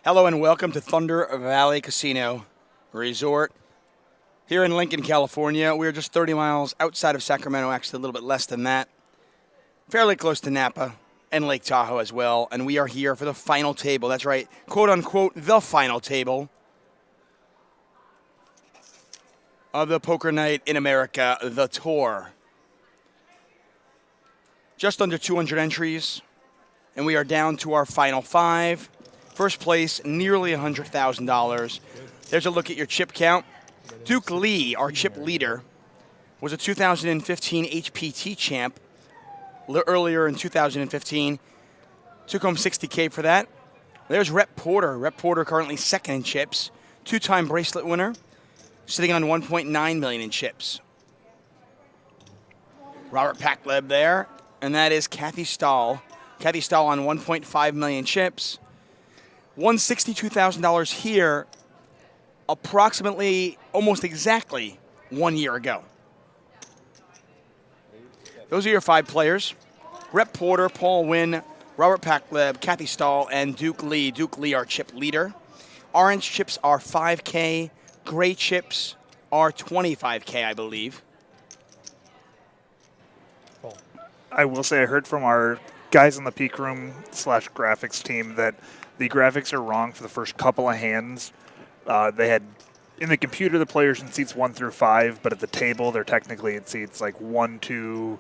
Hello and welcome to Thunder Valley Casino Resort here in Lincoln, California. We are just 30 miles outside of Sacramento, actually a little bit less than that. Fairly close to Napa and Lake Tahoe as well. And we are here for the final table. That's right, quote unquote, the final table of the Poker Night in America, the tour. Just under 200 entries, and we are down to our final five. First place, nearly $100,000. There's a look at your chip count. Duke Lee, our chip leader, was a 2015 HPT champ earlier in 2015. Took home $60K for that. There's Rep Porter. Rep Porter currently second in chips. Two-time bracelet winner, sitting on $1.9 million in chips. Robert Pacleb there, and that is Kathy Stahl. Kathy Stahl on 1.5 million chips. Won $62,000 here approximately, almost exactly 1 year ago. Those are your five players. Rep Porter, Paul Nguyen, Robert Pacleb, Kathy Stahl, and Duke Lee. Duke Lee, our chip leader. Orange chips are $5K. Gray chips are $25K, I believe. I will say I heard from our guys in the peak room / graphics team that the graphics are wrong for the first couple of hands. They had, in the computer, the players in seats 1 through 5, but at the table, they're technically in seats like 1, 2,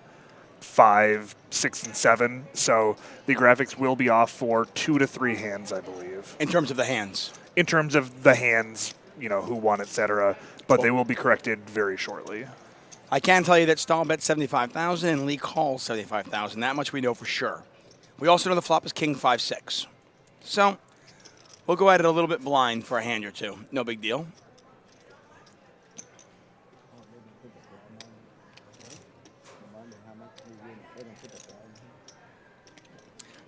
5, 6, and 7. So the graphics will be off for 2 to 3 hands, I believe. In terms of the hands? In terms of the hands, you know, who won, etc. But they will be corrected very shortly. I can tell you that Stahl bet $75,000 and Lee calls $75,000. That much we know for sure. We also know the flop is King 5-6. So we'll go at it a little bit blind for a hand or two. No big deal.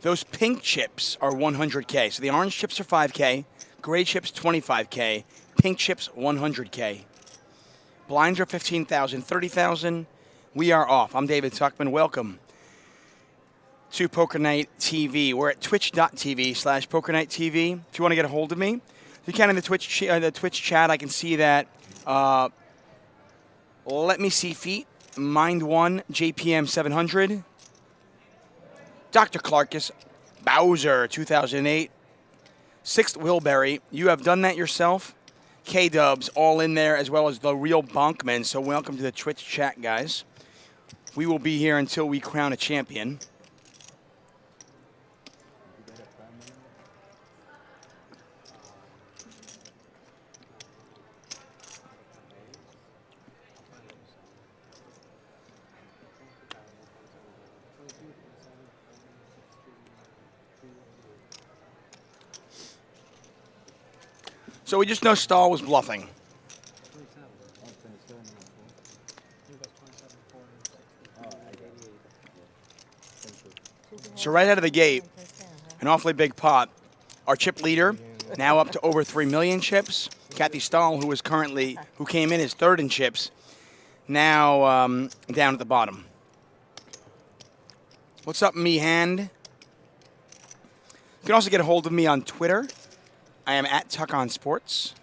Those pink chips are 100K. So the orange chips are 5K, gray chips 25K, pink chips 100K. Blinds are 15,000, 30,000. We are off. I'm David Tuchman. Welcome to Poker Night TV. We're at twitch.tv/PokerNightTV. If you want to get a hold of me, you can in the Twitch chat. I can see that. Let me see feet. Mind One, JPM 700. Dr. Clarkus, Bowser 2008. Sixth Wilbury. You have done that yourself. K-Dubs all in there, as well as the real Bonkman. So welcome to the Twitch chat, guys. We will be here until we crown a champion. So we just know Stahl was bluffing. So right out of the gate, an awfully big pot. Our chip leader, now up to over 3 million chips. Kathy Stahl, who came in as third in chips, now down at the bottom. What's up, me hand? You can also get a hold of me on Twitter. I am at Tuck on Sports.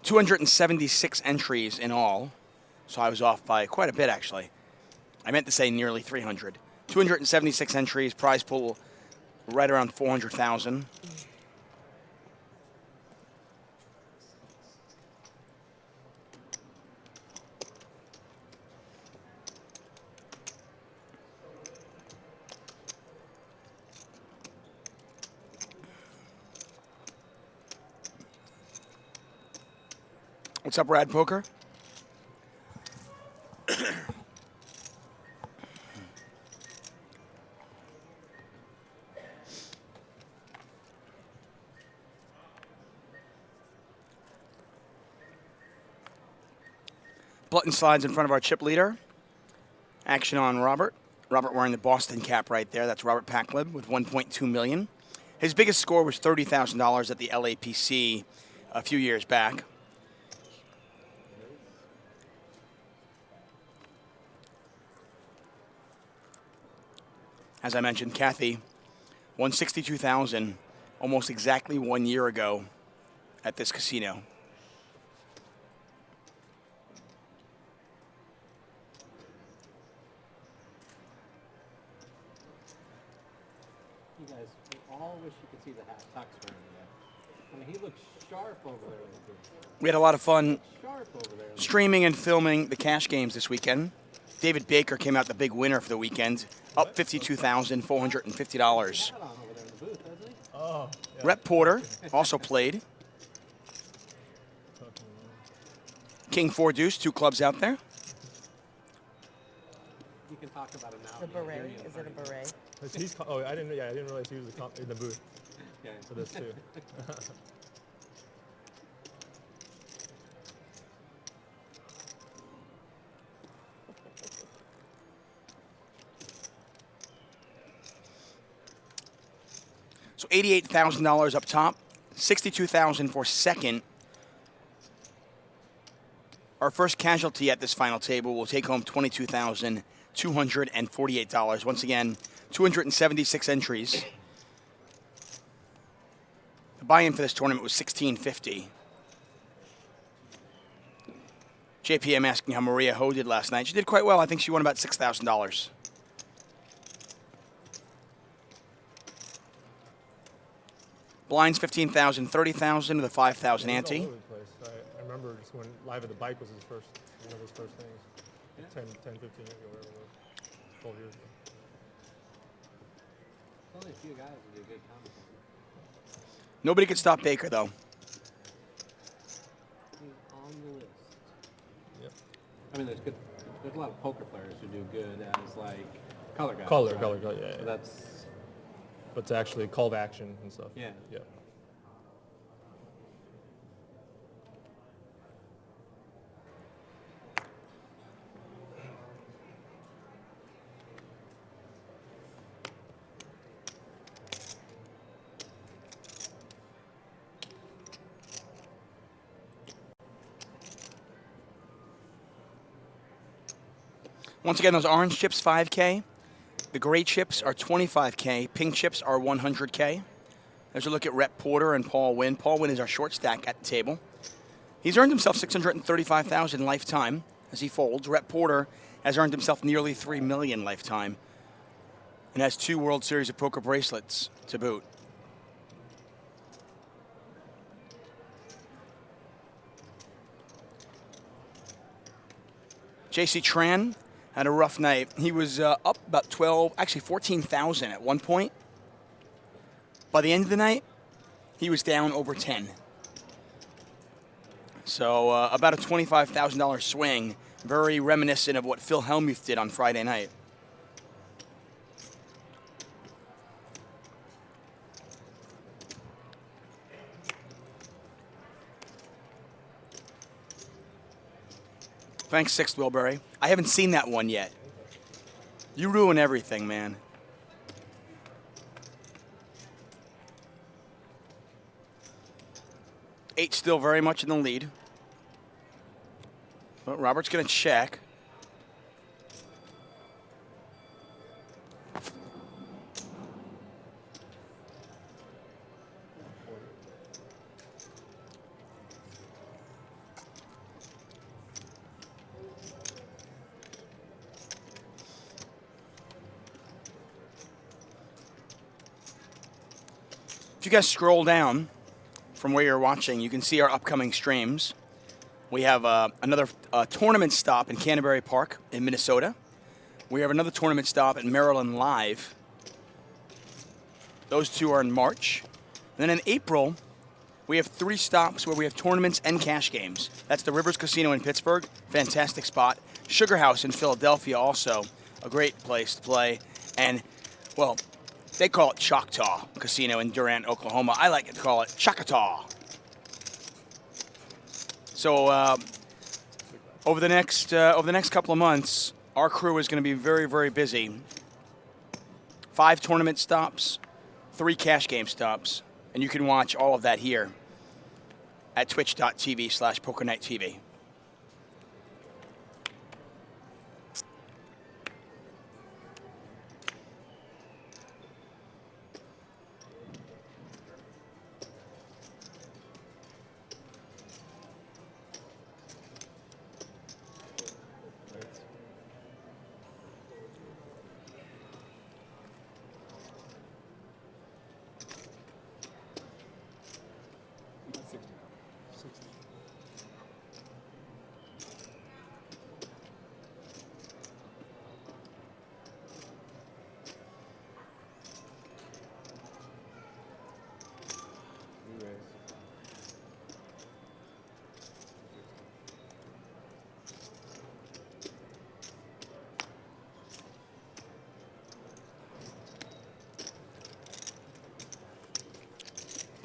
$276 entries in all. So I was off by quite a bit, actually. I meant to say nearly 300. 276 entries, prize pool right around 400,000. What's up, Rad Poker? Button slides in front of our chip leader. Action on Robert. Robert wearing the Boston cap right there. That's Robert Pacleb with 1.2 million. His biggest score was $30,000 at the LAPC a few years back. As I mentioned, Kathy won $62,000 almost exactly 1 year ago at this casino. You guys, we all wish you could see the hat Tux wearing today. I mean, he looks sharp over there in the booth. We had a lot of fun Sharp over there. streaming and filming the cash games this weekend. David Baker came out the big winner for the weekend, up $52,450. Hat on over there in the booth, hasn't he? Oh, yeah. Rep Porter also played. King 4 Deuce, 2 clubs out there. You can talk about it now. The beret, is it a beret? I didn't realize he was in the booth Yeah. for this too. So $88,000 up top, $62,000 for second. Our first casualty at this final table will take home $22,248. Once again, 276 entries. The buy-in for this tournament was $1,650. JPM asking how Maria Ho did last night. She did quite well. I think she won about $6,000. Blinds 15,000, 30,000 with a 5,000 He's ante. all over the place. I remember just when Live at the Bike was one of his first things. 10, 15 years ago, whatever it was. 12 years ago. There's only a few guys who do good commentary. Nobody could stop Baker, though. He's on the list. Yep. I mean, there's a lot of poker players who do good as like color guys. Color, right? yeah. So that's But to actually call to action and stuff. Yeah. Yeah. Once again, those orange chips, 5K. The gray chips are 25K. Pink chips are 100K. There's a look at Rep Porter and Paul Nguyen. Paul Nguyen is our short stack at the table. He's earned himself $635,000 lifetime as he folds. Rep Porter has earned himself nearly $3 million lifetime and has 2 World Series of Poker bracelets to boot. JC Tran had a rough night. He was up about 14,000 at one point. By the end of the night, he was down over 10. So about a $25,000 swing, very reminiscent of what Phil Hellmuth did on Friday night. Thanks, Sixth Wilbury. I haven't seen that one yet. You ruin everything, man. Eight still very much in the lead. But Robert's going to check. you guys scroll down from where you're watching, you can see our upcoming streams. We have another tournament stop in Canterbury Park in Minnesota. We have another tournament stop at Maryland Live. Those two are in March. And then in April, we have 3 stops where we have tournaments and cash games. That's the Rivers Casino in Pittsburgh, fantastic spot. Sugar House in Philadelphia, also a great place to play. And, well, they call it Choctaw Casino in Durant, Oklahoma. I like to call it Choctaw. So over the next couple of months, our crew is going to be very, very busy. 5 tournament stops, 3 cash game stops, and you can watch all of that here at twitch.tv/PokerNightTV.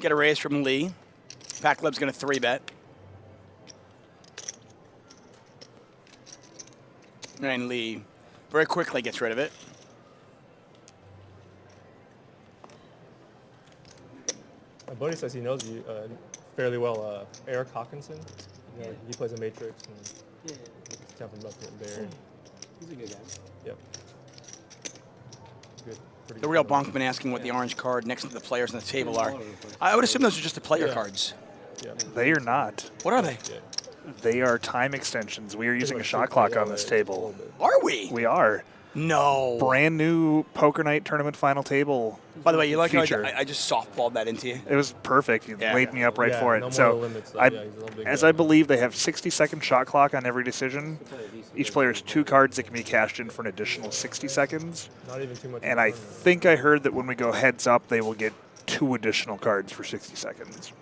Get a raise from Lee. Pacleb's going to 3-bet. And Lee very quickly gets rid of it. My buddy says he knows you fairly well. Eric Hawkinson. You know, he plays a Matrix and Yeah. jumping up here and there. He's a good guy. Yep. Good. Pretty The good real tournament. Bonkman asking what the orange card next to the players on the table All are. over the place. I would assume those are just the player Yeah. cards. Yeah. They are not. What are they? Yeah. They are time extensions. We are using a much shot two clock plays on all this day, a table. little bit. Are we? We are. No. Brand new Poker Night Tournament Final Table. By the way, you like how feature. I just softballed that into you? It was perfect. You Yeah. laid me up right Yeah, for it. no more so, limits, though. I, Yeah, he's a little big as guy. I believe, they have 60-second shot clock on every decision. Each player has 2 cards that can be cashed in for an additional 60 seconds. Not even too much. And of a I tournament. think I heard that when we go heads up, they will get 2 additional cards for 60 seconds.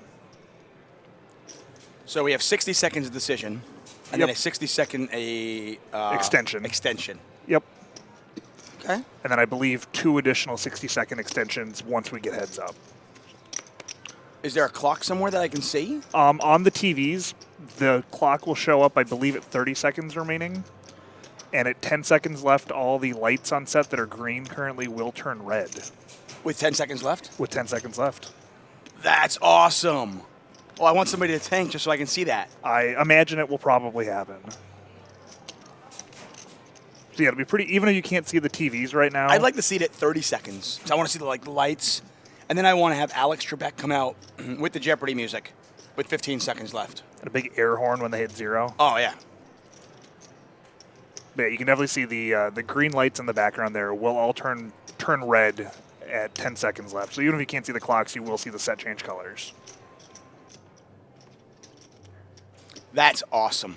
So we have 60 seconds of decision, and Yep. then a 60-second Extension. Extension. Yep. Okay. And then I believe 2 additional 60-second extensions once we get heads up. Is there a clock somewhere that I can see? On the TVs, the clock will show up, I believe, at 30 seconds remaining. And at 10 seconds left, all the lights on set that are green currently will turn red With 10 seconds left? with 10 seconds left. That's awesome. Oh, I want somebody to tank just so I can see that. I imagine it will probably happen. So yeah, it'll be pretty, even though you can't see the TVs right now. I'd like to see it at 30 seconds. So I want to see the lights, and then I want to have Alex Trebek come out with the Jeopardy music with 15 seconds left. And a big air horn when they hit 0. Oh yeah. But yeah, you can definitely see the green lights in the background there will all turn red at 10 seconds left. So even if you can't see the clocks, you will see the set change colors. That's awesome.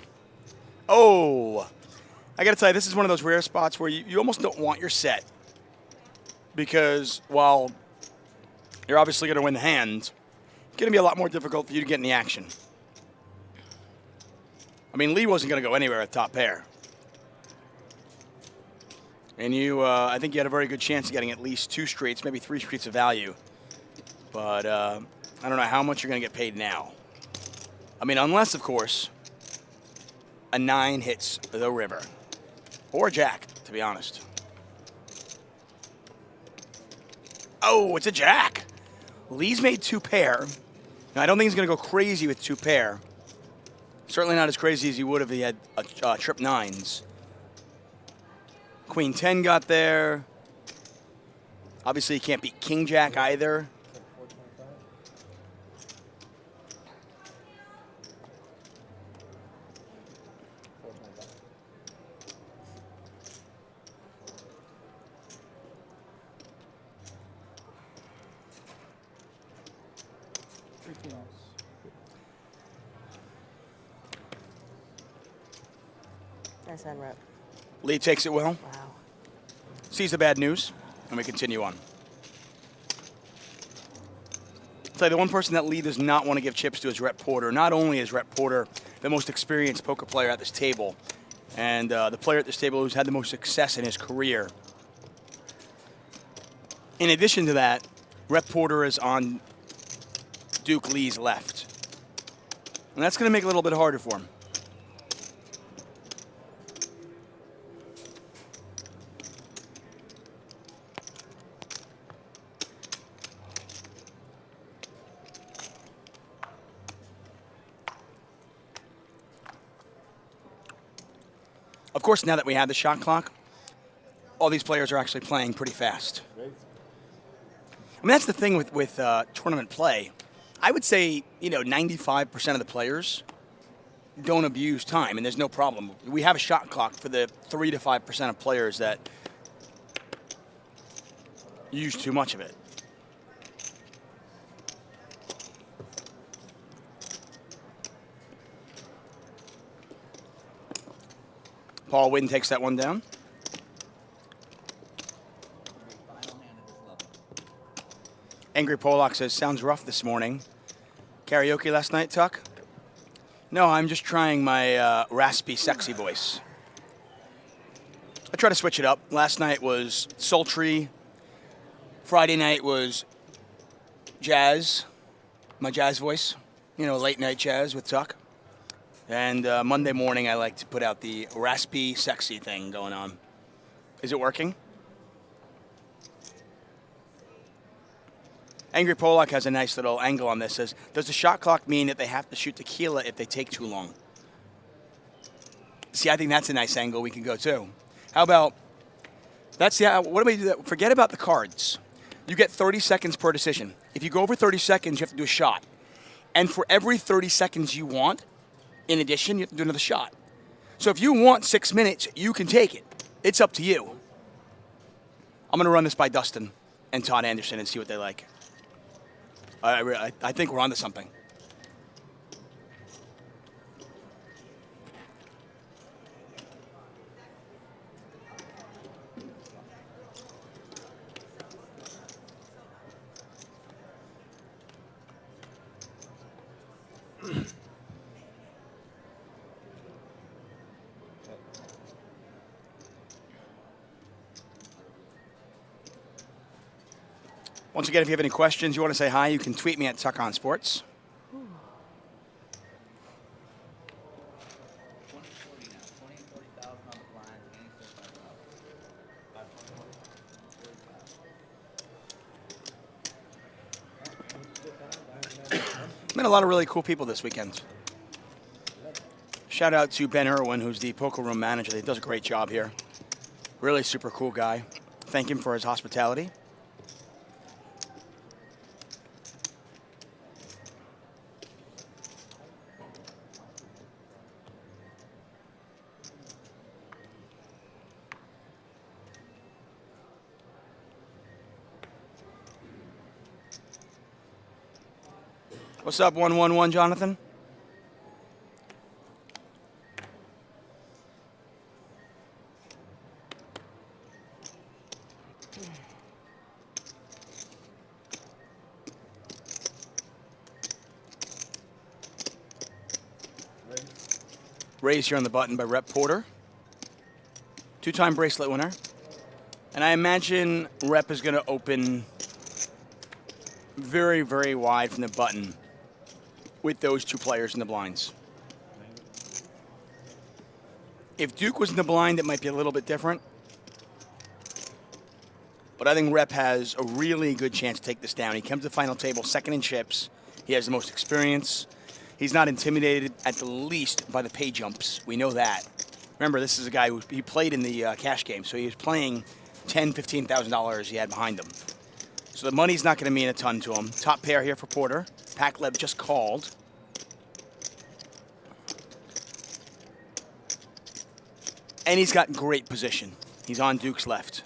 Oh, I got to tell you, this is one of those rare spots where you almost don't want your set because while you're obviously going to win the hand, it's going to be a lot more difficult for you to get in the action. I mean, Lee wasn't going to go anywhere at top pair. And I think you had a very good chance of getting at least 2 streets, maybe 3 streets of value. But I don't know how much you're going to get paid now. I mean, unless, of course, a 9 hits the river. Or a jack, to be honest. Oh, it's a jack. Lee's made 2 pair. Now, I don't think he's going to go crazy with 2 pair. Certainly not as crazy as he would if he had trip 9s. Queen 10 got there. Obviously, he can't beat King Jack either. Nice hand rep. Lee takes it well, Wow. sees the bad news, and we continue on. I'll tell you, the one person that Lee does not want to give chips to is Rep Porter. Not only is Rep Porter the most experienced poker player at this table, and the player at this table who's had the most success in his career. In addition to that, Rep Porter is on Duke Lee's left. And that's going to make it a little bit harder for him. Of course, now that we have the shot clock, all these players are actually playing pretty fast. I mean, that's the thing with tournament play. I would say, 95% of the players don't abuse time, and there's no problem. We have a shot clock for the 3 to 5% of players that use too much of it. Paul Nguyen takes that one down. Angry Pollock says, sounds rough this morning. Karaoke last night, Tuck? No, I'm just trying my raspy, sexy voice. I try to switch it up. Last night was sultry. Friday night was jazz, my jazz voice. Late night jazz with Tuck. And Monday morning, I like to put out the raspy, sexy thing going on. Is it working? Angry Pollock has a nice little angle on this. Says, does the shot clock mean that they have to shoot tequila if they take too long? See, I think that's a nice angle we can go to. How about, what do we do? Forget about the cards. You get 30 seconds per decision. If you go over 30 seconds, you have to do a shot. And for every 30 seconds you want, in addition, you have to do another shot. So if you want 6 minutes, you can take it. It's up to you. I'm going to run this by Dustin and Todd Anderson and see what they like. I think we're onto something. Once again, if you have any questions, you want to say hi, you can tweet me at Tuck on Sports. Met a lot of really cool people this weekend. Shout out to Ben Irwin, who's the poker room manager. He does a great job here. Really super cool guy. Thank him for his hospitality. What's up, 111, Jonathan? Raise here on the button by Rep Porter. Two-time bracelet winner. And I imagine Rep is going to open very, very wide from the button with those two players in the blinds. If Duke was in the blind, it might be a little bit different. But I think Rep has a really good chance to take this down. He comes to the final table second in chips. He has the most experience. He's not intimidated at the least by the pay jumps. We know that. Remember, this is a guy who he played in the cash game, so he was playing $10,000, $15,000 he had behind him. So the money's not going to mean a ton to him. Top pair here for Porter. Pacleb just called. And he's got great position. He's on Duke's left.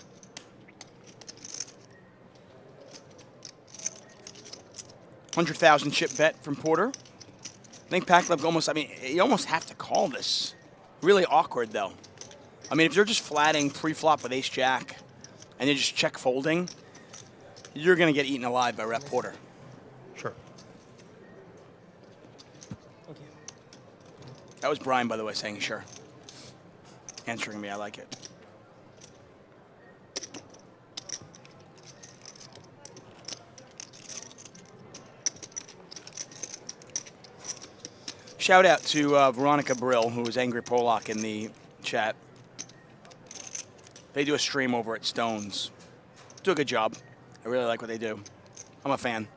100,000 chip bet from Porter. I think Pacleb almost, I mean, you almost have to call this. Really awkward, though. I mean, if you're just flatting pre-flop with ace-jack and you're just check folding, you're going to get eaten alive by Rep Porter. Sure. That was Brian, by the way, saying sure. Answering me, I like it. Shout out to Veronica Brill, who was Angry Phuoc in the chat. They do a stream over at Stones. Do a good job. I really like what they do. I'm a fan.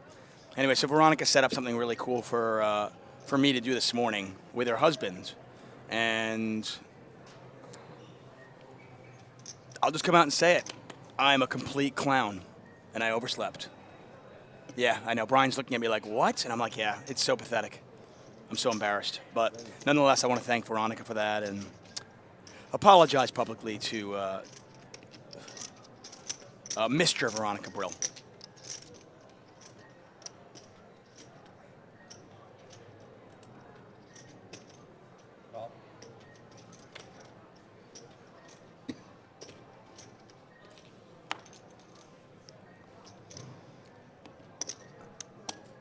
Anyway, so Veronica set up something really cool for me to do this morning with her husband. And I'll just come out and say it. I'm a complete clown, and I overslept. Yeah, I know. Brian's looking at me like, what? And I'm like, yeah, it's so pathetic. I'm so embarrassed. But nonetheless, I want to thank Veronica for that and apologize publicly to Mr. Veronica Brill.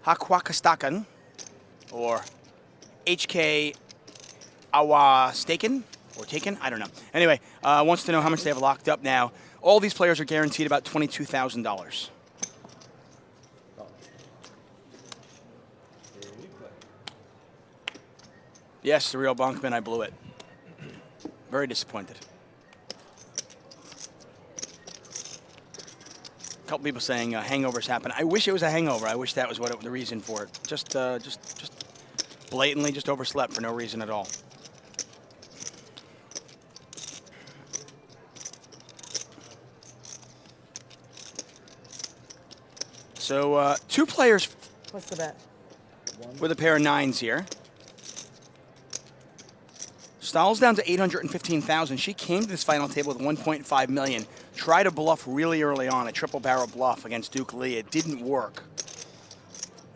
Hakwakastakan, or HK Awa Staken, or Taken, I don't know. Anyway, wants to know how much they have locked up now. All these players are guaranteed about $22,000. Yes, the real Bonkman, I blew it. Very disappointed. A couple people saying hangovers happen. I wish it was a hangover. I wish that was what the reason for it. Just blatantly just overslept for no reason at all. So two players. What's the bet? With a pair of nines here. Stahl's down to 815,000. She came to this final table with 1.5 million. Tried to bluff really early on, a triple barrel bluff against Duke Lee. It didn't work.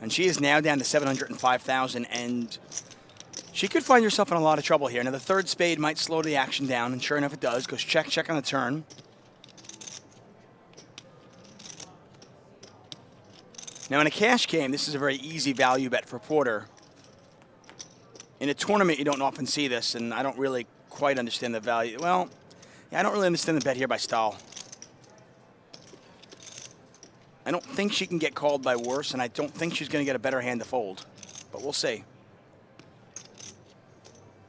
And she is now down to 705,000, and she could find herself in a lot of trouble here. Now the third spade might slow the action down, and sure enough it does. Goes check, check on the turn. Now in a cash game, this is a very easy value bet for Porter. In a tournament, you don't often see this, and I don't really quite understand the value. Well, yeah, I don't really understand the bet here by Stahl. I don't think she can get called by worse, and I don't think she's going to get a better hand to fold. But we'll see.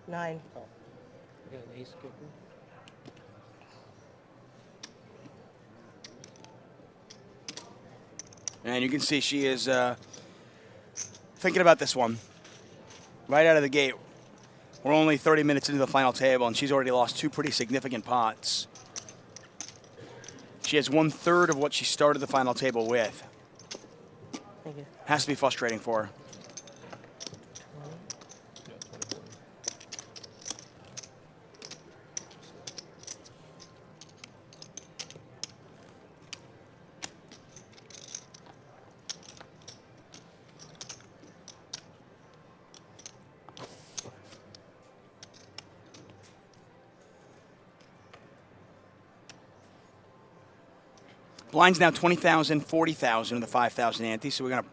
9. Oh. You got an ace kicker? And you can see she is thinking about this one. Right out of the gate. We're only 30 minutes into the final table, and she's already lost two pretty significant pots. She has 1/3 of what she started the final table with. Thank you. Has to be frustrating for her. Blind's now 20,000, 40,000 in the 5,000 ante, so we're going to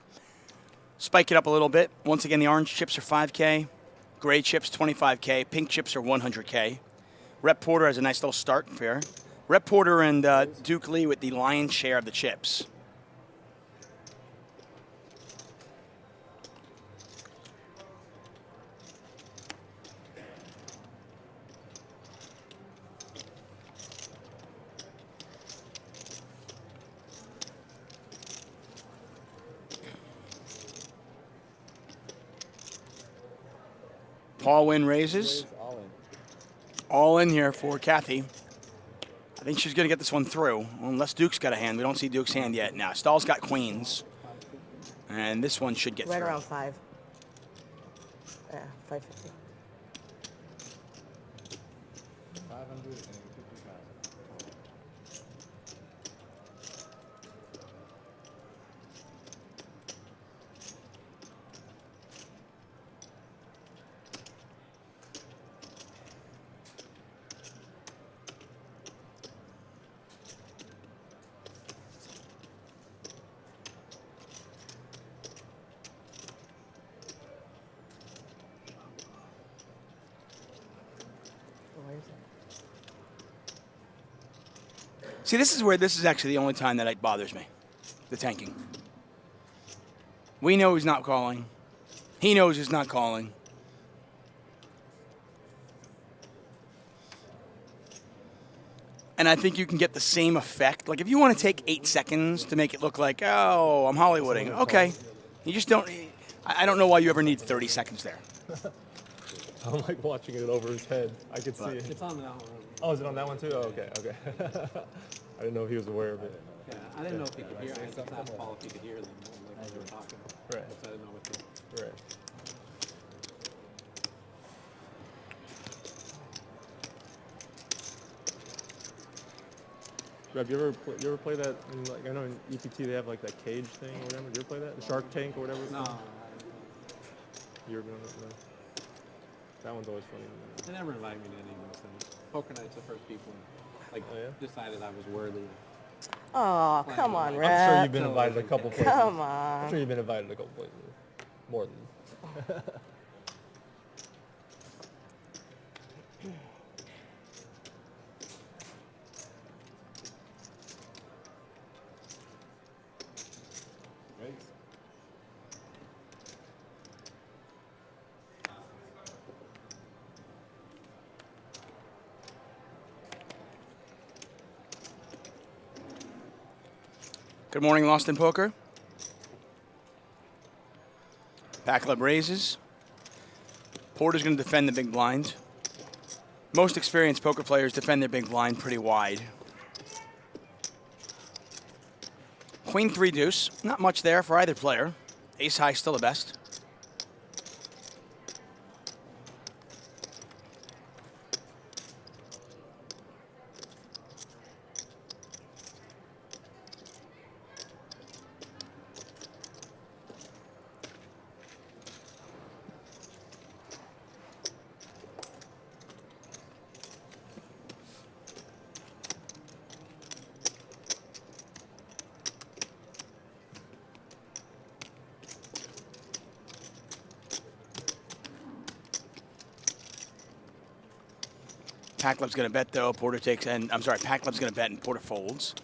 spike it up a little bit. Once again, the orange chips are 5K, gray chips 25K, pink chips are 100K. Rep Porter has a nice little start here. Rep Porter and Duke Lee with the lion's share of the chips. Paul Nguyen raises. All in. All in here for Kathy. I think she's going to get this one through, unless Duke's got a hand. We don't see Duke's hand yet. Now, Stahl's got queens. And this one should get Right through. around 5. Yeah, 550. 550,000. See, this is actually the only time that it bothers me, the tanking. We know he's not calling. He knows he's not calling. And I think you can get the same effect. Like, if you want to take 8 seconds to make it look like, oh, I'm Hollywooding, okay. You just don't, I don't know why you ever need 30 seconds there. I'm like watching it over his head. I could see it. It's on that one. Oh, is it on that one too? Oh, okay, okay. I didn't know if he was aware of it. Yeah, I didn't know if he could hear. I just asked Paul if he could hear them like when they were talking. Right. So I didn't know what to. Right. Rob, you ever play that? Like, I know in EPT they have like that cage thing or whatever. Did you ever play that? The Shark Tank or whatever. It's No, called? You ever been on that? No. That one's always funny. they never invited me to any of those things. Poker night's the first people like Oh, yeah? decided I was worthy. Oh, come on, I'm sure Rap. you've been invited a couple places. Come I'm on. sure you've been invited a couple places. More than. Right. Good morning, Lost in Poker. Pacleb raises. Porter's going to defend the big blind. Most experienced poker players defend their big blind pretty wide. Queen 3 deuce. Not much there for either player. Ace high still the best. Pacleb's going to bet, though. Porter takes, and I'm sorry, Pacleb's going to bet, and Porter folds.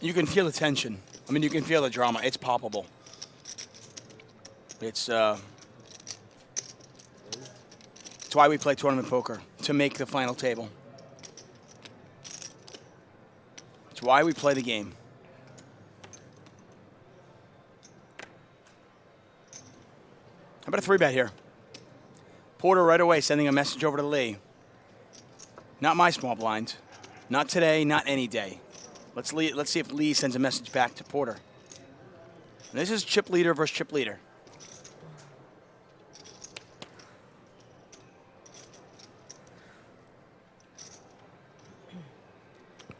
You can feel the tension. I mean, you can feel the drama. It's palpable. It's why we play tournament poker, to make the final table. It's why we play the game. How about a 3-bet here? Porter right away sending a message over to Lee. Not my small blind. Not today, not any day. Let's see if Lee sends a message back to Porter. And this is chip leader versus chip leader.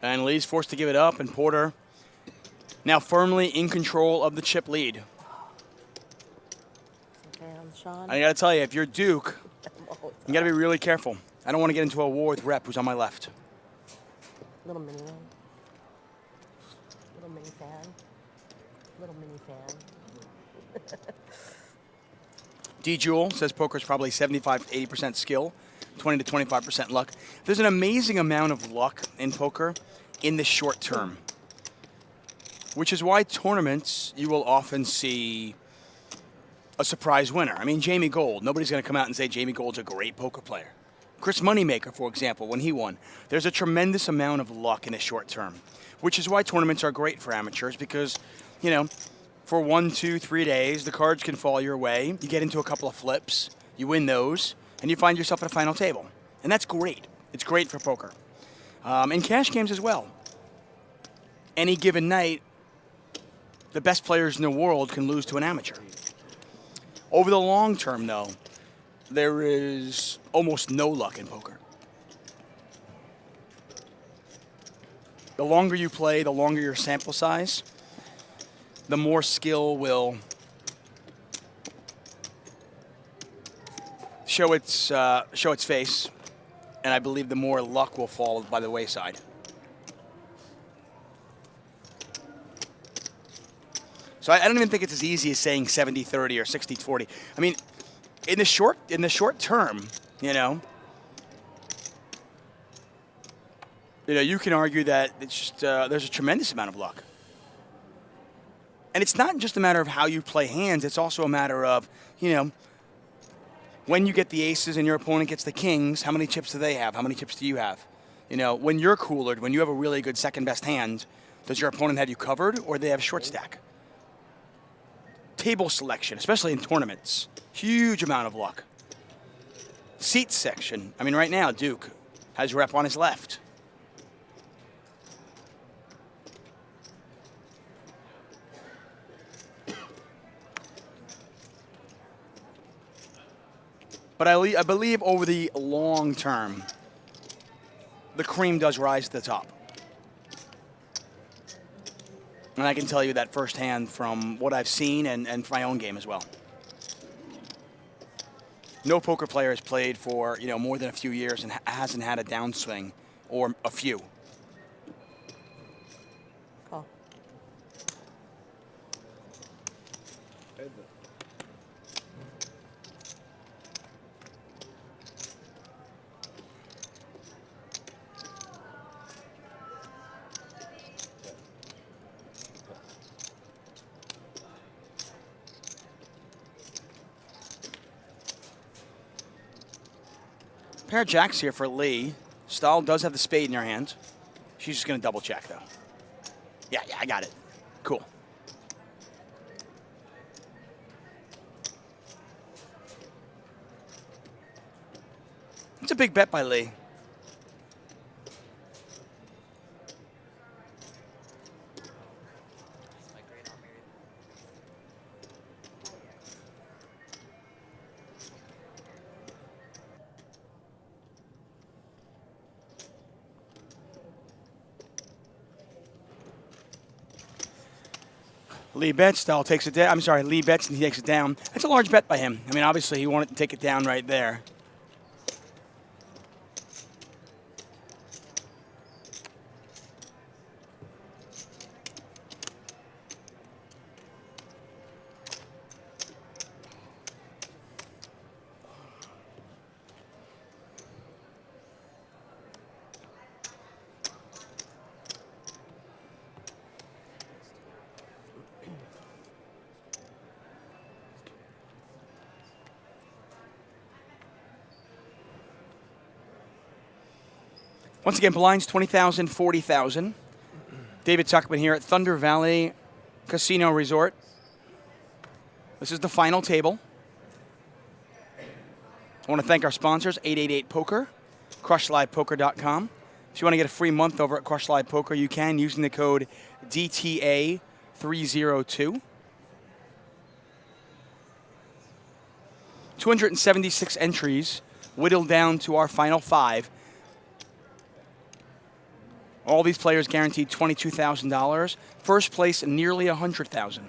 And Lee's forced to give it up, and Porter now firmly in control of the chip lead. Damn, Sean. I gotta tell you, if you're Duke, you gotta be really careful. I don't want to get into a war with Rep, who's on my left. Little mini one. Little mini fan. Little mini fan. D. Jewel says poker's probably 75 to 80% skill, 20 to 25% luck. There's an amazing amount of luck in poker in the short term, which is why tournaments you will often see a surprise winner. I mean, Jamie Gold. Nobody's going to come out and say Jamie Gold's a great poker player. Chris Moneymaker, for example, when he won. There's a tremendous amount of luck in the short term, which is why tournaments are great for amateurs because, you know, for 1, 2, 3 days, the cards can fall your way. You get into a couple of flips, you win those, and you find yourself at a final table. And that's great. It's great for poker. And cash games as well. Any given night, the best players in the world can lose to an amateur. Over the long term, though, there is almost no luck in poker. The longer you play, the longer your sample size, the more skill will show its face, and I believe the more luck will fall by the wayside. So I don't even think it's as easy as saying 70-30 or 60-40. I mean, in the short term, you know, you can argue that it's just there's a tremendous amount of luck. And it's not just a matter of how you play hands, it's also a matter of, when you get the aces and your opponent gets the kings, how many chips do they have? How many chips do you have? When you're coolered, when you have a really good second best hand, does your opponent have you covered or they have short stack? Table selection, especially in tournaments, huge amount of luck. Seat section, I mean right now Duke has rep on his left. But I believe over the long term, the cream does rise to the top. And I can tell you that firsthand from what I've seen and my own game as well. No poker player has played for more than a few years and hasn't had a downswing or a few. Call. Pair of jacks here for Lee. Stahl does have the spade in her hand. She's just going to double check, though. Yeah, I got it. Cool. It's a big bet by Lee. Lee bets, Stahl takes it down. I'm sorry, Lee bets and he takes it down. That's a large bet by him. I mean, obviously he wanted to take it down right there. Once again, blinds 20,000, 40,000. David Tuchman here at Thunder Valley Casino Resort. This is the final table. I want to thank our sponsors, 888 Poker, CrushLivePoker.com. If you want to get a free month over at Crush Live Poker, you can using the code DTA302. 276 entries, whittled down to our final 5. All these players guaranteed $22,000. First place, nearly $100,000.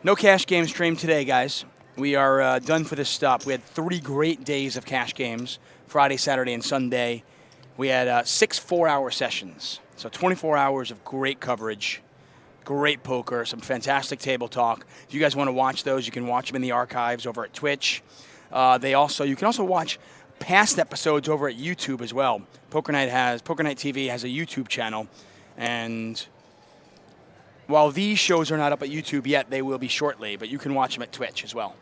No cash game stream today, guys. We are done for this stop. We had 3 great days of cash games, Friday, Saturday, and Sunday. We had 6 4-hour sessions, so 24 hours of great coverage. Great poker, some fantastic table talk. If you guys want to watch those, you can watch them in the archives over at Twitch. You can also watch past episodes over at YouTube as well. Poker Night TV has a YouTube channel, and while these shows are not up at YouTube yet, they will be shortly, but you can watch them at Twitch as well.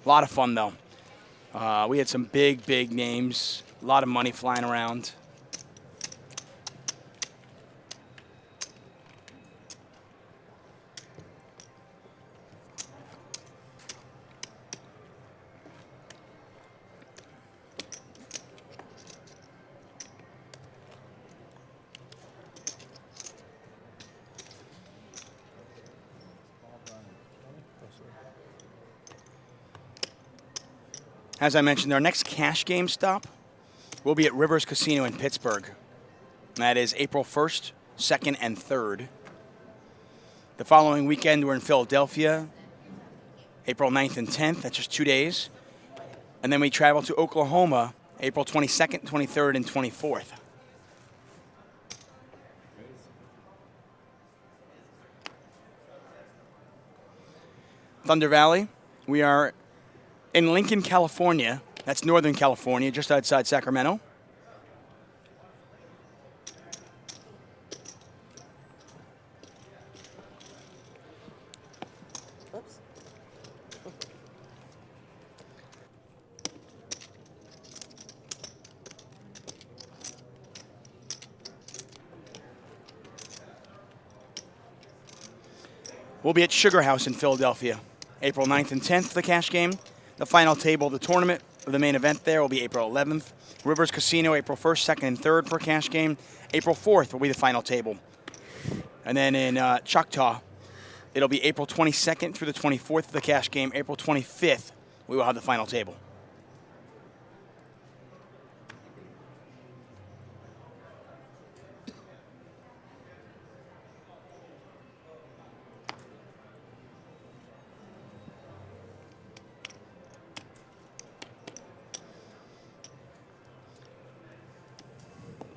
A lot of fun, though. We had some big names. A lot of money flying around. As I mentioned, our next cash game stop will be at Rivers Casino in Pittsburgh. That is April 1st, 2nd, and 3rd. The following weekend, we're in Philadelphia, April 9th and 10th. That's just 2 days. And then we travel to Oklahoma, April 22nd, 23rd, and 24th. Thunder Valley, we are in Lincoln, California. That's Northern California, just outside Sacramento. Oops. We'll be at Sugar House in Philadelphia, April 9th and 10th for the cash game. The final table of the tournament, the main event there, will be April 11th. Rivers Casino, April 1st, 2nd, and 3rd for a cash game. April 4th will be the final table. And then in Choctaw, it'll be April 22nd through the 24th for the cash game. April 25th, we will have the final table.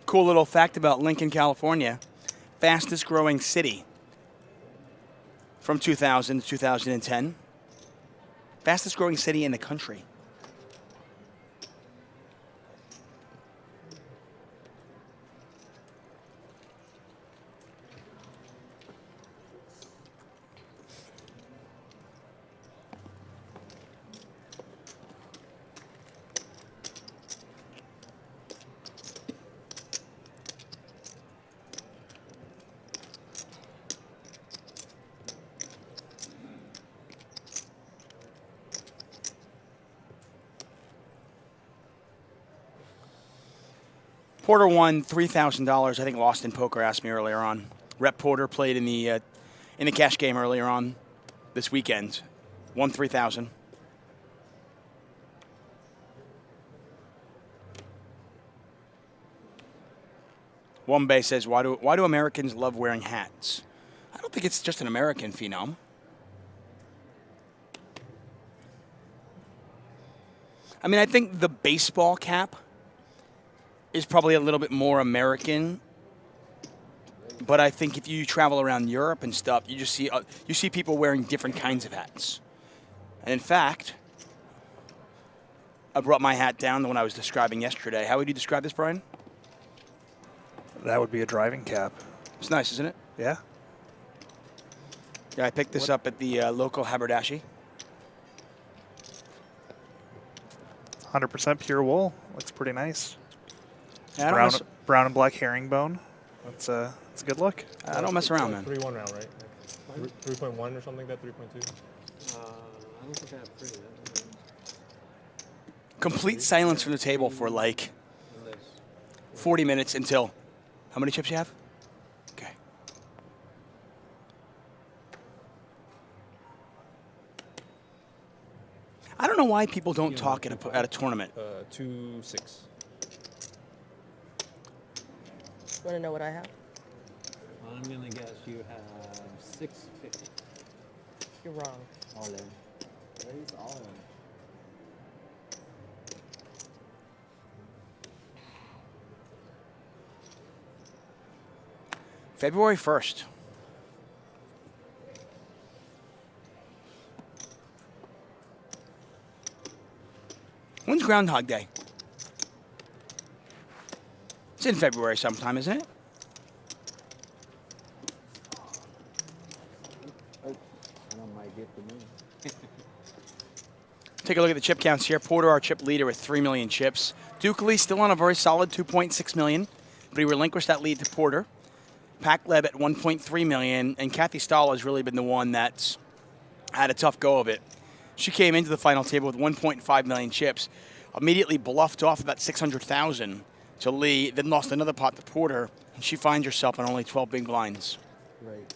Cool little fact about Lincoln, California. Fastest growing city from 2000 to 2010. Fastest growing city in the country. Porter won $3,000. I think Lost in Poker asked me earlier on. Rep Porter played in the cash game earlier on this weekend. Won $3,000. Wombay says, why do Americans love wearing hats? I don't think it's just an American phenom. I mean, I think the baseball cap is probably a little bit more American, but I think if you travel around Europe and stuff, you just see people wearing different kinds of hats. And in fact, I brought my hat down, the one I was describing yesterday. How would you describe this, Brian? That would be a driving cap. It's nice, isn't it? Yeah. Yeah, I picked this up at the local haberdashery. 100% pure wool. Looks pretty nice. Yeah, I don't Brown and black herringbone. That's a good look. I don't mess around, man. 3-1 round, right? 3.1 or something like that, 3.2? I don't think I have 3 yet. Complete silence from the table for like 40 minutes until, how many chips you have? Okay. I don't know why people don't talk at a tournament. 2-6. Want to know what I have? I'm gonna guess you have 650. You're wrong. All in. Raise all in. February 1st. When's Groundhog Day? It's in February sometime, isn't it? I don't might get the moon. Take a look at the chip counts here. Porter, our chip leader, with 3 million chips. Duke Lee still on a very solid 2.6 million, but he relinquished that lead to Porter. Pacleb at 1.3 million, and Kathy Stahl has really been the one that's had a tough go of it. She came into the final table with 1.5 million chips, immediately bluffed off about 600,000 to Lee, then lost another pot to Porter, and she finds herself on only 12 big blinds. Right.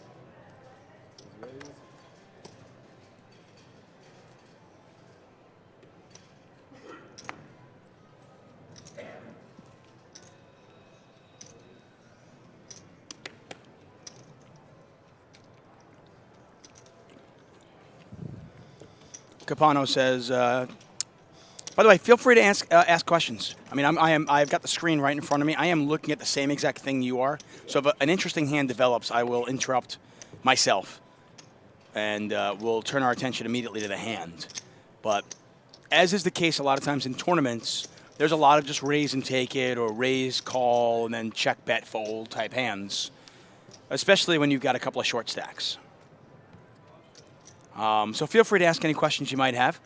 Capano says, by the way, feel free to ask questions. I mean, I've got the screen right in front of me. I am looking at the same exact thing you are. So if an interesting hand develops, I will interrupt myself, and we'll turn our attention immediately to the hand. But as is the case a lot of times in tournaments, there's a lot of just raise and take it or raise, call, and then check, bet, fold type hands, especially when you've got a couple of short stacks. So feel free to ask any questions you might have.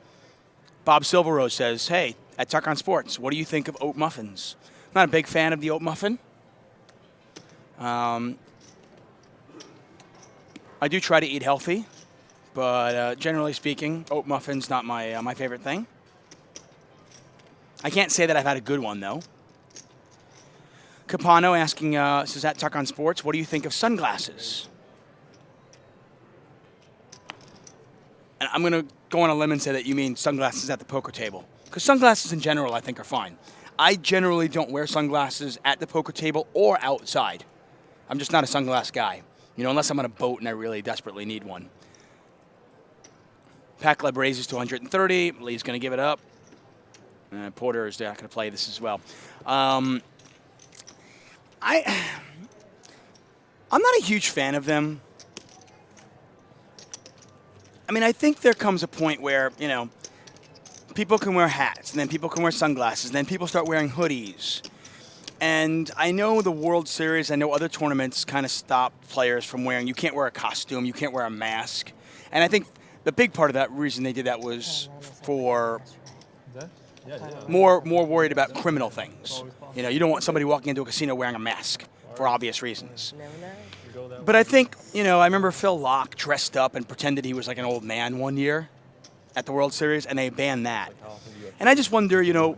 Bob Silverrose says, hey, at Tuchman Sports, what do you think of oat muffins? I'm not a big fan of the oat muffin. I do try to eat healthy, but generally speaking, oat muffin's not my favorite thing. I can't say that I've had a good one, though. Capano asking, says at Tuchman Sports, what do you think of sunglasses? And I'm going to go on a limb and say that you mean sunglasses at the poker table. Because sunglasses in general, I think, are fine. I generally don't wear sunglasses at the poker table or outside. I'm just not a sunglass guy. You know, unless I'm on a boat and I really desperately need one. Pacleb raises to 130. Lee's going to give it up. Porter is not going to play this as well. I'm not a huge fan of them. I mean, I think there comes a point where, you know, people can wear hats, and then people can wear sunglasses, and then people start wearing hoodies. And I know the World Series, I know other tournaments kind of stop players from wearing, you can't wear a costume, you can't wear a mask. And I think the big part of that reason they did that was for more worried about criminal things. You know, you don't want somebody walking into a casino wearing a mask for obvious reasons. But I think, you know, I remember Phil Locke dressed up and pretended he was like an old man one year at the World Series, and they banned that. And I just wonder, you know,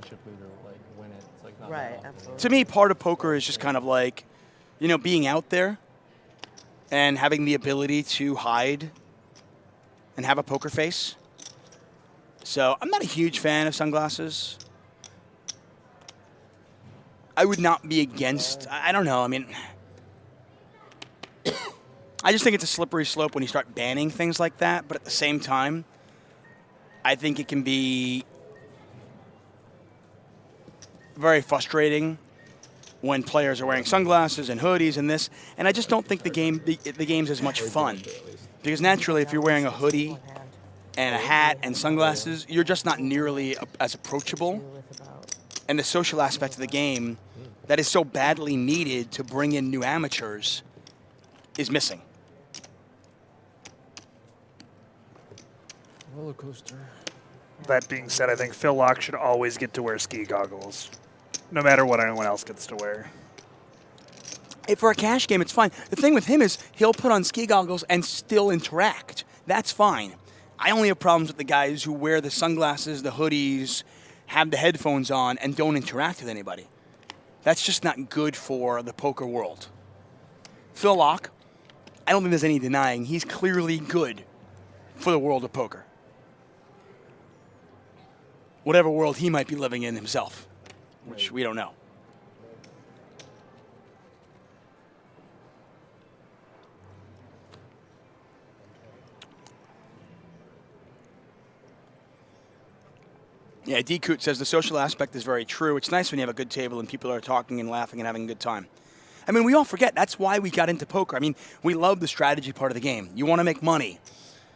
Right, absolutely. to me, part of poker is just kind of like, you know, being out there and having the ability to hide and have a poker face. So I'm not a huge fan of sunglasses. I would not be against, I don't know, I mean, I just think it's a slippery slope when you start banning things like that, but at the same time, I think it can be very frustrating when players are wearing sunglasses and hoodies and this, and I just don't think the game's as much fun. Because naturally, if you're wearing a hoodie and a hat and sunglasses, you're just not nearly as approachable. And the social aspect of the game that is so badly needed to bring in new amateurs is missing. Roller coaster. That being said, I think Phil Locke should always get to wear ski goggles, no matter what anyone else gets to wear. Hey, for a cash game, it's fine. The thing with him is he'll put on ski goggles and still interact. That's fine. I only have problems with the guys who wear the sunglasses, the hoodies, have the headphones on, and don't interact with anybody. That's just not good for the poker world. Phil Locke, I don't think there's any denying he's clearly good for the world of poker. Whatever world he might be living in himself, which we don't know. Yeah, D. Coot says the social aspect is very true. It's nice when you have a good table and people are talking and laughing and having a good time. I mean, we all forget that's why we got into poker. I mean, we love the strategy part of the game. You want to make money.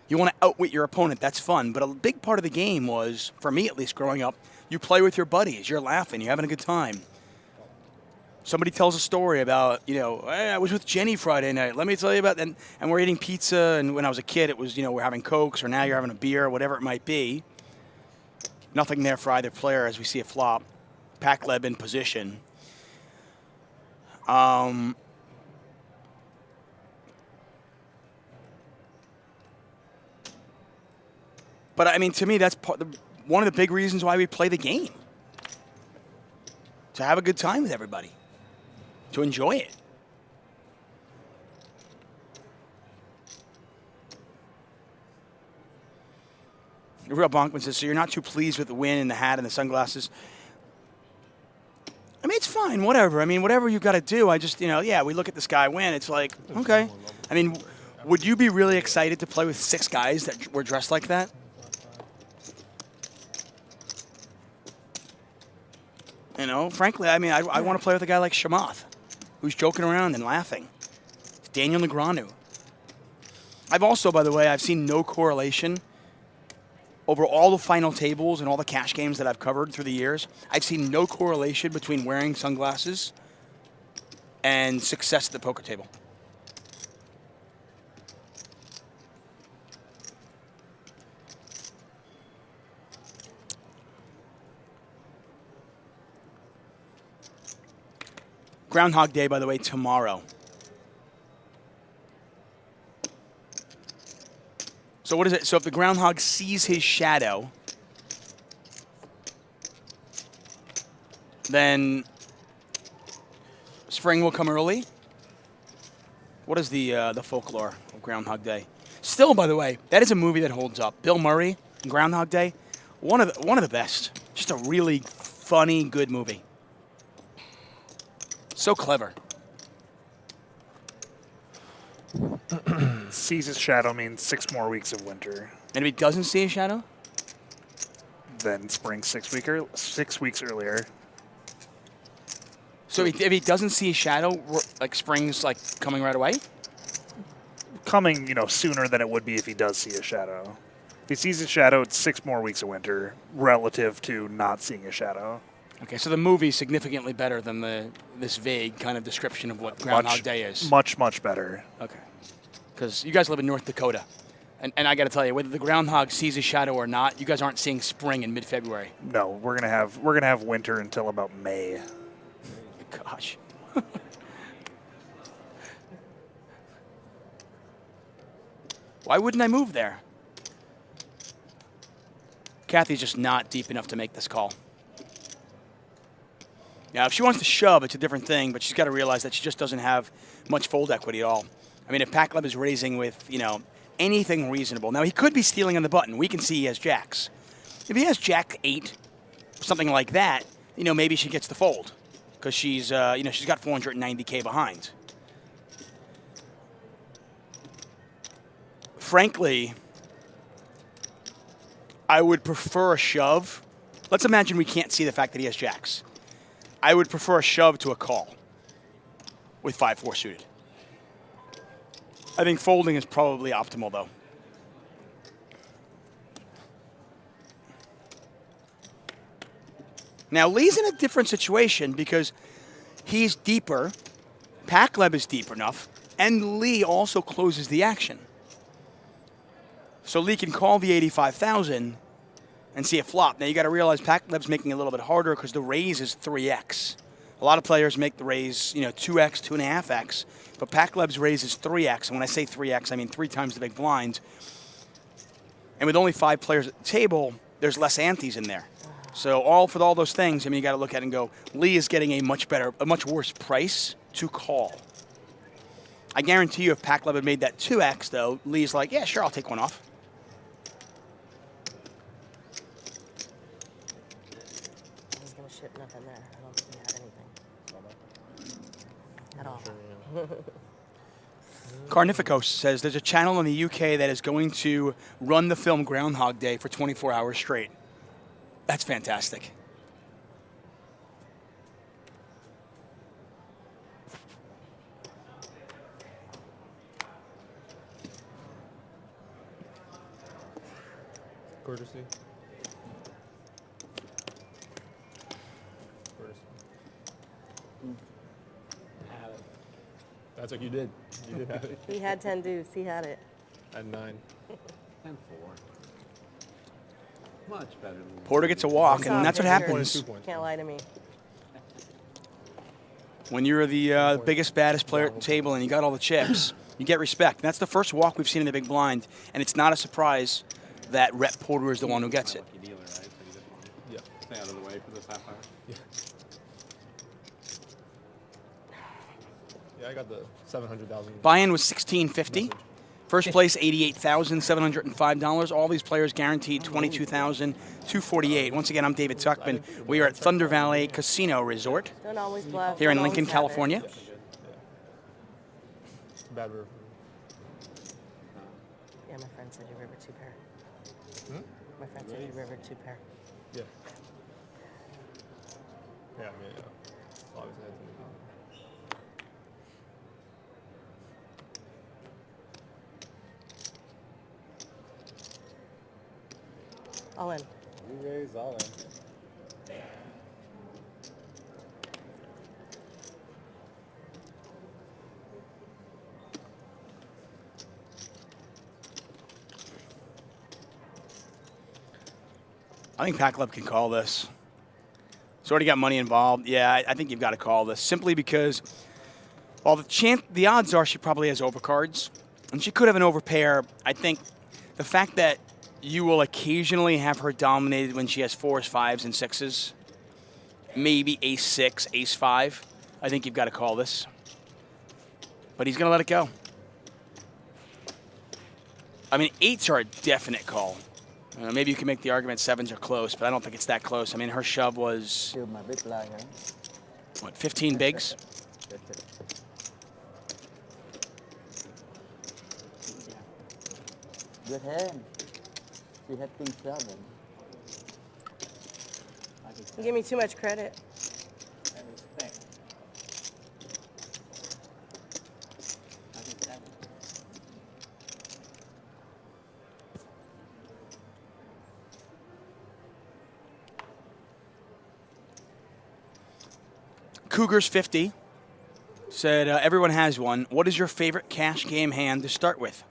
You want to outwit your opponent. That's fun. But a big part of the game was, for me at least growing up, you play with your buddies. You're laughing. You're having a good time. Somebody tells a story about, you know, hey, I was with Jenny Friday night. Let me tell you about that. And we're eating pizza. And when I was a kid, it was, you know, we're having Cokes, or now you're having a beer, whatever it might be. Nothing there for either player as we see a flop. Pacleb in position. But, I mean, to me, that's one of the big reasons why we play the game. To have a good time with everybody. To enjoy it. Real Bonkman says, so you're not too pleased with the win and the hat and the sunglasses? I mean, it's fine, whatever. I mean, whatever you got to do. I just, you know, yeah, we look at this guy win. It's like, okay. I mean, would you be really excited to play with 6 guys that were dressed like that? You know, frankly, I mean, I want to play with a guy like Shamath, who's joking around and laughing. It's Daniel Negreanu. I've also, by the way, I've seen no correlation over all the final tables and all the cash games that I've covered through the years. I've seen no correlation between wearing sunglasses and success at the poker table. Groundhog Day, by the way, tomorrow. So what is it? So if the groundhog sees his shadow, then spring will come early. What is the folklore of Groundhog Day? Still, by the way, that is a movie that holds up. Bill Murray and Groundhog Day, one of the best. Just a really funny, good movie. So clever. Sees his shadow means 6 more weeks of winter. And if he doesn't see a shadow? Then spring 6 weeks earlier. So if he doesn't see a shadow, like spring's like coming right away? Coming, you know, sooner than it would be if he does see a shadow. If he sees a shadow, it's 6 more weeks of winter relative to not seeing a shadow. Okay, so the movie's significantly better than this vague kind of description of what Groundhog Day is. Much, much better. Okay. Because you guys live in North Dakota. And I got to tell you, whether the groundhog sees a shadow or not, you guys aren't seeing spring in mid-February. No, we're gonna have winter until about May. Gosh. Why wouldn't I move there? Kathy's just not deep enough to make this call. Now, if she wants to shove, it's a different thing, but she's got to realize that she just doesn't have much fold equity at all. I mean, if Pacleb is raising with, you know, anything reasonable. Now, he could be stealing on the button. We can see he has jacks. If he has jack 8, something like that, you know, maybe she gets the fold because she's, you know, she's got 490K behind. Frankly, I would prefer a shove. Let's imagine we can't see the fact that he has jacks. I would prefer a shove to a call with 5-4 suited. I think folding is probably optimal, though. Now, Lee's in a different situation because he's deeper, Pacleb is deep enough, and Lee also closes the action. So Lee can call the 85,000 and see it flop. Now, you got to realize Pacleb's making it a little bit harder because the raise is 3x. A lot of players make the raise, you know, 2x, 2.5x, but Pacleb's raise is 3x. And when I say 3x, I mean 3 times the big blind. And with only 5 players at the table, there's less antes in there. So for all those things, I mean, you got to look at it and go, Lee is getting a much worse price to call. I guarantee you if Pacleb had made that 2x, though, Lee's like, yeah, sure, I'll take one off. He's going to ship nothing there. I don't think he had anything. At all. Carnificos says there's a channel in the UK that is going to run the film Groundhog Day for 24 hours straight. That's fantastic. Courtesy. Courtesy. That's what you did. You did have it. He had 10 deuce. He had it. At 9. 10-4. Much better than Porter gets a walk, Saw and a that's what picture. happens 2 points. Can't lie to me. when you're the biggest, baddest player at the table and you got all the chips. You get respect. And that's the first walk we've seen in the big blind, and it's not a surprise that Rhett Porter is the one who gets it. lucky dealer, right? So you just want Yeah. to stay out of the way for this half hour. Yeah, I got the 700,000. Buy-in was $1,650. First place, $88,705. All these players guaranteed $22,248. Once again, I'm David Tuchman. We are at Thunder Valley Casino Resort Don't always bluff. here in don't Lincoln, always have it. California. Bad river. Yeah, my friend said you river 2 pair. My friend said you river 2 pair. Yeah. Yeah, I mean, yeah. Obviously, that's gonna All in. You raise all in. I think Pacleb can call this. He's already got money involved. Yeah, I think you've got to call this simply because, well, the odds are she probably has overcards, and she could have an overpair. I think the fact that you will occasionally have her dominated when she has 4s, 5s, and 6s, maybe ace 6, ace 5. I think you've got to call this. But he's going to let it go. I mean, 8s are a definite call. Maybe you can make the argument 7s are close, but I don't think it's that close. I mean, her shove was, what, 15 bigs? Good hand. She had king 7. You give me too much credit. I respect. Cougars 50 said, everyone has one. What is your favorite cash game hand to start with?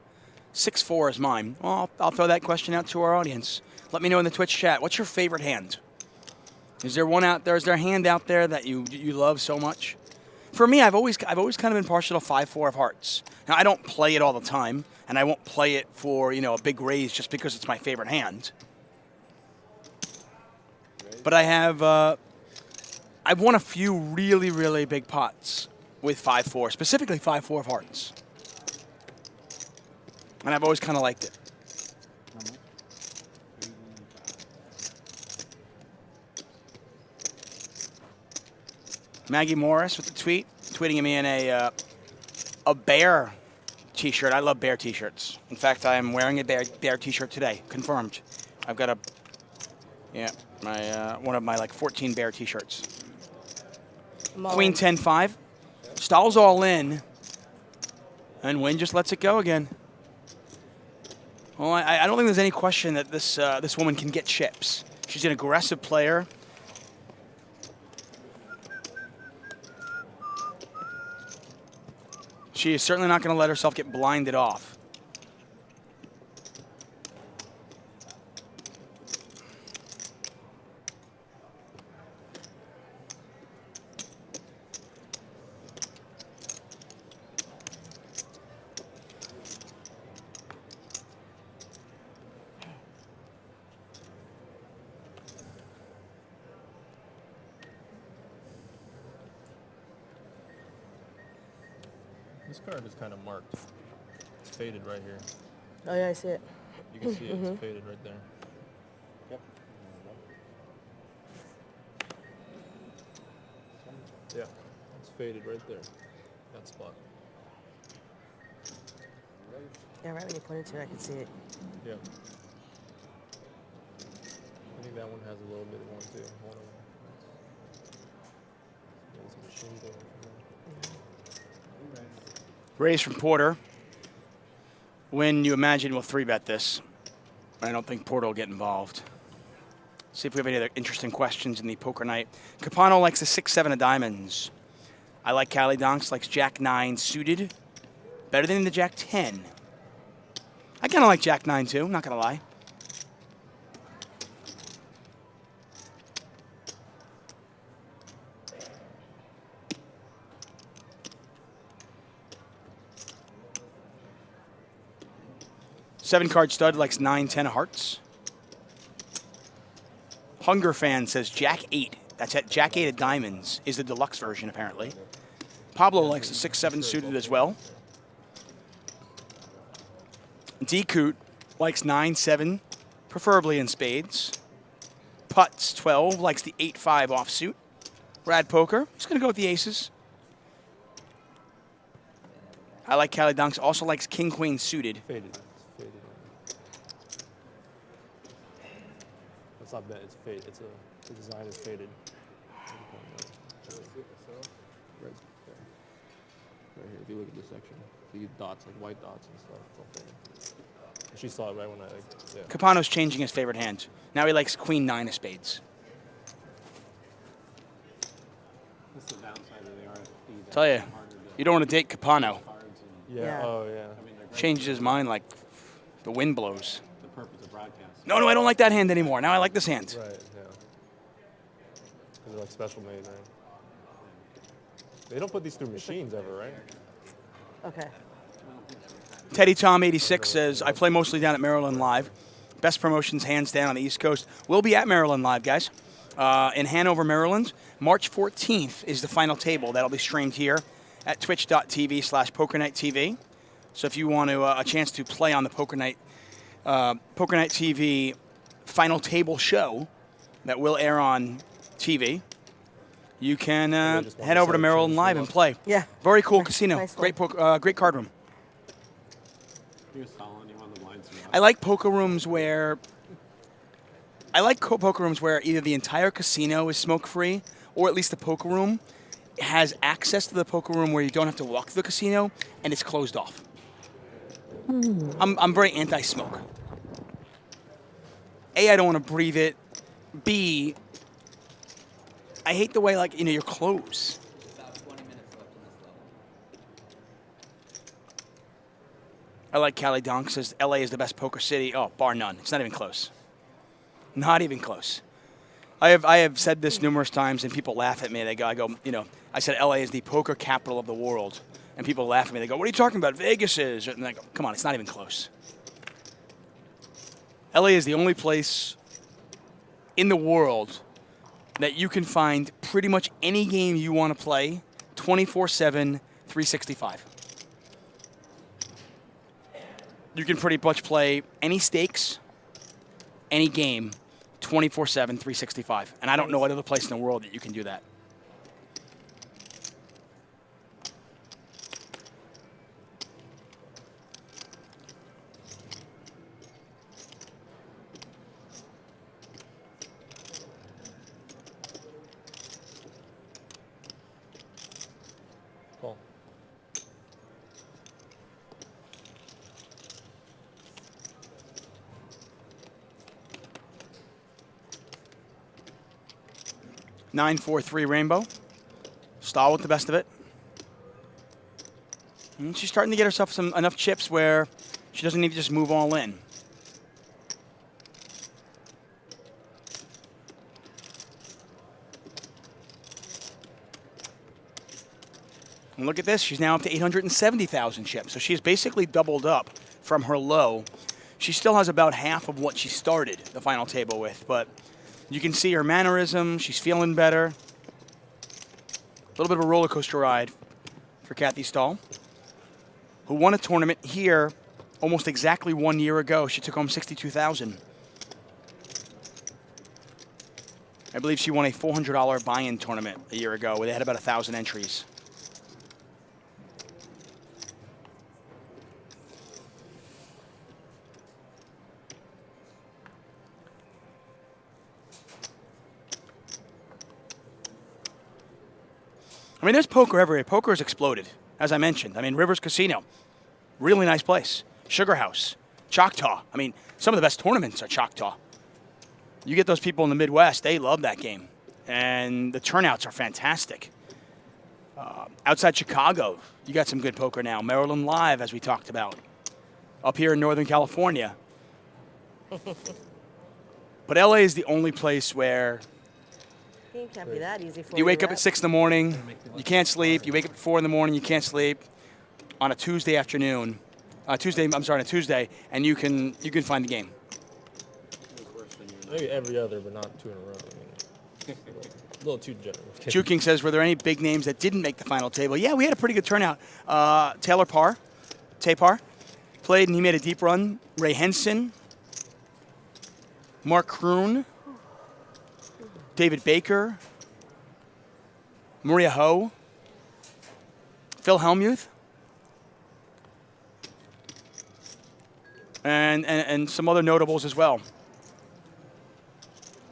6-4 is mine. Well, I'll throw that question out to our audience. Let me know in the Twitch chat. What's your favorite hand? Is there one out there? Is there a hand out there that you love so much? For me, I've always kind of been partial to 5-4 of hearts. Now, I don't play it all the time, and I won't play it for, a big raise just because it's my favorite hand. But I've won a few really, really big pots with 5-4, specifically 5-4 of hearts. And I've always kind of liked it. Maggie Morris with the tweet, tweeting me in a bear t-shirt. I love bear t-shirts. In fact, I am wearing a bear t-shirt today. Confirmed. I've got one of my like 14 bear t-shirts. Queen 10-5. Stahl's all in. And Nguyen just lets it go again. Well, I don't think there's any question that this woman can get chips. She's an aggressive player. She is certainly not going to let herself get blinded off. This card is kind of marked. It's faded right here. Oh yeah, I see it. You can see it. It's faded right there. Yep. Yeah, it's faded right there. That spot. Yeah, right when you pointed to it, I could see it. Yeah. I think that one has a little bit of one too. One of them. There's a machine going on. Raise from Porter. When you imagine we'll 3-bet this. I don't think Porter will get involved. See if we have any other interesting questions in the poker night. Capano likes the 6-7 of diamonds. I like Callie Donks, likes Jack 9 suited. Better than the Jack 10. I kind of like Jack 9 too, not going to lie. Seven-card stud likes 9-10 of hearts. Hunger Fan says Jack 8. That's at Jack 8 of diamonds is the deluxe version, apparently. Pablo likes the 6-7 suited as well. D-Coot likes 9-7, preferably in spades. Putts 12 likes the 8-5 offsuit. Rad Poker, just going to go with the aces. I like Callie Dunks, also likes King-Queen suited. Faded. It's faded. It's not bad. It's faded. The design is faded. Right there. Right here. If you look at this section, see dots, like white dots and stuff. It's all faded. She saw it right when I, like, yeah. Capano's changing his favorite hand. Now he likes Queen 9 of spades. That's the downside of the RFP. Tell you, you don't want to date Capano. Yeah. Yeah. Oh, yeah. I mean, they're great Changes his mind like the wind blows. for the purpose of broadcast. No, I don't like that hand anymore. Now I like this hand. Right, yeah. Because they're like special made, right? They don't put these through machines ever, right? Okay. Teddy Tom 86 says, I play mostly down at Maryland Live. Best promotions hands down on the East Coast. We'll be at Maryland Live, guys. In Hanover, Maryland. March 14th is the final table. That'll be streamed here at twitch.tv/PokerNightTV. So if you want a chance to play on the Poker Night TV final table show that will air on TV, you can just want head to over to say Maryland change Live the and look. play. Yeah. Very cool Nice- casino. nice Great great card room. You're solid. You want the blinds to be I like poker rooms where poker rooms where either the entire casino is smoke free, or at least the poker room has access to the poker room where you don't have to walk to the casino and it's closed off. I'm very anti-smoke. A, I don't want to breathe it. B, I hate the way your clothes. About 20 minutes left in this level. I like Callie Donk says LA is the best poker city. Oh, bar none. It's not even close. Not even close. I have said this numerous times, and people laugh at me. I said LA is the poker capital of the world, and people laugh at me. They go, "What are you talking about? Vegas is." And I go, "Come on, it's not even close." LA is the only place in the world that you can find pretty much any game you want to play, 24/7, 365. You can pretty much play any stakes, any game, 24/7, 365. And I don't know another place in the world that you can do that. Cool. 9-4-3 rainbow. Stahl with the best of it. And she's starting to get herself enough chips where she doesn't need to just move all in. And look at this. She's now up to 870,000 chips. So she's basically doubled up from her low. She still has about half of what she started the final table with, but you can see her mannerism. She's feeling better. A little bit of a roller coaster ride for Kathy Stahl, who won a tournament here almost exactly 1 year ago. She took home 62,000. I believe she won a $400 buy-in tournament a year ago where they had about 1,000 entries. I mean, there's poker everywhere. Poker has exploded, as I mentioned. I mean, Rivers Casino, really nice place. Sugar House, Choctaw. I mean, some of the best tournaments are Choctaw. You get those people in the Midwest, they love that game. And the turnouts are fantastic. Outside Chicago, you got some good poker now. Maryland Live, as we talked about. Up here in Northern California. But LA is the only place where Game can't be that easy for you. you wake up right? at 6 in the morning, you can't sleep. You wake up at 4 in the morning, you can't sleep. On a Tuesday afternoon, on a Tuesday, and you can find the game. Maybe every other, but not two in a row. I mean, a little too generous. Juking says, were there any big names that didn't make the final table? Yeah, we had a pretty good turnout. Taylor Parr, played and he made a deep run. Ray Henson, Mark Kroon, David Baker, Maria Ho, Phil Hellmuth, and some other notables as well.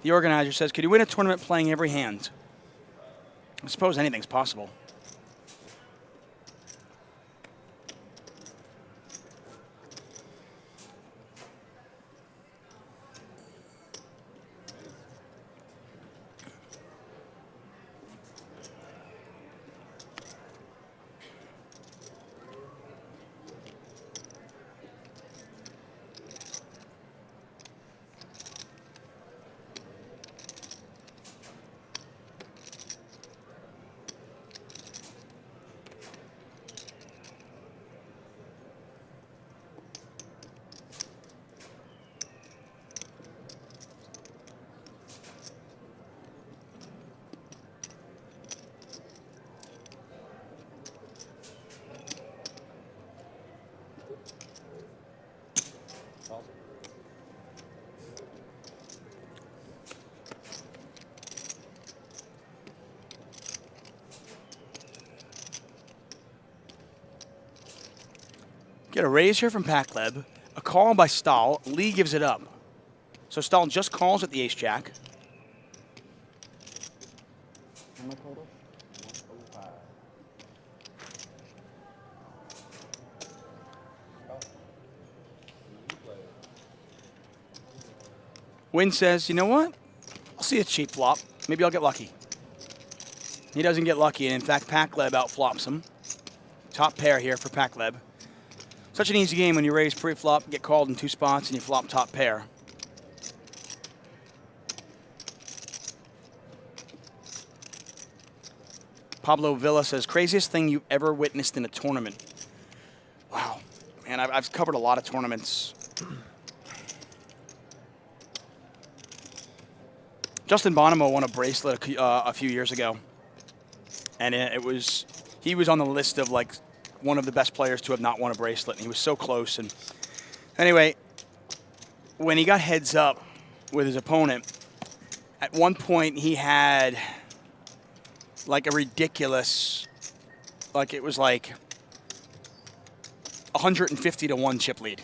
The organizer says, could you win a tournament playing every hand? I suppose anything's possible. Awesome. Get a raise here from Pacleb. A call by Stahl. Lee gives it up. So Stahl just calls at the ace-jack. How much total? 105. Nguyen says, you know what? I'll see a cheap flop. Maybe I'll get lucky. He doesn't get lucky, and in fact, Pacleb outflops him. Top pair here for Pacleb. Such an easy game when you raise pre-flop, get called in 2 spots, and you flop top pair. Pablo Villa says, craziest thing you've ever witnessed in a tournament. Wow. Man, I've covered a lot of tournaments. Justin Bonomo won a bracelet a few years ago. And he was on the list of like one of the best players to have not won a bracelet. And he was so close. And anyway, when he got heads up with his opponent, at one point he had like a ridiculous, like it was like 150-1 chip lead.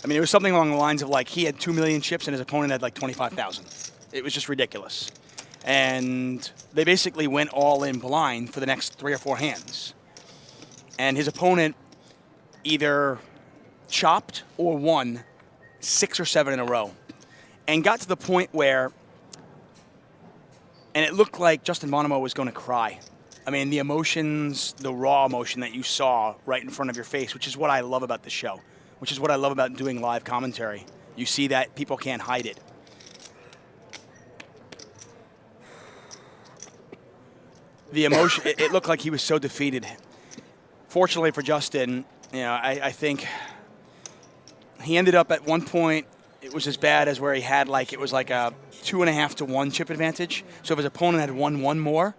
I mean, it was something along the lines of like he had 2 million chips and his opponent had like 25,000. It was just ridiculous. And they basically went all in blind for the next 3 or 4 hands. And his opponent either chopped or won 6 or 7 in a row. And got to the point where, and it looked like Justin Bonomo was going to cry. I mean, the emotions, the raw emotion that you saw right in front of your face, which is what I love about the show, which is what I love about doing live commentary. You see that, people can't hide it. The emotion, it looked like he was so defeated. Fortunately for Justin, you know, I think he ended up at one point, it was as bad as where he had like, it was like a 2.5-1 chip advantage. So if his opponent had won 1 more,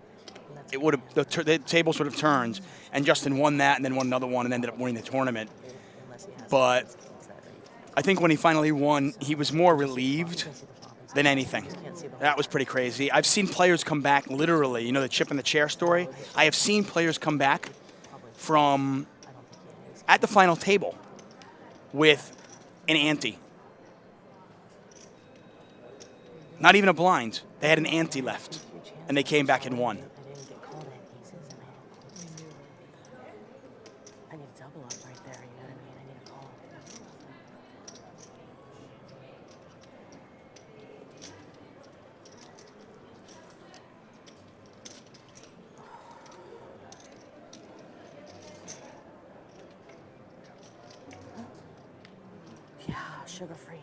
it would have, the tables would have turned, and Justin won that and then won another one and ended up winning the tournament. But I think when he finally won, he was more relieved than anything. That was pretty crazy. I've seen players come back literally, you know, the chip in the chair story. I have seen players come back from at the final table with an ante. Not even a blind. They had an ante left, and they came back and won. I need a double up right there, you know what I mean? I need a call. Yeah, sugar-free.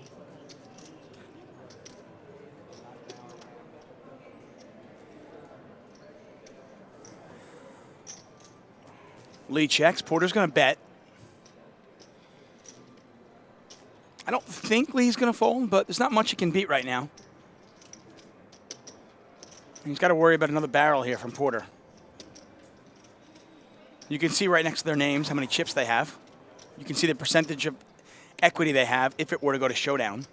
Lee checks. Porter's going to bet. I don't think Lee's going to fold, but there's not much he can beat right now. He's got to worry about another barrel here from Porter. You can see right next to their names how many chips they have. You can see the percentage of equity they have if it were to go to showdown.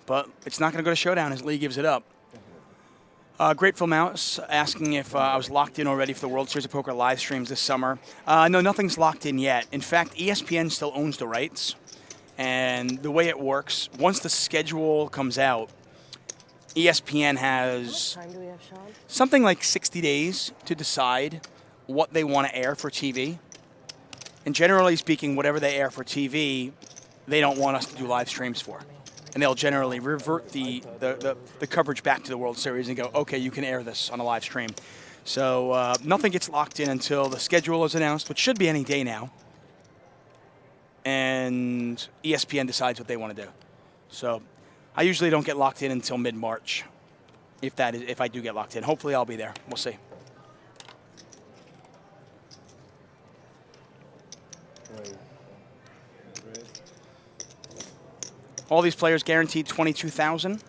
But it's not going to go to showdown as Lee gives it up. Grateful Mouse asking if I was locked in already for the World Series of Poker live streams this summer. No, nothing's locked in yet. In fact, ESPN still owns the rights. And the way it works, once the schedule comes out, ESPN has What time do we have, Sean? something like 60 days to decide what they want to air for TV. And generally speaking, whatever they air for TV, they don't want us to do live streams for. And they'll generally revert the coverage back to the World Series and go, okay, you can air this on a live stream. So nothing gets locked in until the schedule is announced, which should be any day now. And ESPN decides what they want to do. So I usually don't get locked in until mid-March, if I do get locked in. Hopefully I'll be there. We'll see. All these players guaranteed 22,000,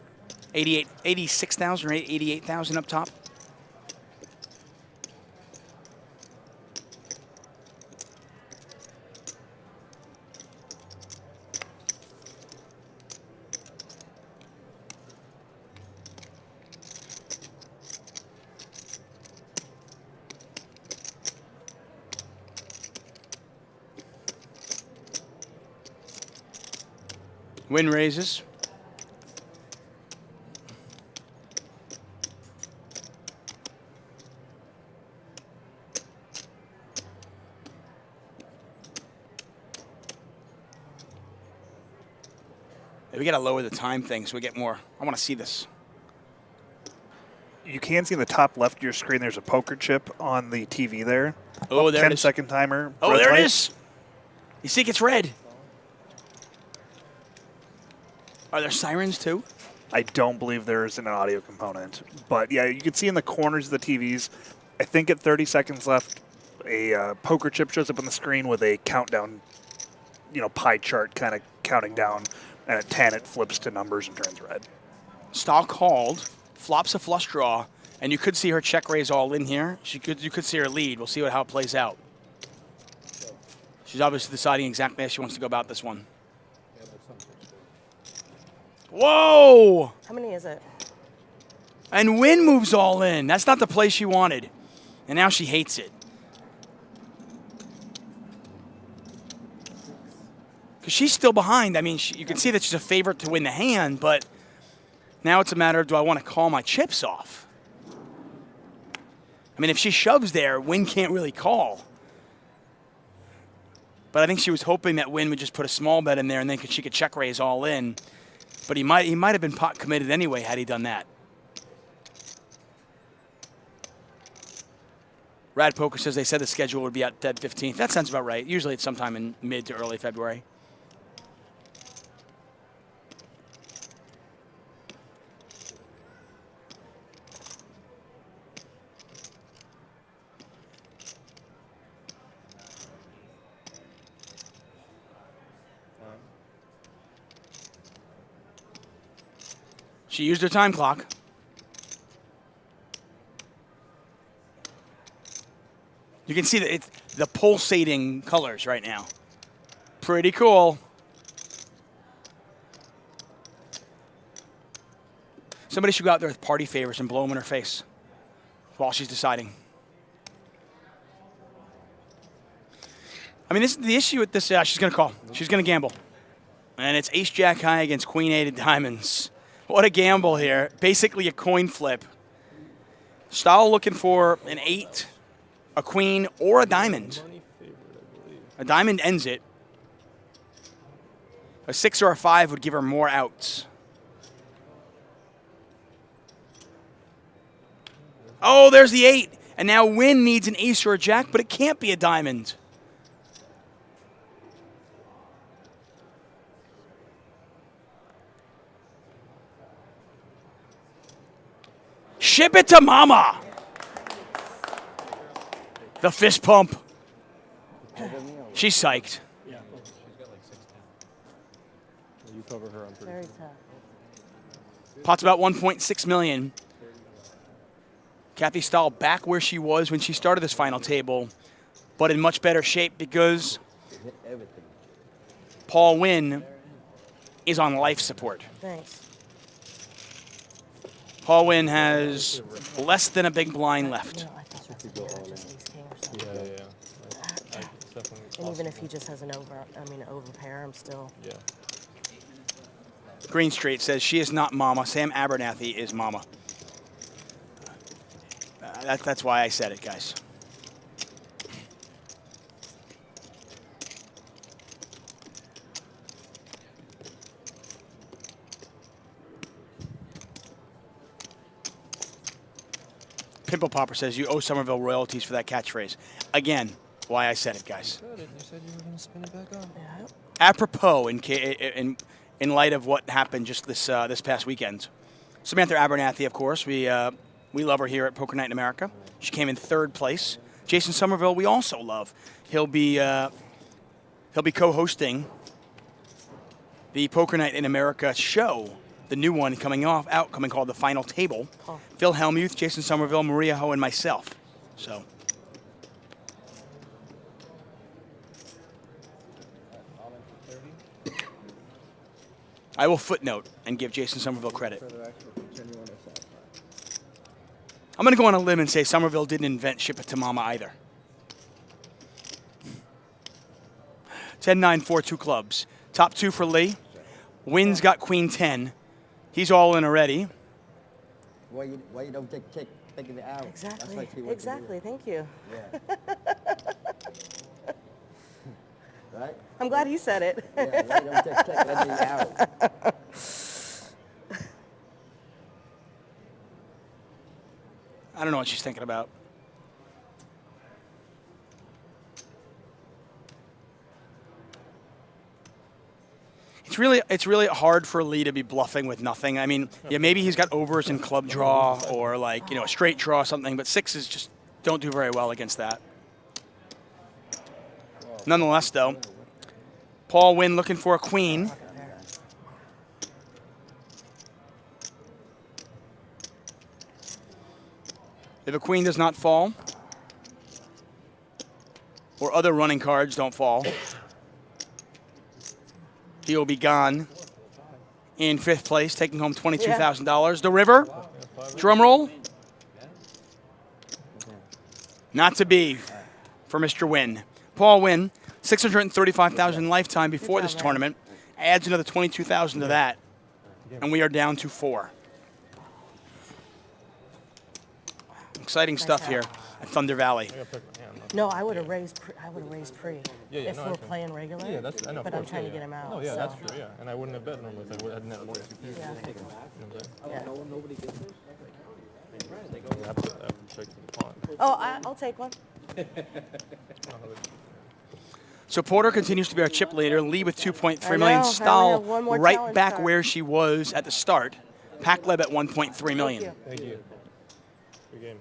86,000 or 88,000 up top. Nguyen raises. We got to lower the time thing so we get more. I want to see this. You can see in the top left of your screen there's a poker chip on the TV there. Oh, there it 10 is. second timer. Oh, red there light. it is. You see it gets red. Are there sirens too? I don't believe there's an audio component. But yeah, you can see in the corners of the TVs, I think at 30 seconds left, a poker chip shows up on the screen with a countdown, pie chart kind of counting down. And at 10, it flips to numbers and turns red. Stahl called, flops a flush draw, and you could see her check raise all in here. You could see her lead. We'll see how it plays out. She's obviously deciding exactly how she wants to go about this one. Whoa! How many is it? And Nguyen moves all in. That's not the play she wanted. And now she hates it. Because she's still behind. I mean, you can see that she's a favorite to win the hand, but now it's a matter of, do I want to call my chips off? I mean, if she shoves there, Nguyen can't really call. But I think she was hoping that Nguyen would just put a small bet in there and then she could check raise all in. But he might have been pot committed anyway had he done that. Rad Poker says they said the schedule would be at that 15th. That sounds about right. Usually it's sometime in mid to early February. She used her time clock. You can see that it's the pulsating colors right now. Pretty cool. Somebody should go out there with party favors and blow them in her face while she's deciding. I mean, this the issue with this. She's going to call. She's going to gamble. And it's ace-jack high against queen-8 of diamonds. What a gamble here. Basically a coin flip. Stahl looking for an 8, a queen, or a diamond. A diamond ends it. A 6 or a 5 would give her more outs. Oh, there's the 8. And now Nguyen needs an ace or a jack, but it can't be a diamond. Ship it to mama. The fist pump. She's psyched. Yeah. She's got like 6-10. You cover her on pretty Very good. tough. Pot's about 1.6 million. Kathy Stahl back where she was when she started this final table, but in much better shape because Paul Nguyen is on life support. Thanks. Paul Nguyen has less than a big blind left. You know, I thought that's a better just ace king or something. Yeah. It's definitely And possible. even if he just has an over pair, I'm still. Yeah. Green Street says she is not mama. Sam Abernathy is mama. That's why I said it, guys. Pimple Popper says you owe Somerville royalties for that catchphrase. Again, why I said it, guys. You said you were going to spin it back on. Yeah. Apropos, in light of what happened just this past weekend, Samantha Abernathy, of course, we love her here at Poker Night in America. She came in 3rd place. Jason Somerville, we also love. He'll be co-hosting the Poker Night in America show, the new one coming called The Final Table. Oh. Phil Hellmuth, Jason Somerville, Maria Ho, and myself. So. I will footnote and give Jason Somerville credit. I'm going to go on a limb and say Somerville didn't invent Ship It to Mama either. 10-9, 4-2 clubs. Top 2 for Lee. Nguyen's got queen 10. He's all in already. Why you don't take it out? That's Exactly. why she wants to do Exactly. it. Thank you. Yeah. Right? I'm glad you said it. Yeah, why you don't take anything out? I don't know what she's thinking about. It's really hard for Lee to be bluffing with nothing. I mean, yeah, maybe he's got overs in club draw or like, a straight draw or something, but sixes just don't do very well against that. Nonetheless, though, Paul Nguyen looking for a queen. If a queen does not fall, or other running cards don't fall, he will be gone in 5th place, taking home $22,000. The river, drum roll. Not to be for Mr. Nguyen. Paul Nguyen, $635,000 lifetime before this tournament, adds another $22,000 to that, and we are down to 4. Exciting stuff here at Thunder Valley. I gotta pick my hand. No, I would have raised. Pre Yeah, if no, we're I can- playing regular. Yeah, that's I know. But I'm trying to get him out. No, yeah, so. that's true. Yeah, and I wouldn't have bet normally if I hadn't had more than 2 pairs. Yeah. You know what I'm saying? Yeah. Nobody gets it? I have to check for the pot. Oh, I'll take one. So Porter continues to be our chip leader. Lee with 2.3 I million. know, I Stahl only have one more right challenge back card. where she was at the start. Pacleb at 1.3 million. Thank Thank you. Good game.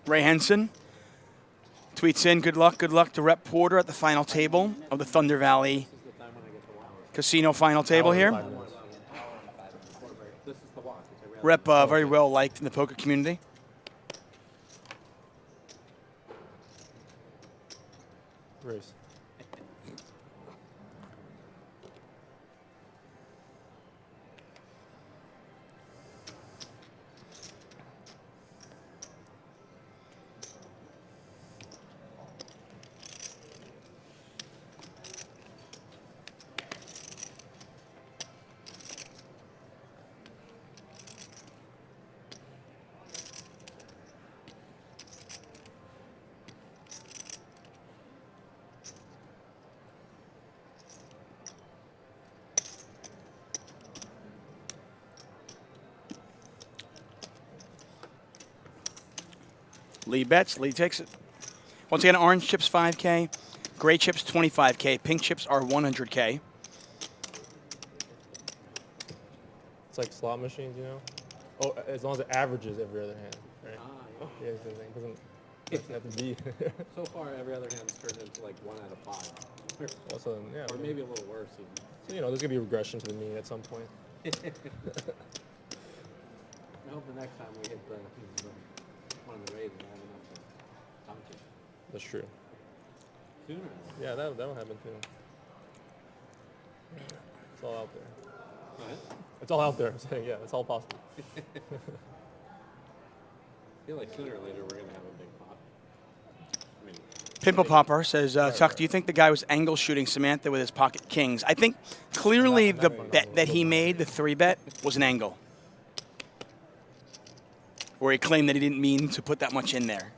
Ray Henson tweets in, good luck to Rep Porter at the final table of the Thunder Valley Casino final table here. This is the walk. It's a real Rep very well liked in the poker community. Race. Lee bets, Lee takes it. Once again, orange chips 5K, gray chips 25K, pink chips are 100K. It's like slot machines, you know. Oh, as long as it averages every other hand, right? Yeah, it doesn't have to be. So far, every other hand's turned into like 1 out of 5. Also, yeah. Or maybe a little worse even. So, there's gonna be regression to the mean at some point. I hope the next time we hit one of the raids, I have enough to dunk it. That's true. Sooner. Yeah, that'll happen too. Yeah, it's all out there. Right? It's all out there. I'm saying, yeah, it's all possible. I feel like sooner or later we're going to have a big pot. I mean, Pimple Popper says, Tuck, do you think the guy was angle shooting Samantha with his pocket kings? I think clearly the bet that he made, the 3-bet, was an angle. Where he claimed that he didn't mean to put that much in there.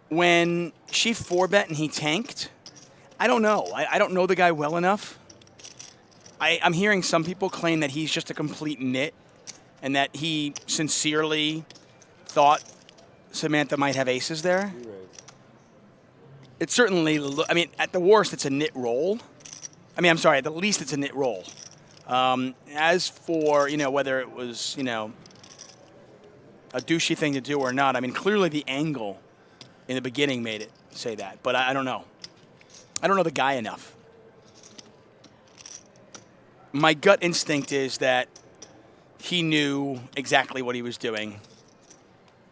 When she 4-bet and he tanked, I don't know. I don't know the guy well enough. I'm hearing some people claim that he's just a complete nit and that he sincerely thought Samantha might have aces there. It's certainly, I mean, at the worst, it's a nit roll. I mean, I'm sorry, at the least, it's a nit roll. As for, whether it was, a douchey thing to do or not, I mean, clearly the angle in the beginning made it say that, but I don't know. I don't know the guy enough. My gut instinct is that he knew exactly what he was doing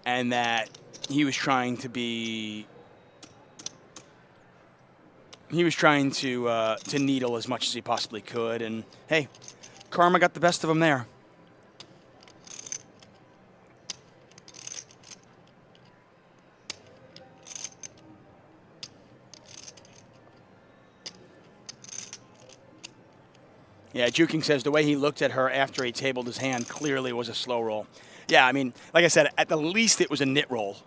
and that he was trying to be. He was trying to needle as much as he possibly could, and hey, karma got the best of him there. Yeah, Juking says the way he looked at her after he tabled his hand clearly was a slow roll. Yeah, I mean, like I said, at the least it was a nit roll,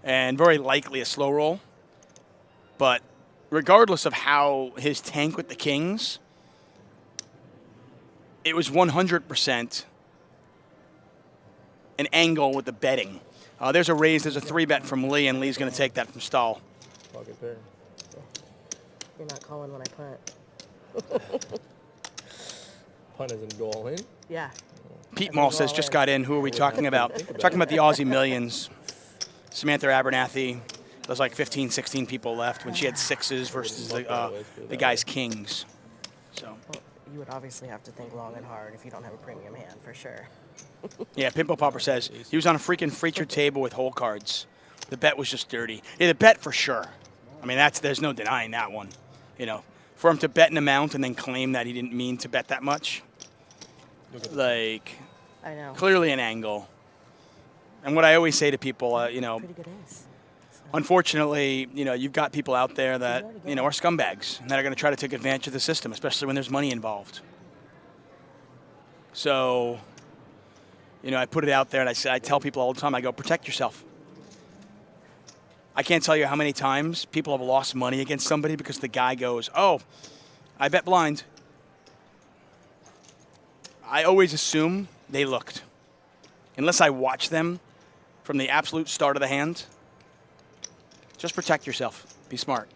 and very likely a slow roll. But regardless of how his tank with the kings, it was 100% an angle with the betting. There's a raise, there's a 3-bet from Lee, and Lee's going to take that from Stahl. Pocket pair. You're not calling when I punt. Punt as in go all in. Yeah. Pete Mall says, just got in. Who are we talking about? Talking about the Aussie Millions. Samantha Abernathy. There's like 15, 16 people left when she had sixes versus the guy's kings. So. Well, you would obviously have to think long and hard if you don't have a premium hand, for sure. Yeah, Pimple Popper says he was on a freaking featured table with hole cards. The bet was just dirty. Yeah, the bet for sure. I mean, there's no denying that one. You know, for him to bet an amount and then claim that he didn't mean to bet that much, like, I know. clearly an angle. And what I always say to people, you know, Pretty good ace. unfortunately, you know, you've got people out there that, you know, are scumbags and that are going to try to take advantage of the system, especially when there's money involved. So, you know, I put it out there and I tell people all the time, I go, protect yourself. I can't tell you how many times people have lost money against somebody because the guy goes, oh, I bet blind. I always assume they looked. Unless I watch them from the absolute start of the hand, just protect yourself. Be smart.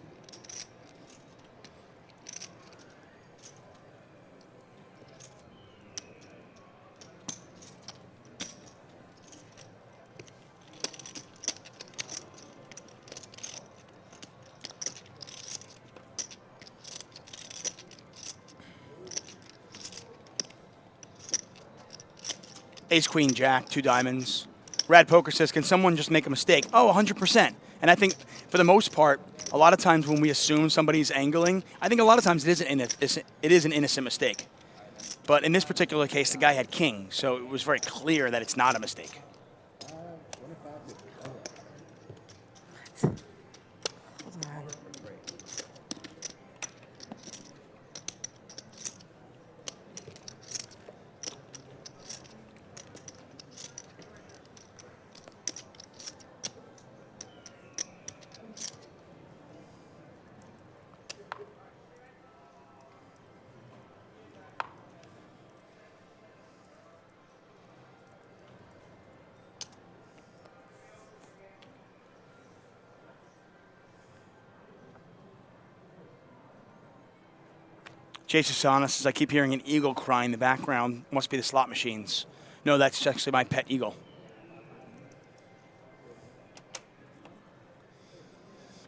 Ace, Queen, Jack, 2 diamonds. Rad Poker says, can someone just make a mistake? Oh, 100%. And I think, for the most part, a lot of times when we assume somebody's angling, I think a lot of times it is an innocent mistake. But in this particular case, the guy had king, so it was very clear that it's not a mistake. Hold on. Jason Sana says, I keep hearing an eagle crying in the background. Must be the slot machines. No, that's actually my pet eagle.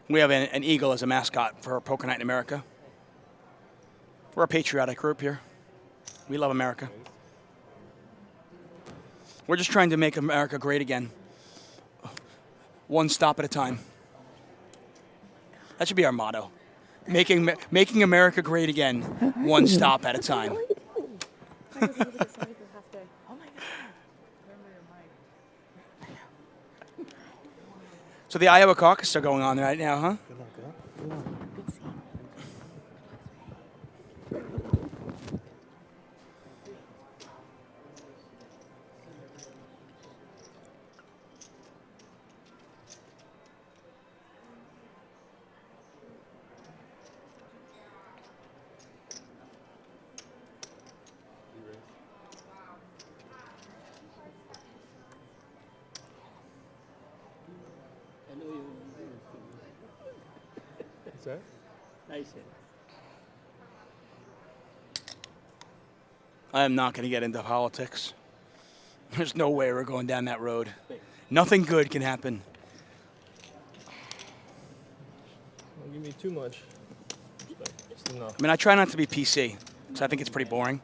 We have an eagle as a mascot for Poker Night in America. We're a patriotic group here. We love America. We're just trying to make America great again. One stop at a time. That should be our motto. Making America great again, one stop at a time. So the Iowa caucus are going on right now, huh? What's that? Nice hit. I am not going to get into politics. There's no way we're going down that road. Nothing good can happen. Don't give me too much. Just enough. I mean, I try not to be PC, because I think it's pretty boring.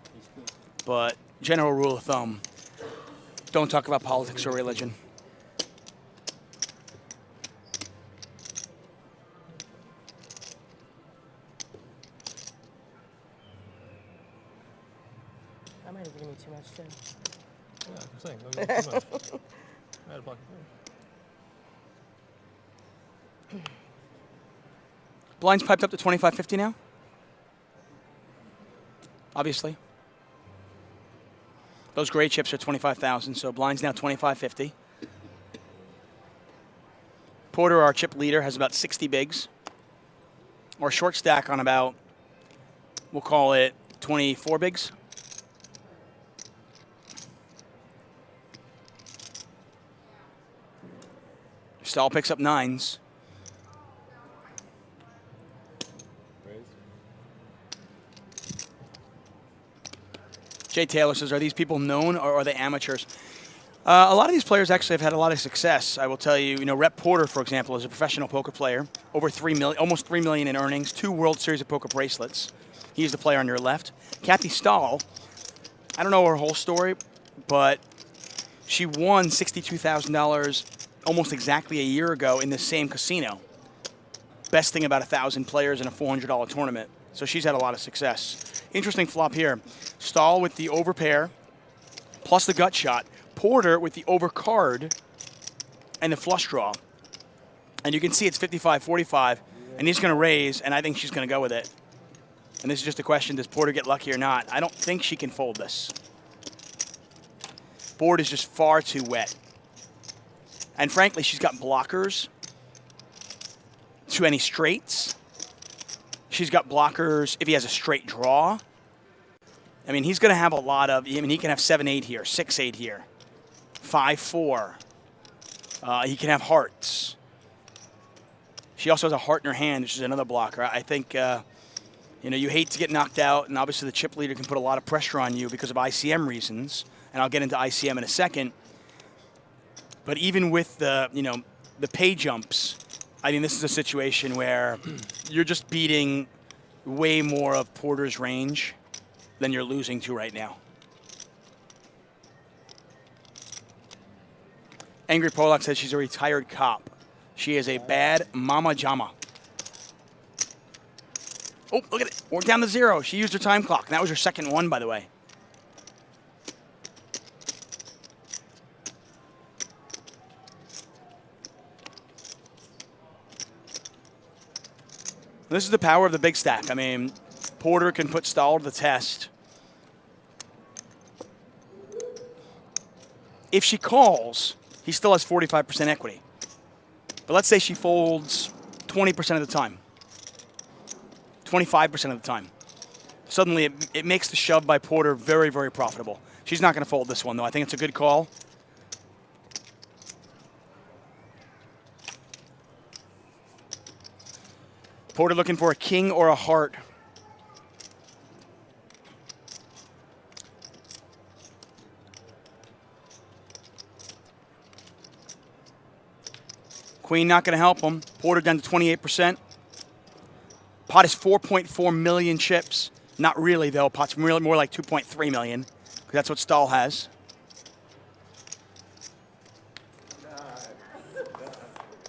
But general rule of thumb, don't talk about politics or religion. Yeah, I'm saying. Don't get too much. I had a block too. Blinds piped up to 25.50 now. Obviously. Those gray chips are 25,000, so blinds now 25.50. Porter, our chip leader, has about 60 bigs. Or short stack on about, we'll call it 24 bigs. Stahl picks up 9s. Jay Taylor says, are these people known or are they amateurs? A lot of these players actually have had a lot of success. I will tell you, Rep Porter, for example, is a professional poker player. Over 3 million, almost 3 million in earnings, 2 World Series of Poker bracelets. He's the player on your left. Kathy Stahl, I don't know her whole story, but she won $62,000 almost exactly a year ago in the same casino. Besting about 1,000 players in a $400 tournament. So she's had a lot of success. Interesting flop here. Stahl with the overpair, plus the gut shot. Porter with the overcard and the flush draw. And you can see it's 55-45, and he's going to raise, and I think she's going to go with it. And this is just a question, does Porter get lucky or not? I don't think she can fold this. Board is just far too wet. And frankly, she's got blockers to any straights. She's got blockers if he has a straight draw. I mean, he's going to have a lot of, he can have 7-8 here, 6-8 here, 5-4. He can have hearts. She also has a heart in her hand, which is another blocker. I think, you hate to get knocked out, and obviously the chip leader can put a lot of pressure on you because of ICM reasons, and I'll get into ICM in a second. But even with the pay jumps, I mean, this is a situation where you're just beating way more of Porter's range than you're losing to right now. Angry Pollock says she's a retired cop. She is a bad mama jama. Oh, look at it. We're down to 0. She used her time clock. And that was her second one, by the way. This is the power of the big stack. I mean, Porter can put Stahl to the test. If she calls, he still has 45% equity. But let's say she folds 20% of the time, 25% of the time. Suddenly, it makes the shove by Porter very, very profitable. She's not going to fold this one, though. I think it's a good call. Porter looking for a king or a heart. Queen not going to help him. Porter down to 28%. Pot is 4.4 million chips. Not really, though. Pot's more like 2.3 million, because that's what Stahl has.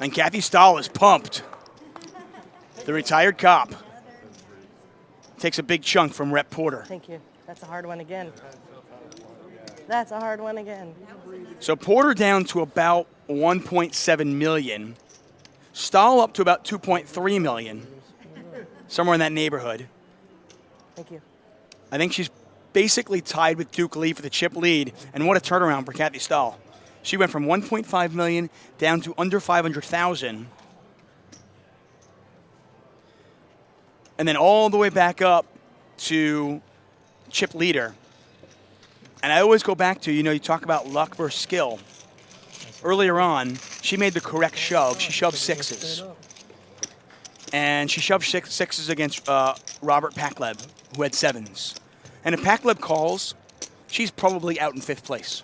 And Kathy Stahl is pumped. The retired cop takes a big chunk from Rep Porter. Thank you. That's a hard one again. That's a hard one again. So Porter down to about 1.7 million. Stahl up to about 2.3 million. Somewhere in that neighborhood. Thank you. I think she's basically tied with Duke Lee for the chip lead. And what a turnaround for Kathy Stahl. She went from 1.5 million down to under 500,000. And then all the way back up to chip leader. And I always go back to, you talk about luck versus skill. Earlier on, she made the correct shove. She shoved 6s. And she shoved 6s against Robert Pacleb, who had 7s. And if Pacleb calls, she's probably out in 5th place.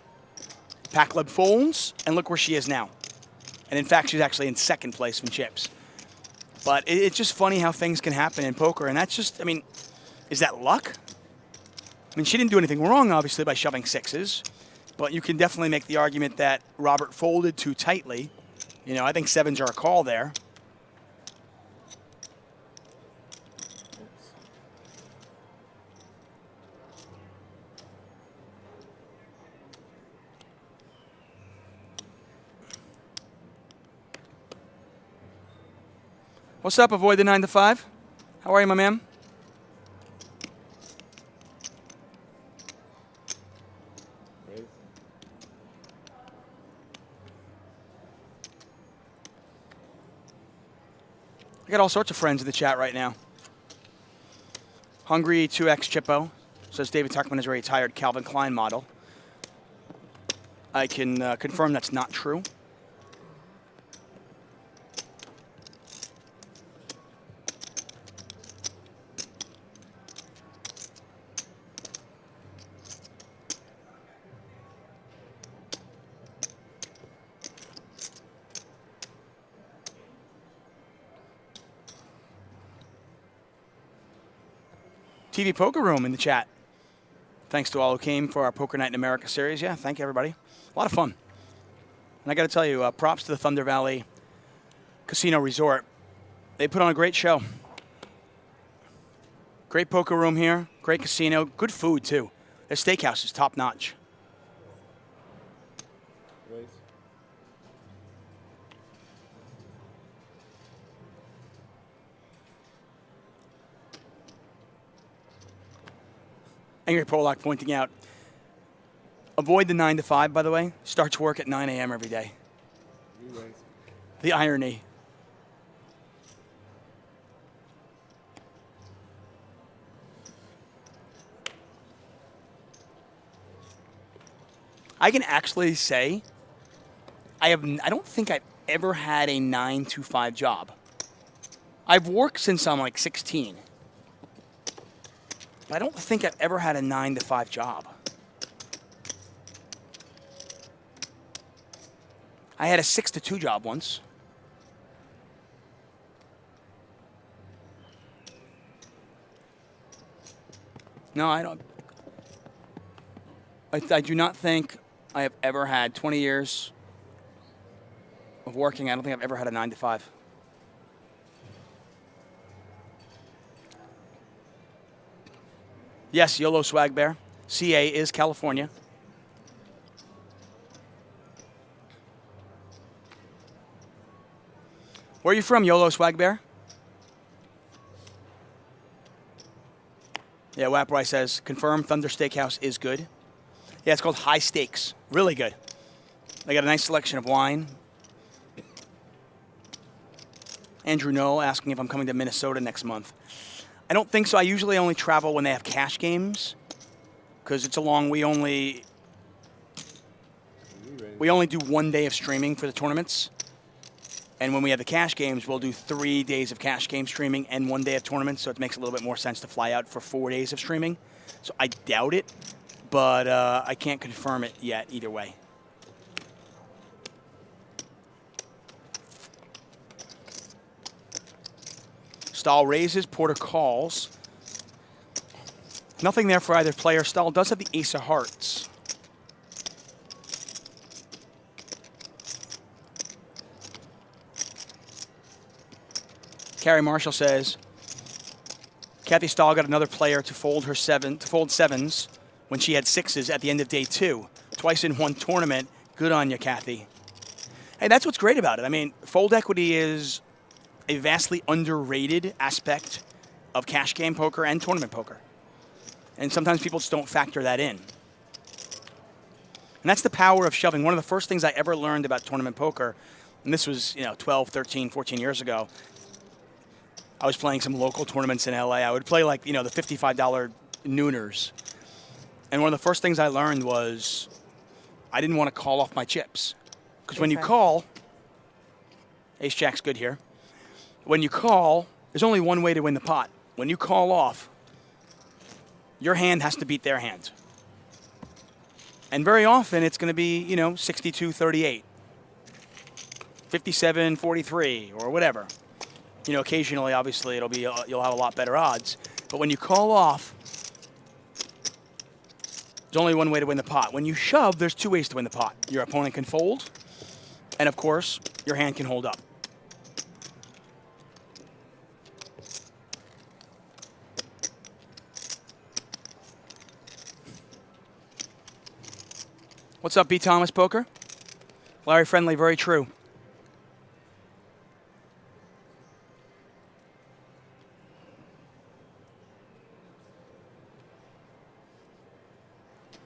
Pacleb folds, and look where she is now. And in fact, she's actually in 2nd place from chips. But it's just funny how things can happen in poker. And that's just, is that luck? I mean, she didn't do anything wrong, obviously, by shoving 6s. But you can definitely make the argument that Robert folded too tightly. I think 7s are a call there. What's up, Avoid the 9 to 5? How are you, my man? Raise. I got all sorts of friends in the chat right now. Hungry 2X Chippo says David Tuchman is a retired Calvin Klein model. I can confirm that's not true. TV Poker Room in the chat. Thanks to all who came for our Poker Night in America series. Yeah, thank you, everybody. A lot of fun. And I got to tell you, props to the Thunder Valley Casino Resort. They put on a great show. Great poker room here, great casino, good food, too. Their steakhouse is top notch. Raise. Angry Pollock pointing out, avoid the 9 to 5, by the way. Starts work at 9 a.m. every day. You raise. The irony. I can actually say I don't think I've ever had a 9 to 5 job. I've worked since I'm like 16. But I don't think I've ever had a 9 to 5 job. I had a 6 to 2 job once. No, I don't. I do not think I have ever had 20 years of working. I don't think I've ever had a 9 to 5. Yes, YOLO Swag Bear. CA is California. Where are you from, YOLO Swag Bear? Yeah, Wapwry says, confirm Thunder Steakhouse is good. Yeah, it's called High Stakes. Really good. They got a nice selection of wine. Andrew Noel asking if I'm coming to Minnesota next month. I don't think so. I usually only travel when they have cash games because it's a long. We only do 1 day of streaming for the tournaments, and when we have the cash games, we'll do 3 days of cash game streaming and 1 day of tournaments. So it makes a little bit more sense to fly out for 4 days of streaming. So I doubt it, but I can't confirm it yet. Either way. Stahl raises, Porter calls. Nothing there for either player. Stahl does have the ace of hearts. Carrie Marshall says, Kathy Stahl got another player to fold her sevens when she had sixes at the end of day 2. Twice in one tournament. Good on you, Kathy. Hey, that's what's great about it. I mean, fold equity is a vastly underrated aspect of cash game poker and tournament poker. And sometimes people just don't factor that in. And that's the power of shoving. One of the first things I ever learned about tournament poker, and this was 12, 13, 14 years ago, I was playing some local tournaments in LA. I would play like, the $55 nooners. And one of the first things I learned was I didn't want to call off my chips. Because when you call, ace jack's good here. When you call, there's only one way to win the pot. When you call off, your hand has to beat their hand. And very often it's going to be, 62-38, 57-43, or whatever. Occasionally, obviously, you'll have a lot better odds. But when you call off, there's only one way to win the pot. When you shove, there's 2 ways to win the pot. Your opponent can fold, and of course, your hand can hold up. What's up, B. Thomas Poker? Larry Friendly, very true.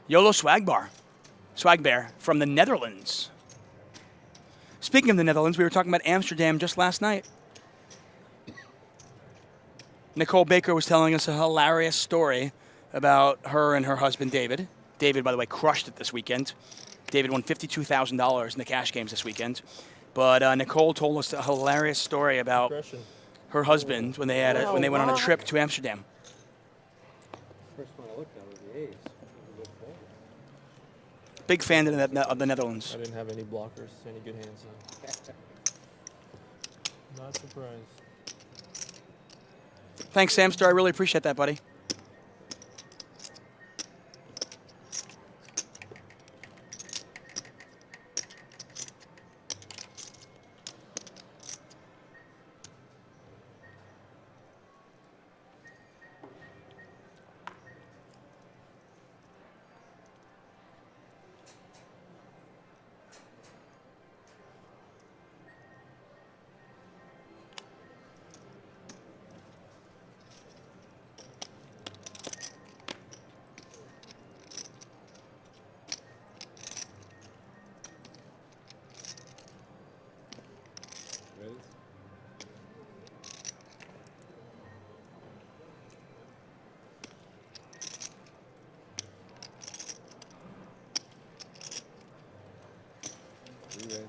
Yolo Swagbear from the Netherlands. Speaking of the Netherlands, we were talking about Amsterdam just last night. Nicole Baker was telling us a hilarious story about her and her husband, David. David, by the way, crushed it this weekend. David won $52,000 in the cash games this weekend. But Nicole told us a hilarious story about Aggression. her husband when they went on a trip to Amsterdam. First one I looked at was the A's. It was a good fold. Big fan of the Netherlands. I didn't have any blockers, any good hands. So. Not surprised. Thanks, Samster. I really appreciate that, buddy. Raise. Re-raise.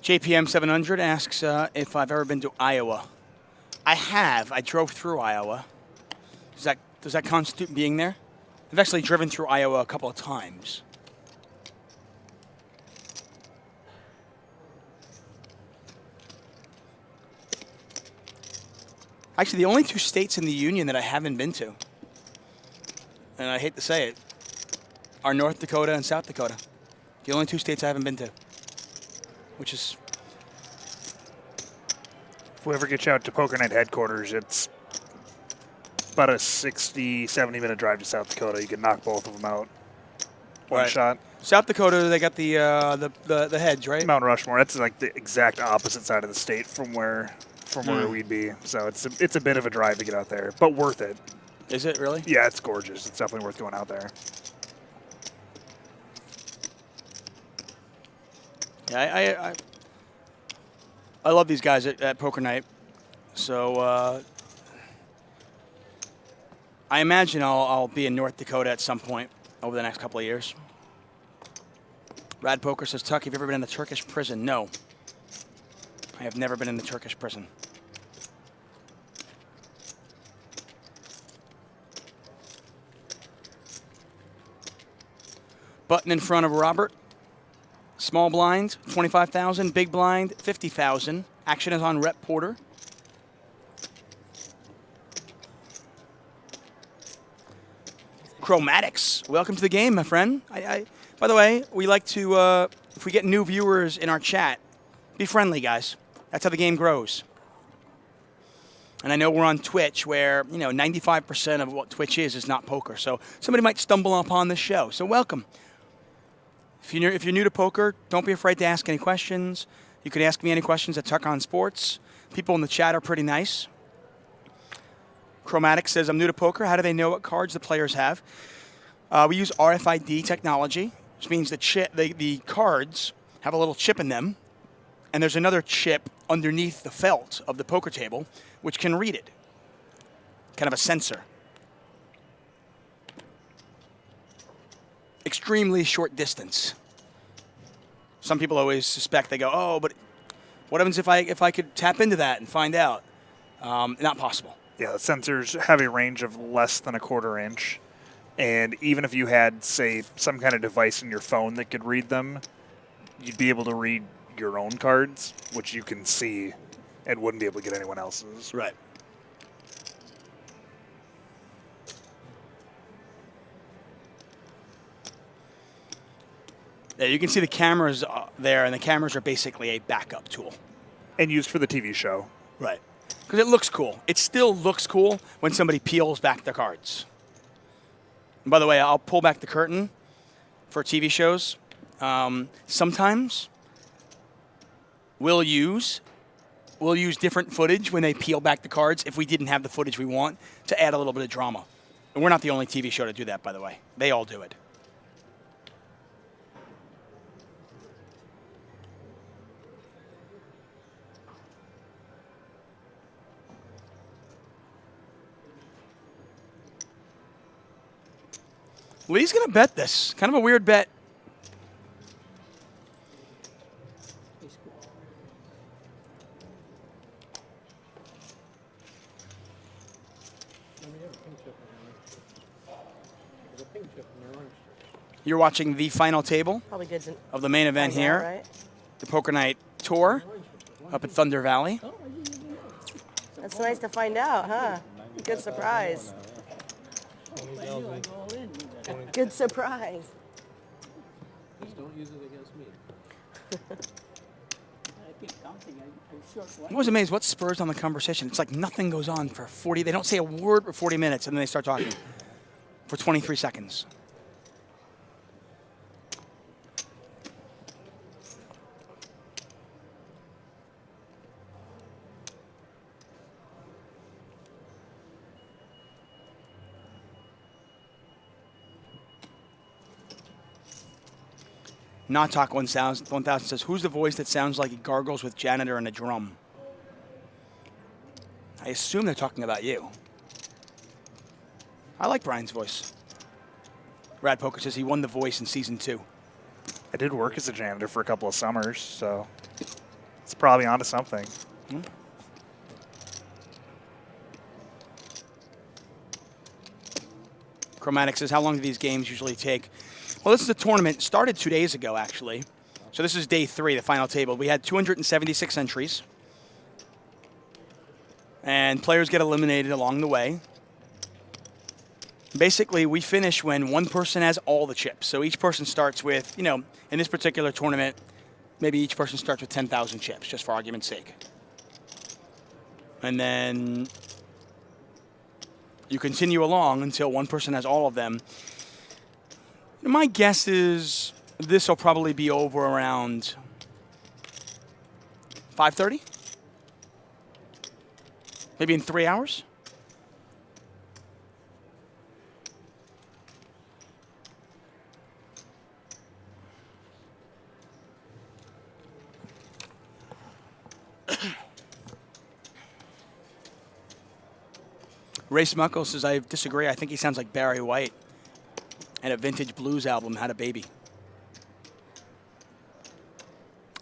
JPM 700 asks if I've ever been to Iowa. I have. I drove through Iowa. Does that constitute being there? I've actually driven through Iowa a couple of times. Actually, the only two states in the union that I haven't been to, and I hate to say it, are North Dakota and South Dakota. The only two states I haven't been to. Which is, If we ever get you out to Poker Night headquarters, it's about a 60, 70-minute drive to South Dakota. You can knock both of them out one Right. shot. South Dakota, they got the heads, right? Mount Rushmore, that's like the exact opposite side of the state from where we'd be. So it's a bit of a drive to get out there, but worth it. Is it really? Yeah, it's gorgeous. It's definitely worth going out there. Yeah, I love these guys at Poker Night. So I imagine I'll be in North Dakota at some point over the next couple of years. Rad Poker says, Tuck, have you ever been in the Turkish prison? No. I have never been in the Turkish prison. Button in front of Robert. Small blind, 25,000. Big blind, 50,000. Action is on Rep Porter. Chromatics, welcome to the game, my friend. By the way, we like to, if we get new viewers in our chat, be friendly, guys. That's how the game grows. And I know we're on Twitch where, 95% of what Twitch is not poker. So somebody might stumble upon this show. So welcome. If you're new to poker, don't be afraid to ask any questions. You can ask me any questions at Tuck on Sports. People in the chat are pretty nice. Chromatic says, I'm new to poker. How do they know what cards the players have? We use RFID technology, which means the cards have a little chip in them, and there's another chip underneath the felt of the poker table, which can read it. Kind of a sensor. Extremely short distance. Some people always suspect, they go, oh, but what happens if I could tap into that and find out? Not possible. Yeah, the sensors have a range of less than a quarter inch. And even if you had, say, some kind of device in your phone that could read them, you'd be able to read your own cards, which you can see and wouldn't be able to get anyone else's. Right. Yeah, you can see the cameras there, and the cameras are basically a backup tool. And used for the TV show. Right. Because it looks cool. It still looks cool when somebody peels back their cards. And by the way, I'll pull back the curtain for TV shows. Sometimes we'll use different footage when they peel back the cards if we didn't have the footage we want to add a little bit of drama. And we're not the only TV show to do that, by the way. They all do it. Lee's going to bet this. Kind of a weird bet. You're watching the final table Probably good to of the main event find out, here, right? the Poker Night Tour up at Thunder Valley. That's nice to find out, huh? Good surprise. Good surprise. Just don't use it against me. I keep counting. I short one. I was amazed what spurs on the conversation. It's like nothing goes on for 40. They don't say a word for 40 minutes, and then they start talking for 23 seconds. Not Talk 1000 says, who's the voice that sounds like he gargles with janitor and a drum? I assume they're talking about you. I like Brian's voice. Rad Poker says he won The Voice in season 2. I did work as a janitor for a couple of summers, so it's probably onto something. Chromatic says, how long do these games usually take? Well, this is a tournament. Started 2 days ago, actually. So this is day 3, the final table. We had 276 entries. And players get eliminated along the way. Basically, we finish when one person has all the chips. So each person starts with, you know, in this particular tournament, maybe each person starts with 10,000 chips, just for argument's sake. And then you continue along until one person has all of them. My guess is this will probably be over around 5:30? Maybe in 3 hours? Ray Smuckle says, I disagree. I think he sounds like Barry White. And a vintage blues album had a baby.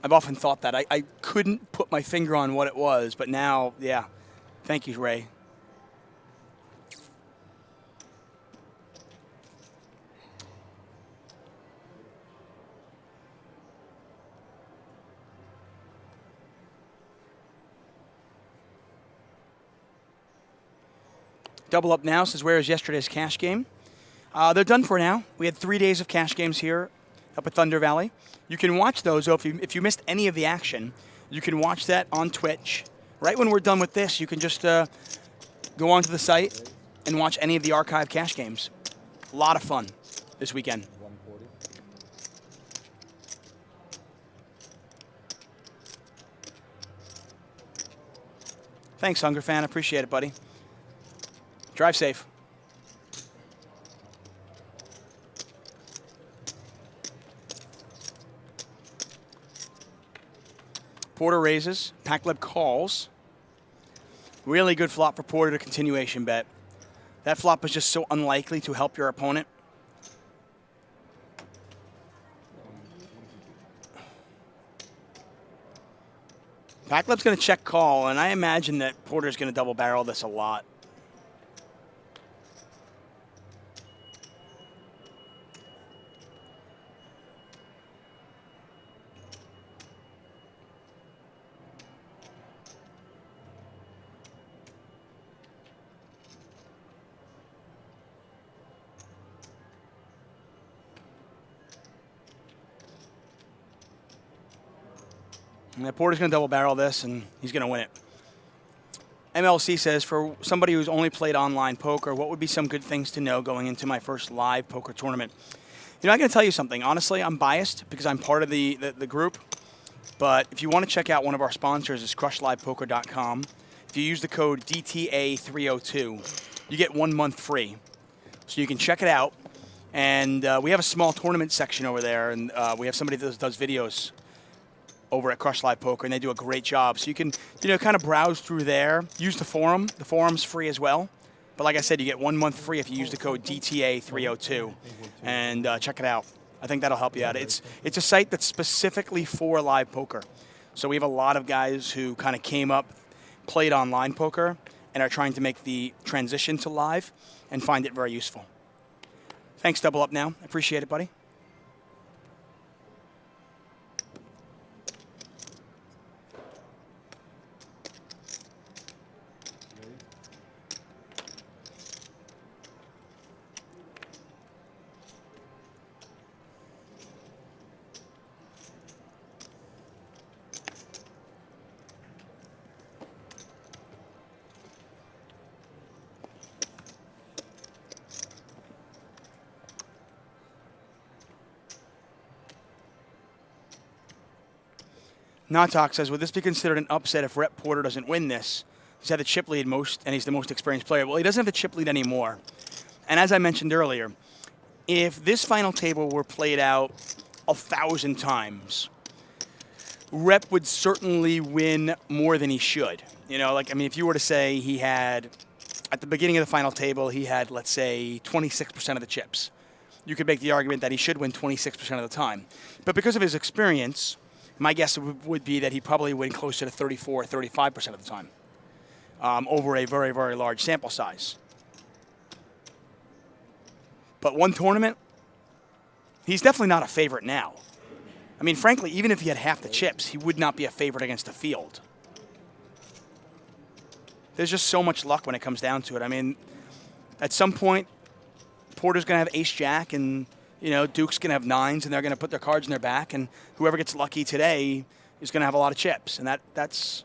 I've often thought that. I couldn't put my finger on what it was, but now, yeah. Thank you, Ray. Double Up Now says, where is yesterday's cash game? They're done for now. We had 3 days of cash games here up at Thunder Valley. You can watch those. So if you missed any of the action, you can watch that on Twitch. Right when we're done with this, you can just go onto the site and watch any of the archive cash games. A lot of fun this weekend. 140. Thanks, Hunger Fan. Appreciate it, buddy. Drive safe. Porter raises. Pacleb calls. Really good flop for Porter to continuation bet. That flop is just so unlikely to help your opponent. Pacleb's going to check call, and I imagine that Porter's going to double barrel this a lot. And Porter's going to double barrel this, and he's going to win it. MLC says, for somebody who's only played online poker, what would be some good things to know going into my first live poker tournament? You know, I'm going to tell you something. Honestly, I'm biased because I'm part of the group. But if you want to check out one of our sponsors, it's crushlivepoker.com. If you use the code DTA302, you get 1 month free. So you can check it out. And we have a small tournament section over there, and we have somebody that does videos over at Crush Live Poker, and they do a great job. So you can, kind of browse through there. Use the forum. The forum's free as well. But like I said, you get 1 month free if you use the code DTA302, and check it out. I think that'll help you out. It's a site that's specifically for live poker. So we have a lot of guys who kind of came up, played online poker, and are trying to make the transition to live and find it very useful. Thanks, Double Up Now. I appreciate it, buddy. Natok says, would this be considered an upset if Rep Porter doesn't win this? He's had the chip lead most, and he's the most experienced player. Well, he doesn't have the chip lead anymore. And as I mentioned earlier, if this final table were played out 1,000 times, Rep would certainly win more than he should. If you were to say he had, at the beginning of the final table, he had, let's say, 26% of the chips. You could make the argument that he should win 26% of the time. But because of his experience, my guess would be that he probably win closer to 34 or 35% of the time over a very, very large sample size. But one tournament, he's definitely not a favorite now. I mean, frankly, even if he had half the chips, he would not be a favorite against the field. There's just so much luck when it comes down to it. I mean, at some point, Porter's going to have ace-jack, and Duke's going to have nines, and they're going to put their cards in their back, and whoever gets lucky today is going to have a lot of chips. And that's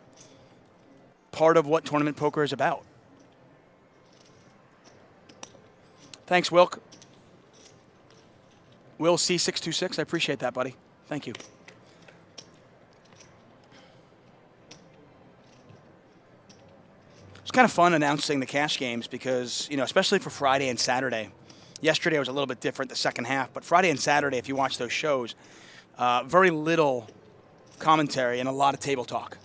part of what tournament poker is about. Thanks, Wilk. Will C626, I appreciate that, buddy. Thank you. It's kind of fun announcing the cash games because, especially for Friday and Saturday. Yesterday was a little bit different, the second half, but Friday and Saturday, if you watch those shows, very little commentary and a lot of table talk.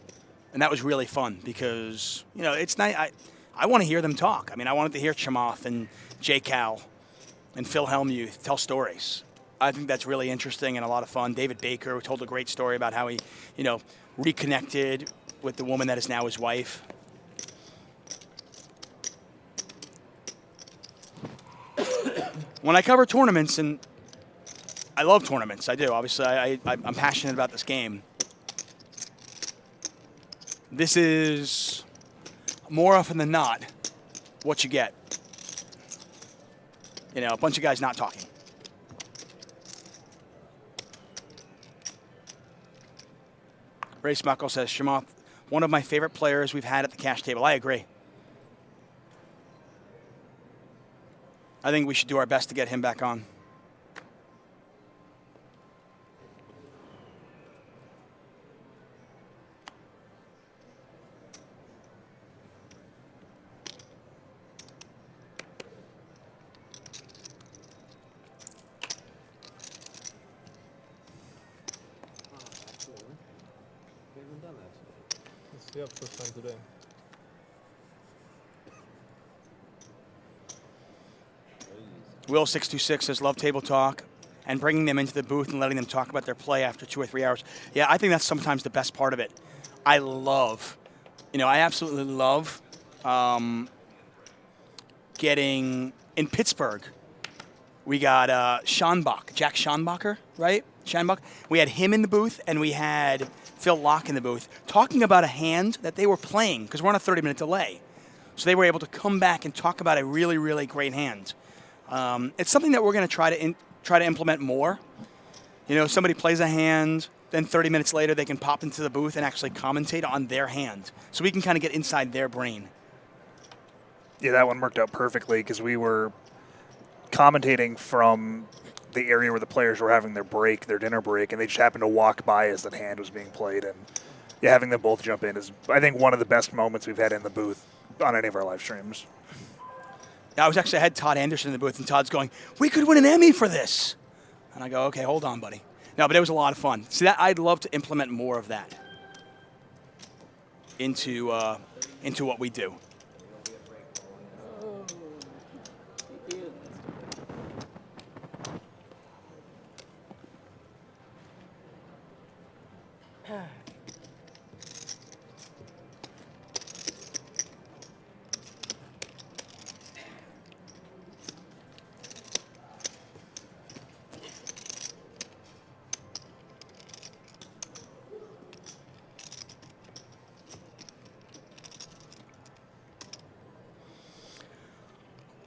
And that was really fun because, it's nice. I want to hear them talk. I mean, I wanted to hear Chamath and Jay Cal and Phil Hellmuth tell stories. I think that's really interesting and a lot of fun. David Baker told a great story about how he, reconnected with the woman that is now his wife. When I cover tournaments, and I love tournaments, I do. Obviously, I'm passionate about this game. This is, more often than not, what you get. A bunch of guys not talking. Ray Smuckle says, Chamath, one of my favorite players we've had at the cash table. I agree. I think we should do our best to get him back on. We haven't done that Yep, first time today. Will 626 says love table talk and bringing them into the booth and letting them talk about their play after 2 or 3 hours. Yeah, I think that's sometimes the best part of it. I absolutely love getting in Pittsburgh. We got Jack Schonbacher, right? Schonbach. We had him in the booth, and we had Phil Locke in the booth talking about a hand that they were playing because we're on a 30-minute delay. So they were able to come back and talk about a really, really great hand. It's something that we're going to try to implement more. You know, somebody plays a hand, then 30 minutes later they can pop into the booth and actually commentate on their hand. So we can kind of get inside their brain. Yeah, that one worked out perfectly because we were commentating from the area where the players were having their dinner break, and they just happened to walk by as that hand was being played. And yeah, having them both jump in is, I think, one of the best moments we've had in the booth on any of our live streams. I had Todd Anderson in the booth, and Todd's going, "We could win an Emmy for this." And I go, "Okay, hold on, buddy." No, but it was a lot of fun. See, that I'd love to implement more of that into what we do.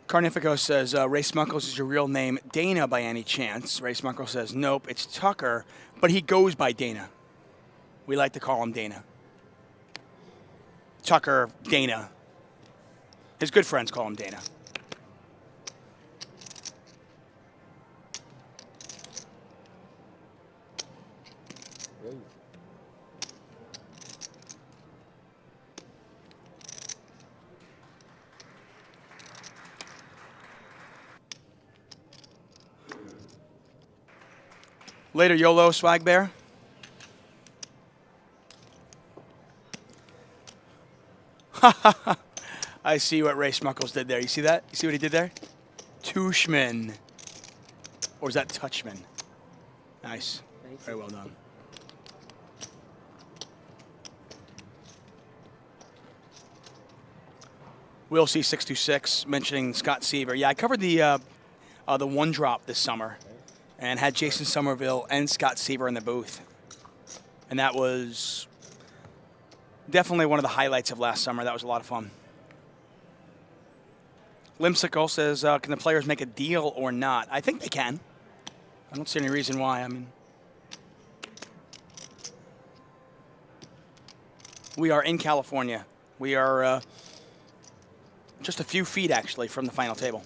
Carnifico says, Ray Smuckles is your real name Dana by any chance? Ray Smuckles says, nope, it's Tucker, but he goes by Dana. We like to call him Dana. Tucker, Dana. His good friends call him Dana. Later, YOLO, Swag Bear. I see what Ray Smuckles did there. You see that? You see what he did there? Tuchman. Or is that Tuchman? Nice. Very well done. Will C626 mentioning Scott Seaver. Yeah, I covered the one drop this summer and had Jason Somerville and Scott Seaver in the booth. And that was definitely one of the highlights of last summer. That was a lot of fun. Limsicle says, can the players make a deal or not? I think they can. I don't see any reason why. I mean, we are in California. We are just a few feet, actually, from the final table.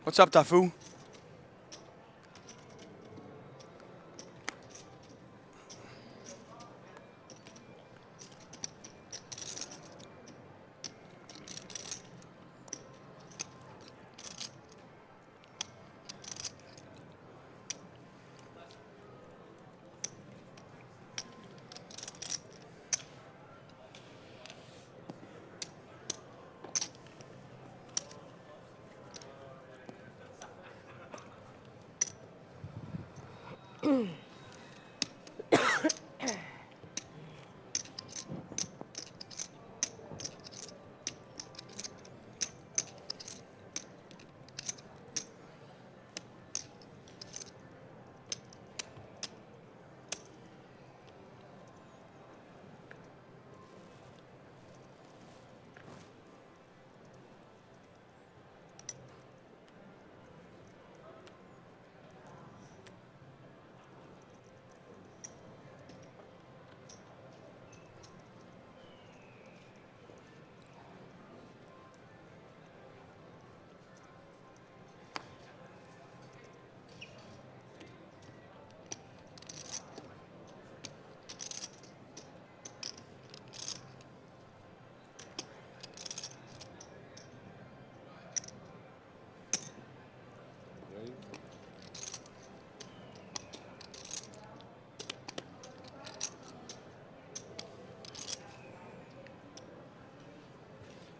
What's up, Dafu?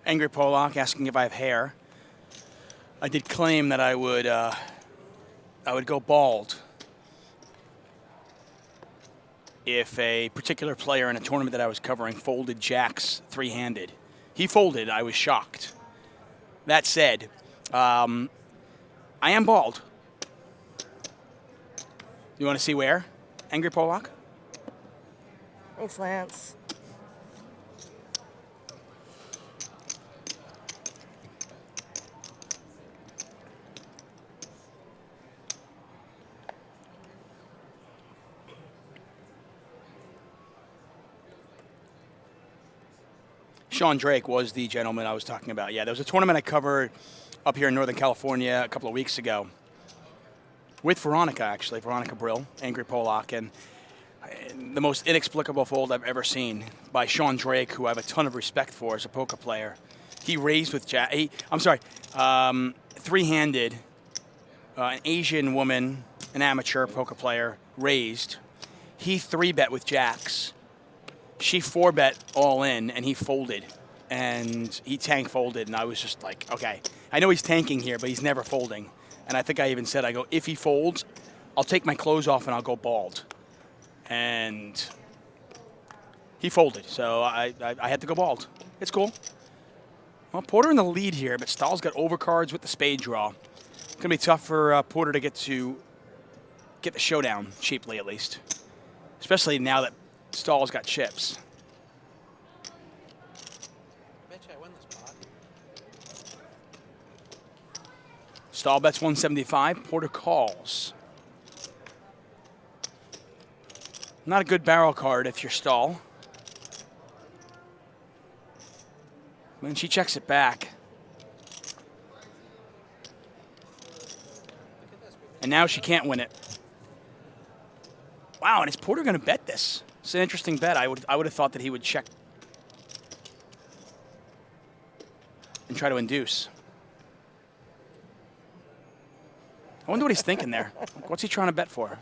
Angry Phuoc asking if I have hair. I did claim that I would go bald if a particular player in a tournament that I was covering folded jacks three-handed. He folded. I was shocked. That said, I am bald. You want to see where? Angry Phuoc? Thanks, Lance. Sean Drake was the gentleman I was talking about. Yeah, there was a tournament I covered up here in Northern California a couple of weeks ago with Veronica, actually, Veronica Brill, Angry Phuoc, and the most inexplicable fold I've ever seen by Sean Drake, who I have a ton of respect for as a poker player. He raised with three-handed, an Asian woman, an amateur poker player, raised. He three-bet with jacks. She four-bet all in, and he folded. And he tank folded, and I was just like, okay. I know he's tanking here, but he's never folding. And I think I even said, if he folds, I'll take my clothes off and I'll go bald. And he folded, so I had to go bald. It's cool. Well, Porter in the lead here, but Stahl's got overcards with the spade draw. It's going to be tough for Porter to get the showdown cheaply, at least. Especially now that Stahl's got chips. Stahl bets 175. Porter calls. Not a good barrel card if you're Stahl. When she checks it back. And now she can't win it. Wow, and is Porter going to bet this? It's an interesting bet. I would have thought that he would check and try to induce. I wonder what he's thinking there. What's he trying to bet for?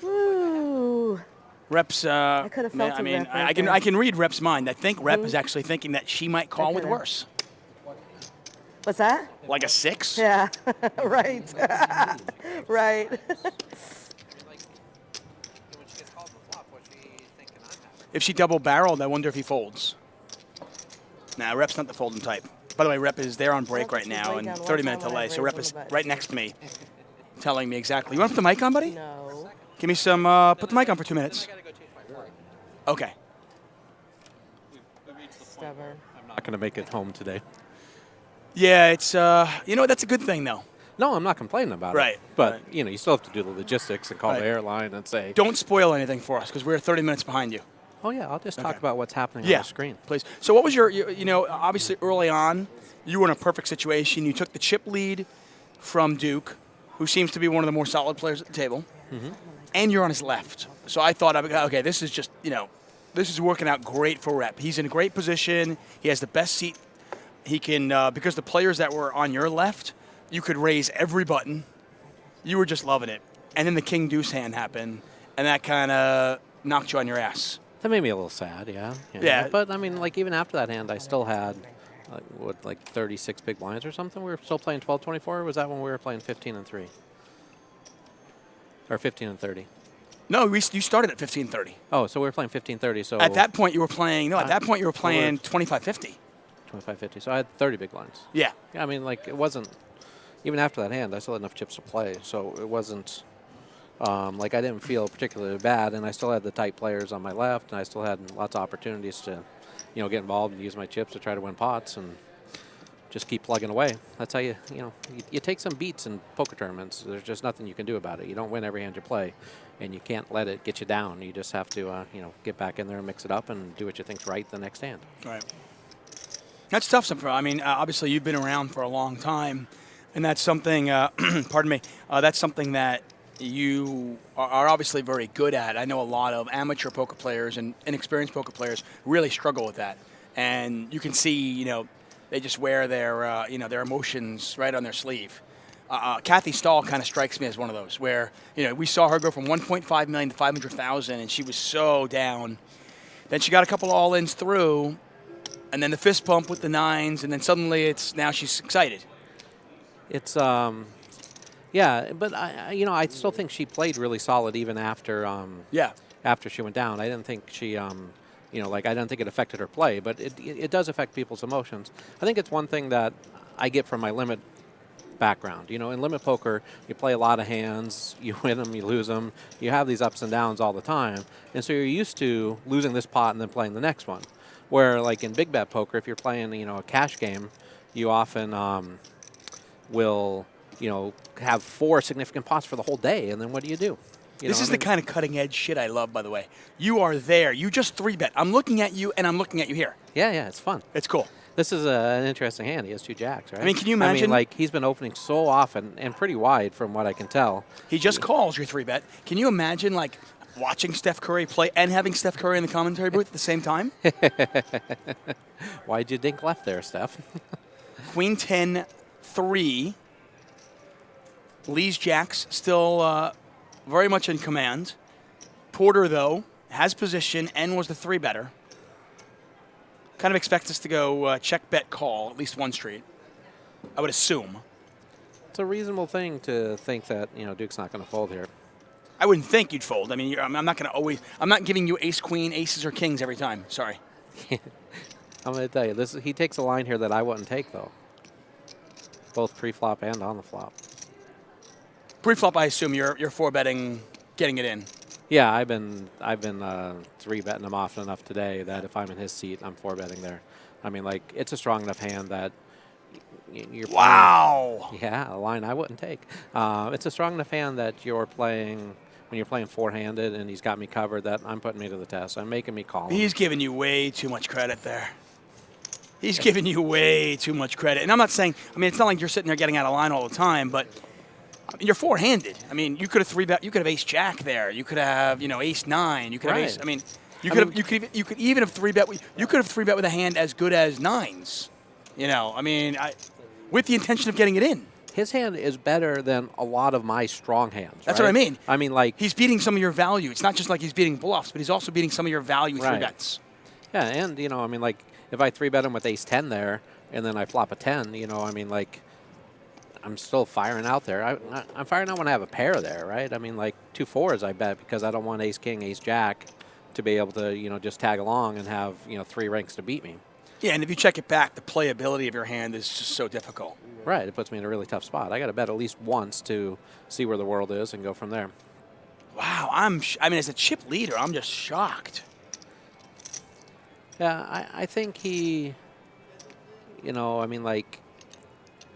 Woo. Rep's. I could have felt I mean, Rep I right can there. I can read Rep's mind. I think Rep is actually thinking that she might call with could've. worse, What's that? like a 6. Yeah, right. Right. If she double barreled, I wonder if he folds. Nah, Rep's not the folding type. By the way, Rep is there on break right now and 30-minute delay, so Rep is right next to me, telling me exactly. You want to put the mic on, buddy? No. Give me some. Put the mic on for 2 minutes. Okay. Stubborn. I'm not going to make it home today. Yeah, it's. That's a good thing though. No, I'm not complaining about Right, it. But, right. you still have to do the logistics and call Right. the airline and say, Don't spoil anything for us because we're 30 minutes behind you. oh, yeah, I'll just talk Okay. about what's happening Yeah, on the screen. please. So what was obviously early on, you were in a perfect situation. You took the chip lead from Duke, who seems to be one of the more solid players at the table, and you're on his left. So I thought, okay, this is just, this is working out great for Rep. He's in a great position. He has the best seat. He can, because the players that were on your left, you could raise every button. You were just loving it. And then the king deuce hand happened, and that kind of knocked you on your ass. That made me a little sad, yeah. Yeah. But, I mean, even after that hand, I still had, 36 big blinds or something? We were still playing 12-24, or was that when we were playing 15-3? Or 15-30? No, you started at 15-30. Oh, so we were playing 15-30, so... At that point, you were playing 25-50. 25-50, so I had 30 big blinds. Yeah. Yeah, I mean, it wasn't... Even after that hand, I still had enough chips to play, so it wasn't... I didn't feel particularly bad, and I still had the tight players on my left, and I still had lots of opportunities to, get involved and use my chips to try to win pots and just keep plugging away. That's how you take some beats in poker tournaments. There's just nothing you can do about it. You don't win every hand you play, and you can't let it get you down. You just have to, get back in there and mix it up and do what you think's right the next hand. Right. That's tough. I mean, obviously you've been around for a long time, and that's something. Pardon me. That's something that you are obviously very good at. I know a lot of amateur poker players and inexperienced poker players really struggle with that, and you can see, they just wear their, their emotions right on their sleeve. Kathy Stahl kind of strikes me as one of those where, we saw her go from 1.5 million to 500,000, and she was so down Then she got a couple all-ins through, and then the fist pump with the 9s, and then suddenly now she's excited. It's yeah, but I still think she played really solid even after after she went down. I didn't think she I didn't think it affected her play, but it does affect people's emotions. I think it's one thing that I get from my limit background. In limit poker, you play a lot of hands, you win them, you lose them, you have these ups and downs all the time, and so you're used to losing this pot and then playing the next one. Where like in big bet poker, if you're playing a cash game, you often will have 4 significant pots for the whole day, and then what do you do? This is the kind of cutting edge shit I love, by the way. You are there. You just 3-bet. I'm looking at you, and I'm looking at you here. Yeah, it's fun. It's cool. This is an interesting hand. He has 2 jacks, right? I mean, can you imagine? like he's been opening so often and pretty wide from what I can tell. He just calls your 3-bet. Can you imagine, like, watching Steph Curry play and having Steph Curry in the commentary booth at the same time? Why'd you dink left there, Steph? Queen 10-3. Lee's jacks still very much in command. Porter, though, has position and was the 3-better. Kind of expects us to go check, bet, call, at least one street, I would assume. It's a reasonable thing to think that, Duke's not going to fold here. I wouldn't think you'd fold. I mean, I'm not going to always – I'm not giving you ace, queen, aces, or kings every time. Sorry. I'm going to tell you, he takes a line here that I wouldn't take, though, both pre-flop and on the flop. Pre-flop, I assume you're 4-betting, getting it in. Yeah, I've been 3-betting him often enough today that if I'm in his seat, I'm 4-betting there. I mean, like, it's a strong enough hand that you're playing. Wow. Yeah, a line I wouldn't take. It's a strong enough hand that you're playing when you're playing 4-handed, and he's got me covered. That I'm putting me to the test. I'm making me call him. He's giving you way too much credit there. He's giving you way too much credit. And I'm not saying, I mean, it's not like you're sitting there getting out of line all the time, but you're 4-handed. I mean, you could have 3-bet. You could have ace jack there. You could have, ace 9. You could have ace. I mean, you could even have 3-bet. You could have 3-bet with a hand as good as 9s. I mean, with the intention of getting it in. His hand is better than a lot of my strong hands. That's right? what I mean. I mean, like, he's beating some of your value. It's not just like he's beating bluffs, but he's also beating some of your value 3-bets. Yeah, and I mean, like, if I 3-bet him with ace 10 there, and then I flop a 10, I mean, like, I'm still firing out there. I'm firing out when I have a pair there, right? I mean, like 2 4s I bet because I don't want ace king, ace jack to be able to, just tag along and have, 3 ranks to beat me. Yeah, and if you check it back, the playability of your hand is just so difficult. Right, it puts me in a really tough spot. I got to bet at least once to see where the world is and go from there. Wow, I mean, as a chip leader, I'm just shocked. Yeah, I think he, I mean, like,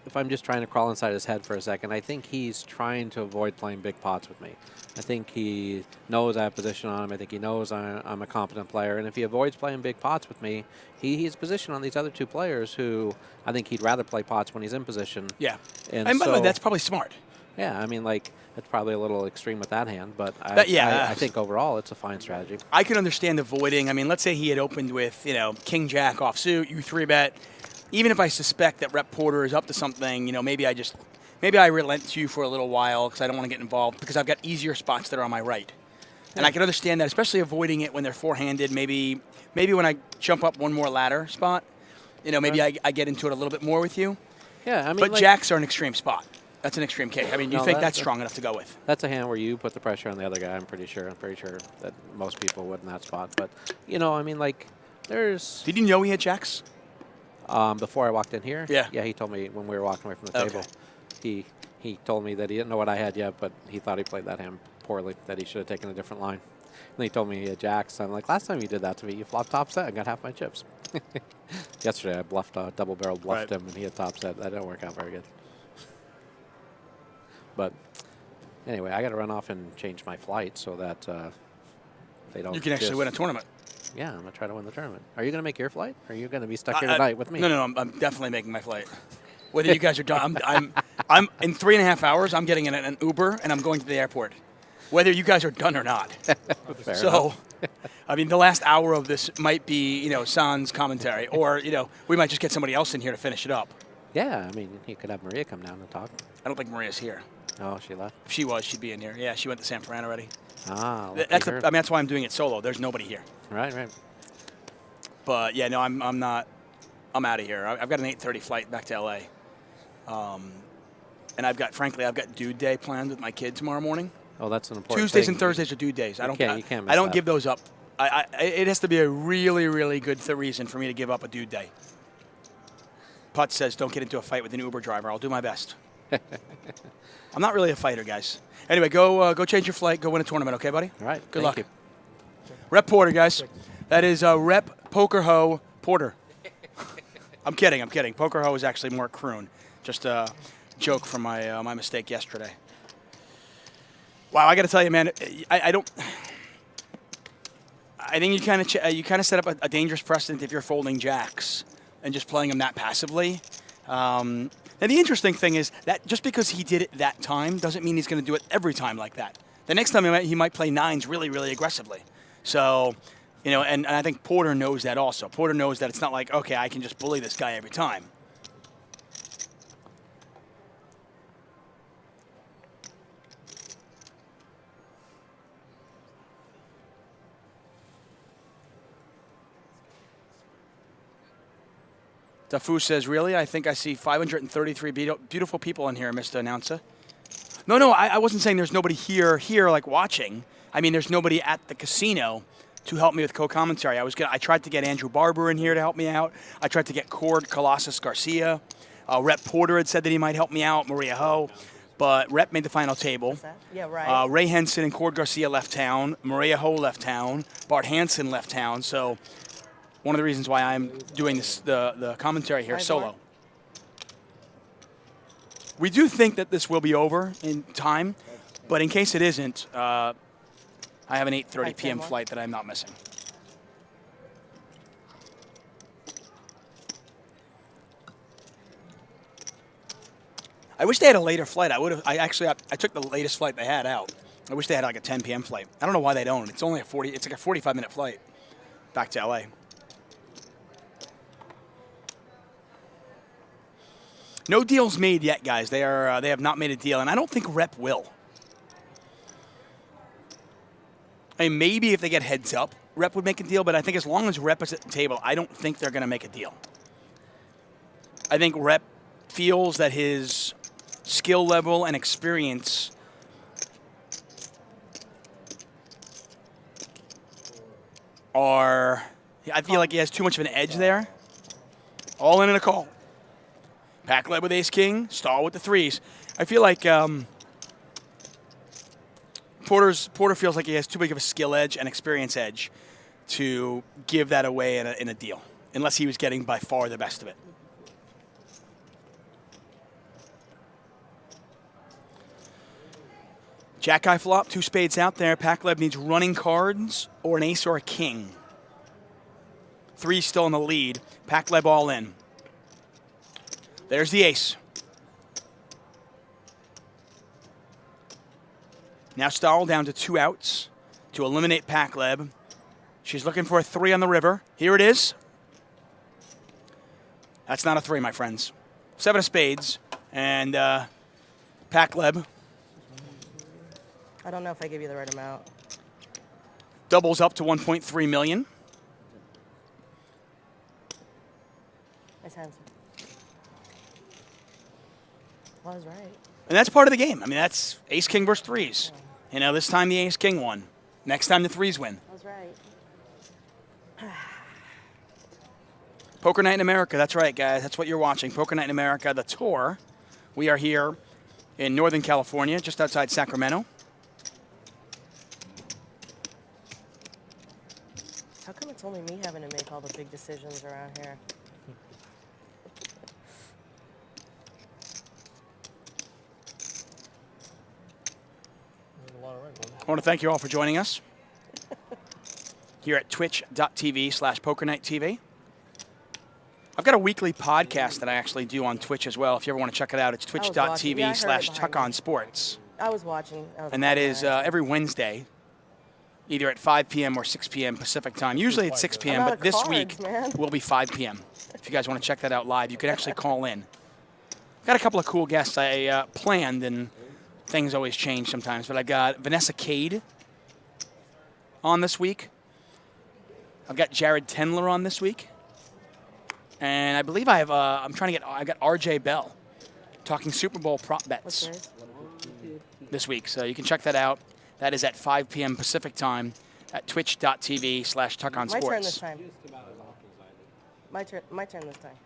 if I'm just trying to crawl inside his head for a second, I think he's trying to avoid playing big pots with me. I think he knows I have position on him. I think he knows I'm a competent player. And if he avoids playing big pots with me, he's position on these other 2 players who I think he'd rather play pots when he's in position. Yeah. And by the way, that's probably smart. Yeah, I mean, like, it's probably a little extreme with that hand, but I think overall it's a fine strategy. I can understand avoiding. I mean, let's say he had opened with, king jack offsuit, you 3-bet. Even if I suspect that Rep Porter is up to something, maybe I relent to you for a little while because I don't want to get involved because I've got easier spots that are on my right. And I can understand that, especially avoiding it when they're 4-handed. Maybe when I jump up one more ladder spot, maybe I get into it a little bit more with you. Yeah, I mean, but like, jacks are an extreme spot. That's an extreme case. I mean, you think that's strong enough to go with? That's a hand where you put the pressure on the other guy. I'm pretty sure that most people would in that spot. But I mean, like, there's. Did you know he had jacks? Before I walked in here? Yeah. Yeah, he told me when we were walking away from the table. He told me that he didn't know what I had yet, but he thought he played that hand poorly, that he should have taken a different line. And he told me he had jacks. I'm like, last time you did that to me, you flopped top set and got half my chips. Yesterday I bluffed, double-barreled bluffed him, and he had top set. That didn't work out very good. But anyway, I got to run off and change my flight so that they don't. You can actually win a tournament. Yeah, I'm going to try to win the tournament. Are you going to make your flight? Or are you going to be stuck here tonight with me? No, I'm definitely making my flight. Whether you guys are done, I'm in 3.5 hours. I'm getting in an Uber and I'm going to the airport. Whether you guys are done or not. Fair so, enough. I mean, the last hour of this might be, San's commentary, or we might just get somebody else in here to finish it up. Yeah, I mean, you could have Maria come down and talk. I don't think Maria's here. Oh, she left. If she was, she'd be in here. Yeah, she went to San Fran already. Ah, That's why I'm doing it solo. There's nobody here. Right. But yeah, no, I'm not. I'm out of here. I've got an 8:30 flight back to LA. And frankly, I've got dude day planned with my kid tomorrow morning. Oh, that's an important Tuesdays thing. and Thursdays are dude days. You can't miss I don't that. give those up. It has to be a really, really good reason for me to give up a dude day. Putz says, don't get into a fight with an Uber driver. I'll do my best. I'm not really a fighter, guys. Anyway, go change your flight. Go win a tournament, okay, buddy? All right. Good thank luck. you. Rep Porter, guys. That is Rep Poker Ho Porter. I'm kidding. Poker Ho is actually Mark Kroon. Just a joke from my mistake yesterday. Wow, I got to tell you, man, I don't. I think you kind of set up a dangerous precedent if you're folding jacks and just playing them that passively. And the interesting thing is that just because he did it that time doesn't mean he's going to do it every time like that. The next time he might play nines really, really aggressively. So, and I think Porter knows that also. Porter knows that it's not like, okay, I can just bully this guy every time. Dafu says, really? I think I see 533 beautiful people in here, Mr. Announcer. No, I wasn't saying there's nobody here like watching. I mean, there's nobody at the casino to help me with co-commentary. I tried to get Andrew Barber in here to help me out. I tried to get Cord Colossus Garcia. Rep Porter had said that he might help me out, Maria Ho. But Rep made the final table. What's that? Yeah, right. Ray Henson and Cord Garcia left town. Maria Ho left town. Bart Hansen left town. So one of the reasons why I'm doing this, the commentary here solo. We do think that this will be over in time, but in case it isn't, I have an 8:30 p.m. flight that I'm not missing. I wish they had a later flight. I took the latest flight they had out. I wish they had like a 10 p.m. flight. I don't know why they don't. It's only it's like a 45-minute flight back to LA. No deals made yet, guys. They have not made a deal, and I don't think Rep will. I mean, maybe if they get heads up, Rep would make a deal, but I think as long as Rep is at the table, I don't think they're going to make a deal. I think Rep feels that his skill level and experience I feel like he has too much of an edge there. All in a call. Pacleb with ace-king, Stahl with the threes. I feel like Porter feels like he has too big of a skill edge and experience edge to give that away in a deal, unless he was getting by far the best of it. Jack-high flop, 2 spades out there. Pacleb needs running cards or an ace or a king. 3 still in the lead. Pacleb all in. There's the ace. Now Stahl down to 2 outs to eliminate Pacleb. She's looking for a 3 on the river. Here it is. That's not a 3, my friends. 7 of spades. And Pacleb I don't know if I give you the right amount. doubles up to 1.3 million. Nice hands. Well, I was right. And that's part of the game. I mean, that's ace-king versus 3s. You know, this time the ace-king won. Next time the 3s win. I was right. Poker Night in America. That's right, guys. That's what you're watching. Poker Night in America, the tour. We are here in Northern California, just outside Sacramento. How come it's only me having to make all the big decisions around here? I want to thank you all for joining us here at twitch.tv/PokerNightTV. I've got a weekly podcast that I actually do on Twitch as well. If you ever want to check it out, it's twitch.tv/TuchOnSports. I was watching. And that is every Wednesday, either at 5 p.m. or 6 p.m. Pacific time. Usually at 6 p.m., but this week will be 5 p.m. If you guys want to check that out live, you can actually call in. Got a couple of cool guests I planned, and things always change sometimes. But I got Vanessa Cade on this week. I've got Jared Tendler on this week. And I believe I have, I got RJ Bell talking Super Bowl prop bets What's yours? this week. So you can check that out. That is at 5 p.m. Pacific time at twitch.tv/Tuchman My turn this Sports. time. My turn this time.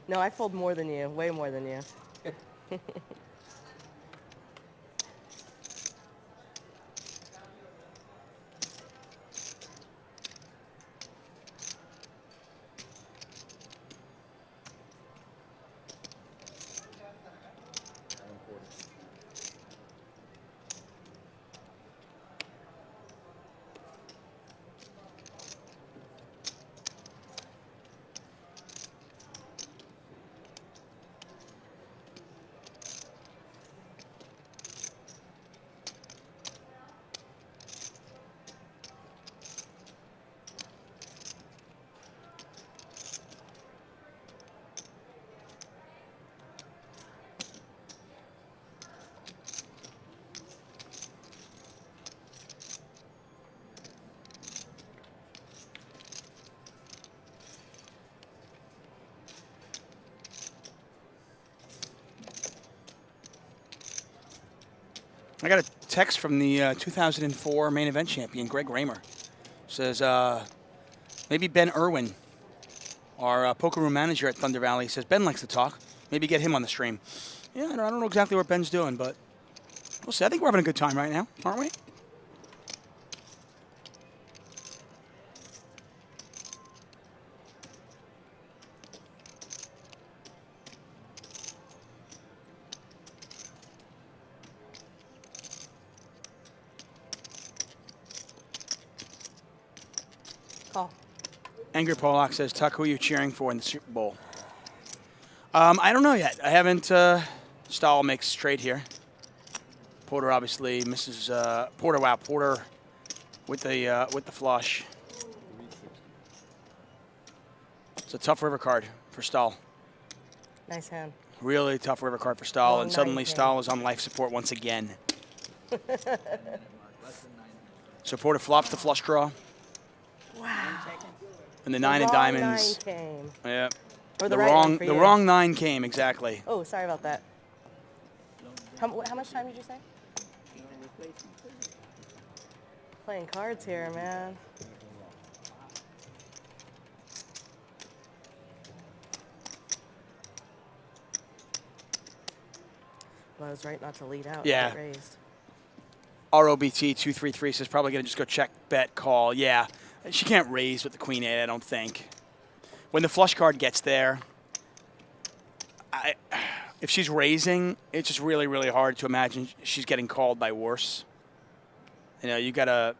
No, I fold more than you, way more than you. I got a text from the 2004 main event champion, Greg Raymer. Says maybe Ben Irwin, our poker room manager at Thunder Valley, says Ben likes to talk. Maybe get him on the stream. Yeah, I don't know exactly what Ben's doing, but we'll see. I think we're having a good time right now, aren't we? Call. Angry Pollock says, Tuck, who are you cheering for in the Super Bowl? I don't know yet. I haven't. Stahl makes trade here. Porter obviously misses. Porter, wow, Porter with the flush. It's a tough river card for Stahl. Nice hand. Really tough river card for Stahl, Long and suddenly nine Stahl is on life support once again. So Porter flops the flush draw. Wow. And the The nine of wrong diamonds. 9 came. Yeah. Or The the right one wrong for the you. wrong 9 came exactly. Oh, sorry about that. How much time did you say? Playing cards here, man. Well, I was right not to lead out. Yeah. Get raised. ROBT233 says probably going to just go check, bet, call. Yeah, she can't raise with the queen 8, I don't think. When the flush card gets there, if she's raising, it's just really, really hard to imagine she's getting called by worse. You know, you got to,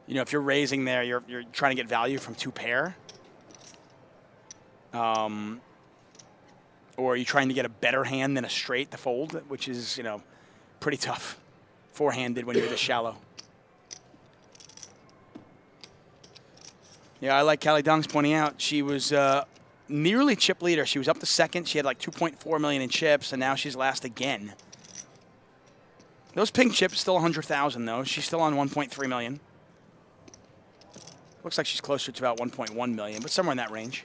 if you're raising there, you're trying to get value from 2 pair. Or are you trying to get a better hand than a straight to fold, which is, pretty tough. 4-handed when you're this shallow. Yeah, I like Callie Dong's pointing out. She was nearly chip leader. She was up to second. She had like 2.4 million in chips, and now she's last again. Those pink chips still 100,000 though. She's still on 1.3 million. Looks like she's closer to about 1.1 million, but somewhere in that range.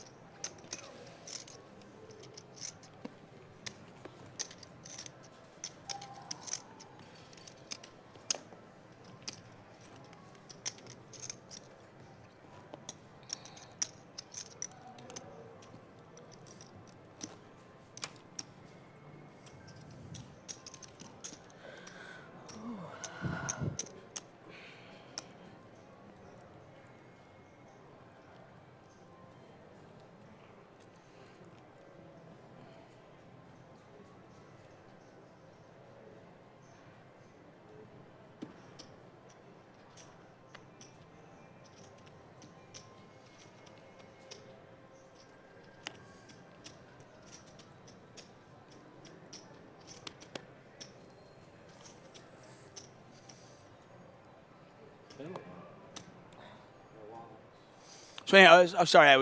So anyway, I'm sorry, I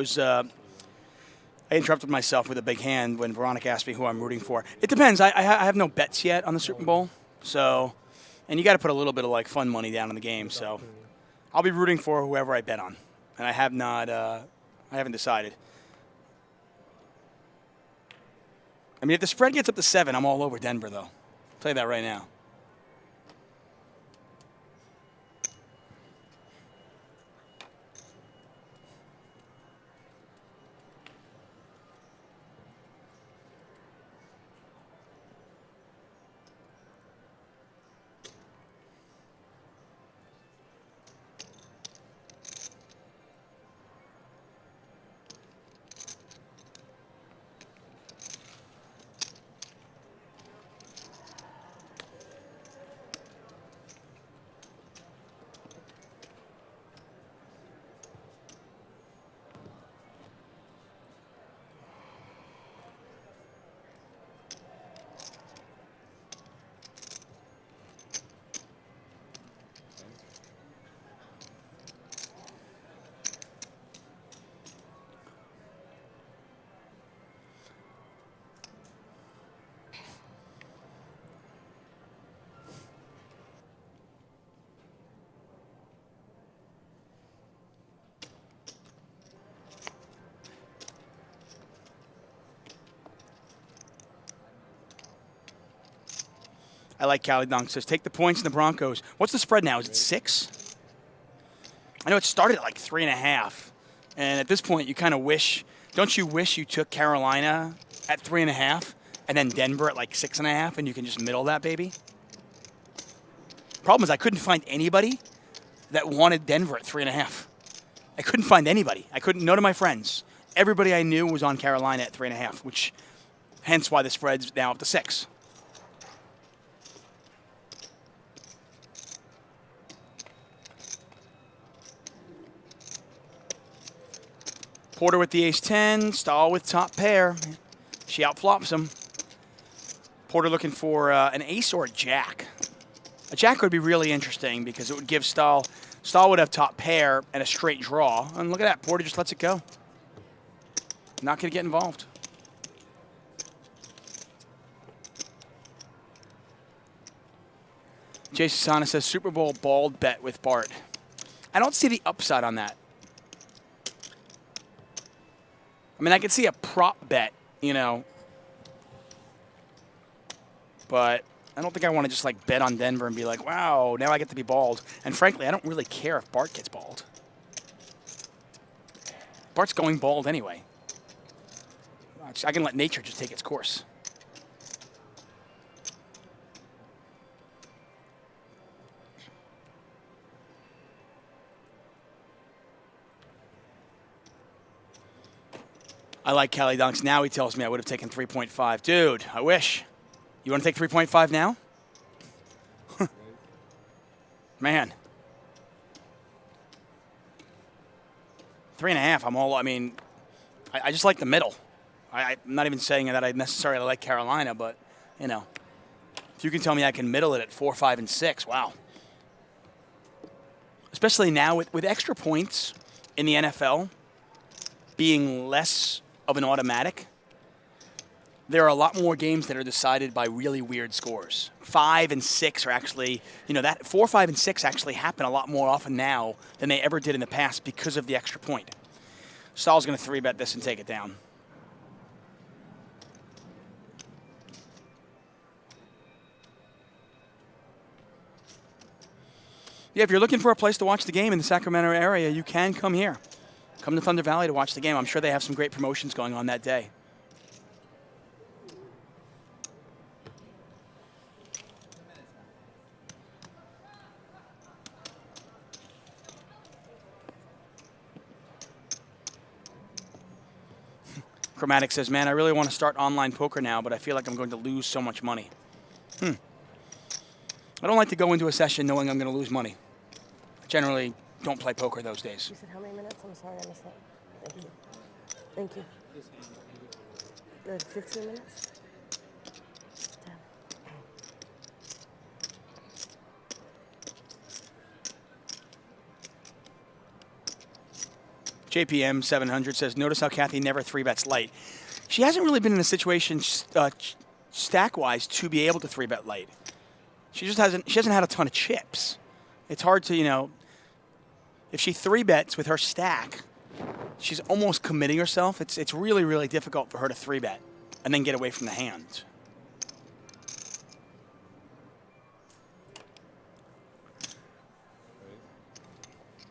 interrupted myself with a big hand when Veronica asked me who I'm rooting for. It depends. I have no bets yet on the Super Bowl, so, and you got to put a little bit of like fun money down in the game. So, I'll be rooting for whoever I bet on. and I have not. I haven't decided. I mean, if the spread gets up to 7, I'm all over Denver, though. I'll tell you that right now. I like Cali Dunk. Says, take the points in the Broncos. What's the spread now? Is it 6? I know it started at like 3.5. And at this point, you kind of wish, don't you wish you took Carolina at 3.5 and then Denver at like 6.5 and you can just middle that baby? Problem is I couldn't find anybody that wanted Denver at 3.5. I couldn't find anybody. None of my friends. Everybody I knew was on Carolina at 3.5, which hence why the spread's now up to 6. Porter with the ace-10, Stahl with top pair. She outflops him. Porter looking for an ace or a jack. A jack would be really interesting because it would give Stahl would have top pair and a straight draw. And look at that, Porter just lets it go. Not going to get involved. Jason Sana says Super Bowl bald bet with Bart. I don't see the upside on that. I mean, I could see a prop bet, you know, but I don't think I want to just like bet on Denver and be like, wow, now I get to be bald. And frankly, I don't really care if Bart gets bald. Bart's going bald anyway. I can let nature just take its course. I like Cali Dunks. Now he tells me I would have taken 3.5. Dude, I wish. You want to take 3.5 now? Man. 3.5, I mean, I just like the middle. I'm not even saying that I necessarily like Carolina, but, you know, if you can tell me I can middle it at 4, 5, and 6, wow. Especially now with extra points in the NFL being less of an automatic, there are a lot more games that are decided by really weird scores. 5 and 6 are actually, you know, that 4, 5, and 6 actually happen a lot more often now than they ever did in the past because of the extra point. Stahl's going to 3-bet this and take it down. Yeah, if you're looking for a place to watch the game in the Sacramento area, you can come here. Come to Thunder Valley to watch the game. I'm sure they have some great promotions going on that day. Chromatic says, man, I really want to start online poker now, but I feel like I'm going to lose so much money. I don't like to go into a session knowing I'm going to lose money. I generally don't play poker those days. You said how many minutes? I'm sorry, I missed that. Thank you. Thank you. Good, 15 minutes? 10. JPM 700 says, notice how Kathy never 3-bets light. She hasn't really been in a situation stack-wise to be able to 3-bet light. She hasn't had a ton of chips. It's hard to, you know, if she 3-bets with her stack, she's almost committing herself. It's really, really difficult for her to 3-bet and then get away from the hand.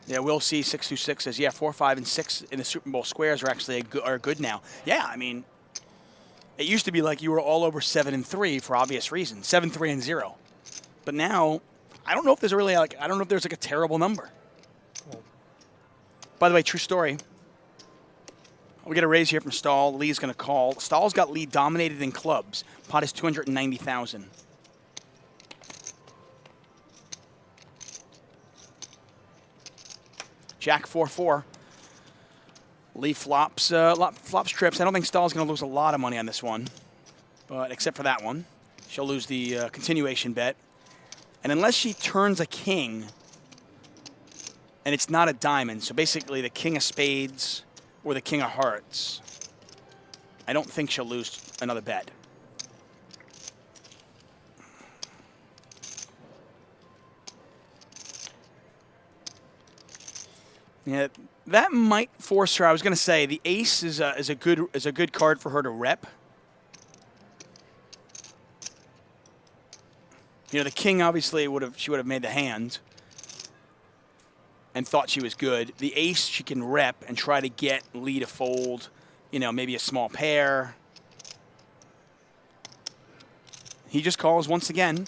Yeah, we'll see 626 says, yeah, 4, 5, and 6 in the Super Bowl squares are actually are good now. Yeah, I mean, it used to be like you were all over 7 and 3 for obvious reasons, 7, 3, and 0. But now, I don't know if there's really I don't know if there's like a terrible number. By the way, true story. We get a raise here from Stahl. Lee's going to call. Stahl's got Lee dominated in clubs. Pot is 290,000. Jack 4-4. Lee flops trips. I don't think Stahl's going to lose a lot of money on this one, but except for that one, she'll lose the continuation bet. And unless she turns a king, and it's not a diamond, so basically the king of spades or the king of hearts, I don't think she'll lose another bet. Yeah, that might force her. I was going to say the ace is a good card for her to rep. You know, the king obviously she would have made the hand and thought she was good. The ace she can rep and try to get Lee to fold. You know, maybe a small pair. He just calls once again,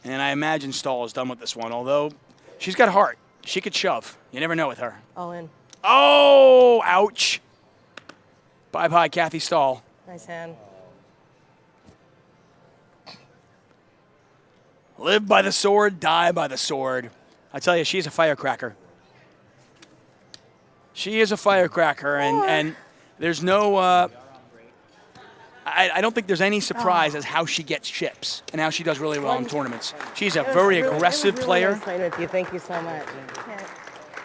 and I imagine Stahl is done with this one. Although she's got heart. She could shove. You never know with her. All in. Oh, ouch. Bye-bye, Kathy Stahl. Nice hand. Live by the sword, die by the sword. I tell you, she's a firecracker. She is a firecracker, and there's no... I don't think there's any surprise as how she gets chips and how she does really well in tournaments. She's a very aggressive player. Nice playing with you. Thank you so much.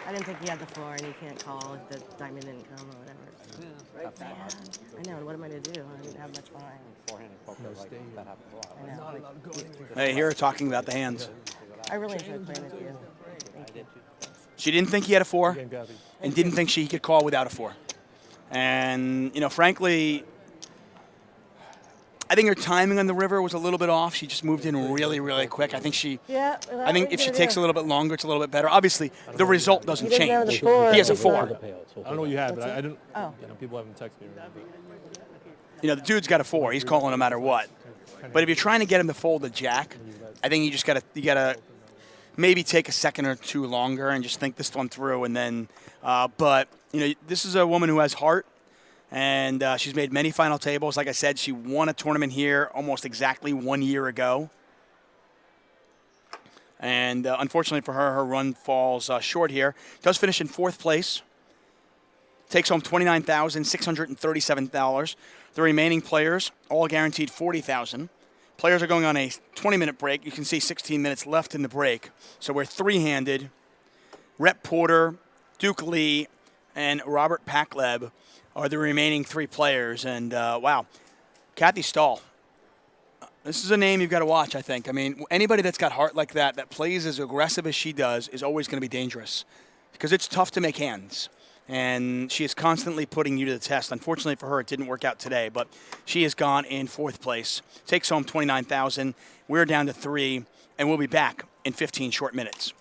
I didn't think you had the floor, and you can't call if the diamond didn't come or whatever. Man, I know. What am I to do? I didn't have much fun. Forehand poker like that happens a lot. I know. Hey, here talking about the hands. I really enjoyed playing with you. Thank you. She didn't think he had a 4 and didn't think he could call without a 4. And, you know, frankly, I think her timing on the river was a little bit off. She just moved in really, really quick. I think if she takes a little bit longer, it's a little bit better. Obviously, the result doesn't change. He has a 4. I don't know what you had, but I didn't. Oh. You know, people haven't texted me. You know, the dude's got a 4. He's calling no matter what. But if you're trying to get him to fold the jack, I think you gotta maybe take a second or two longer and just think this one through. And then, but you know, this is a woman who has heart. And she's made many final tables. Like I said, she won a tournament here almost exactly 1 year ago. And unfortunately for her, her run falls short here. Does finish in 4th place. Takes home $29,637. The remaining players all guaranteed $40,000. Players are going on a 20-minute break. You can see 16 minutes left in the break. So we're 3-handed. Rep Porter, Duke Lee, and Robert Pacleb are the remaining 3 players. And, wow, Kathy Stahl. This is a name you've got to watch, I think. I mean, anybody that's got heart like that plays as aggressive as she does, is always going to be dangerous because it's tough to make hands. And she is constantly putting you to the test. Unfortunately for her, it didn't work out today, but she has gone in 4th place. Takes home $29,000. We're down to 3, and we'll be back in 15 short minutes.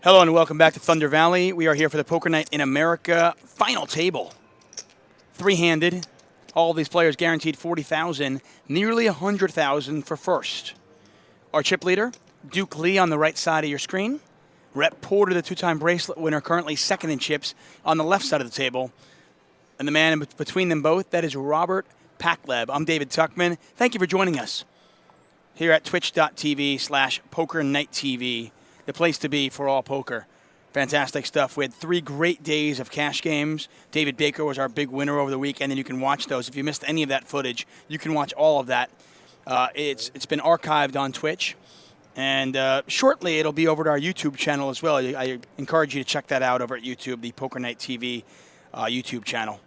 Hello and welcome back to Thunder Valley. We are here for the Poker Night in America final table. Three-handed. All of these players guaranteed 40,000, nearly 100,000 for first. Our chip leader, Duke Lee on the right side of your screen. Rhett Porter, the two-time bracelet winner, currently second in chips on the left side of the table. And the man in between them both, that is Robert Pacleb. I'm David Tuchman. Thank you for joining us here at twitch.tv/PokerNightTV. The place to be for all poker. Fantastic stuff. We had 3 great days of cash games. David Baker was our big winner over the weekend, and you can watch those. If you missed any of that footage, you can watch all of that. It's been archived on Twitch, and shortly it'll be over to our YouTube channel as well. I encourage you to check that out over at YouTube, the Poker Night TV YouTube channel.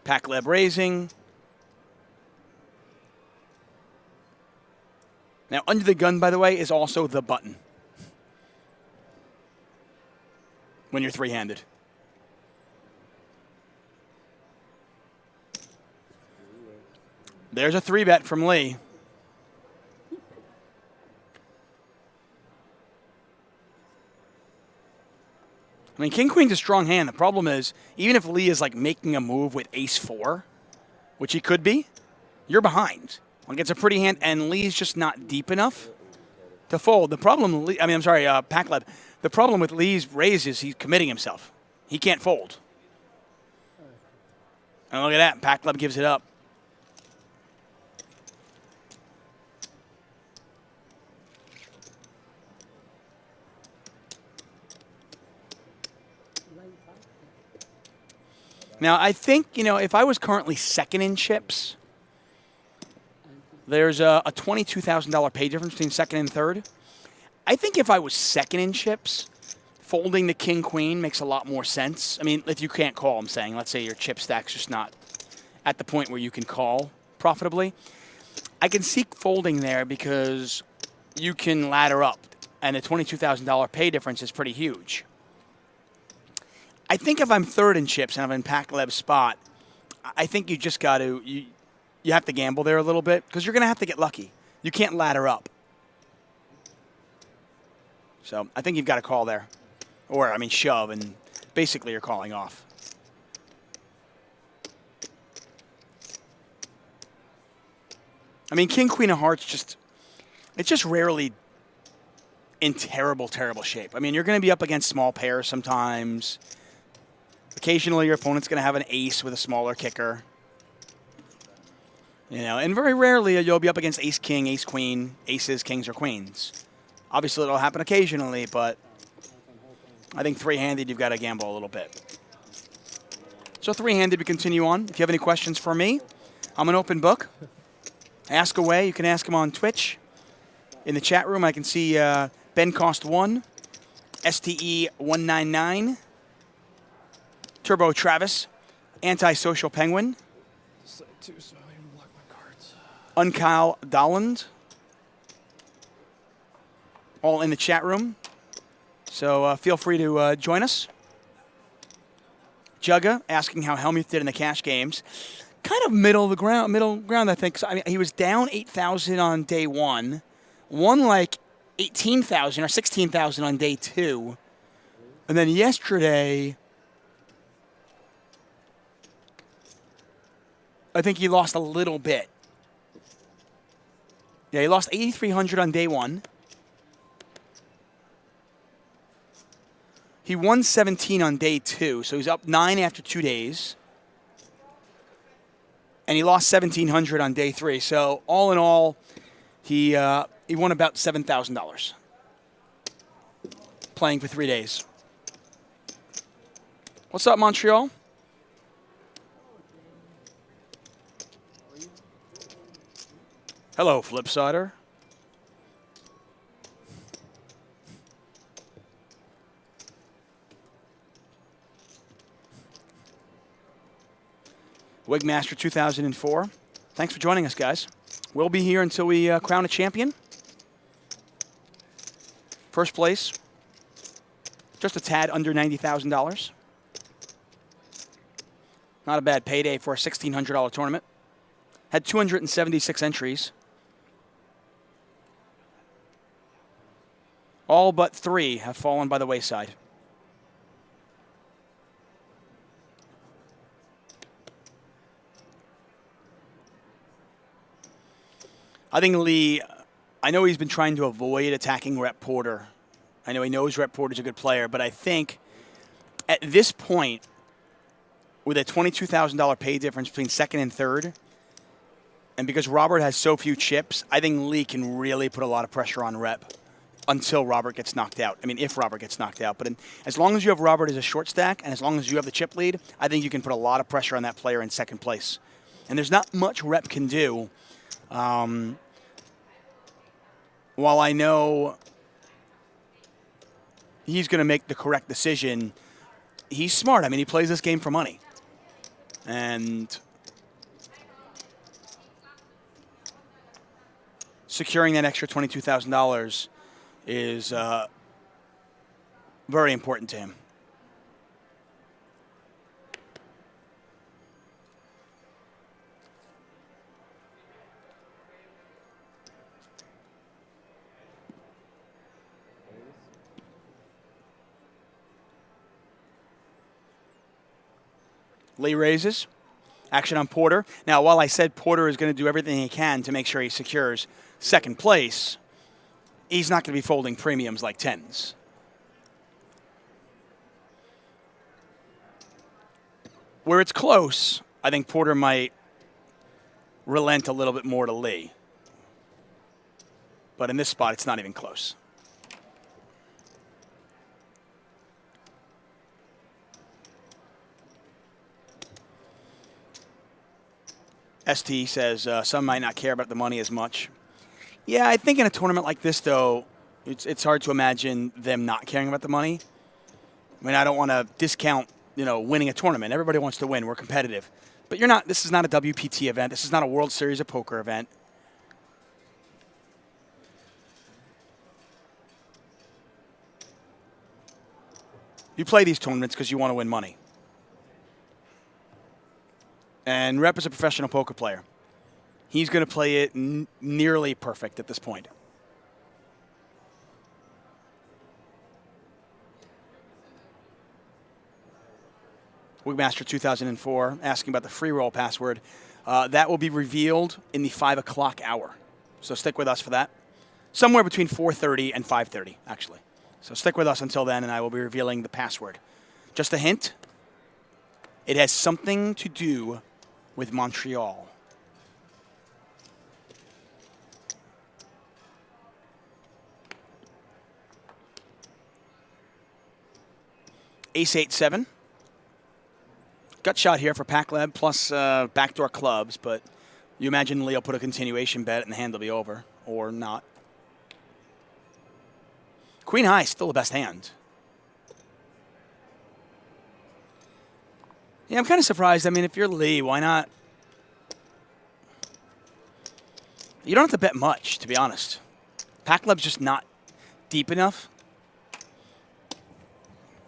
Pacleb raising. Now, under the gun, by the way, is also the button when you're three-handed. There's a 3-bet from Lee. I mean, King Queen's a strong hand. The problem is, even if Lee is like making a move with Ace-4, which he could be, you're behind. Like, it's a pretty hand, and Lee's just not deep enough to fold. The problem, Pacleb, the problem with Lee's raise is he's committing himself. He can't fold. And look at that, Pacleb gives it up. Now, I think, if I was currently second in chips, there's a $22,000 pay difference between second and third. I think if I was second in chips, folding the king-queen makes a lot more sense. I mean, if you can't call, I'm saying. Let's say your chip stack's just not at the point where you can call profitably. I can see folding there because you can ladder up, and the $22,000 pay difference is pretty huge. I think if I'm third in chips and I'm in Pacleb's spot, I think you just got to... You have to gamble there a little bit because you're going to have to get lucky. You can't ladder up. So I think you've got to call there. Or, shove, and basically you're calling off. King, Queen of Hearts it's just rarely in terrible, terrible shape. You're going to be up against small pairs sometimes. Occasionally your opponent's going to have an ace with a smaller kicker. And very rarely you'll be up against ace-king, ace-queen, aces, kings, or queens. Obviously, it'll happen occasionally, but I think three-handed, you've got to gamble a little bit. So three-handed, we continue on. If you have any questions for me, I'm an open book. Ask away. You can ask them on Twitch. In the chat room, I can see Ben Cost 1, STE199, Turbo Travis, Antisocial Penguin, Unkyle Dolland, all in the chat room. So feel free to join us. Jugga asking how Helmuth did in the cash games. Kind of middle ground, I think. So, he was down 8,000 on day 1, won like 18,000 or 16,000 on day 2, and then yesterday, I think he lost a little bit. Yeah, he lost 8,300 on day 1. He won 17 on day 2, so he's up 9 after 2 days. And he lost 1,700 on day 3. So all in all, he won about $7,000 playing for 3 days. What's up, Montreal? Hello, Flipsider. Wigmaster 2004. Thanks for joining us, guys. We'll be here until we crown a champion. First place, just a tad under $90,000. Not a bad payday for a $1,600 tournament. had 276 entries. All but 3 have fallen by the wayside. I think Lee, I know he's been trying to avoid attacking Rep Porter. I know he knows Rep Porter's a good player, but I think at this point, with a $22,000 pay difference between second and third, and because Robert has so few chips, I think Lee can really put a lot of pressure on Rep until Robert gets knocked out. I mean, if Robert gets knocked out. But as long as you have Robert as a short stack, and as long as you have the chip lead, I think you can put a lot of pressure on that player in second place. And there's not much Rep can do. While I know he's going to make the correct decision, he's smart. I mean, he plays this game for money. And securing that extra $22,000 is very important to him. Lee raises. Action on Porter. Now, while I said Porter is going to do everything he can to make sure he secures second place, he's not going to be folding premiums like 10s. Where it's close, I think Porter might relent a little bit more to Lee. But in this spot, it's not even close. ST says some might not care about the money as much. Yeah, I think in a tournament like this, though, it's hard to imagine them not caring about the money. I mean, I don't want to discount, winning a tournament. Everybody wants to win. We're competitive. But you're not. This is not a WPT event. This is not a World Series of Poker event. You play these tournaments because you want to win money. And Rep is a professional poker player. He's going to play it nearly perfect at this point. Wigmaster 2004 asking about the free roll password. That will be revealed in the 5 o'clock hour. So stick with us for that. Somewhere between 4:30 and 5:30, actually. So stick with us until then, and I will be revealing the password. Just a hint, it has something to do with Montreal. Ace-8-7. Gut shot here for Pacleb plus backdoor clubs, but you imagine Leo put a continuation bet and the hand will be over, or not. Queen high, still the best hand. Yeah, I'm kind of surprised. I mean, if you're Lee, why not? You don't have to bet much, to be honest. Pacleb's just not deep enough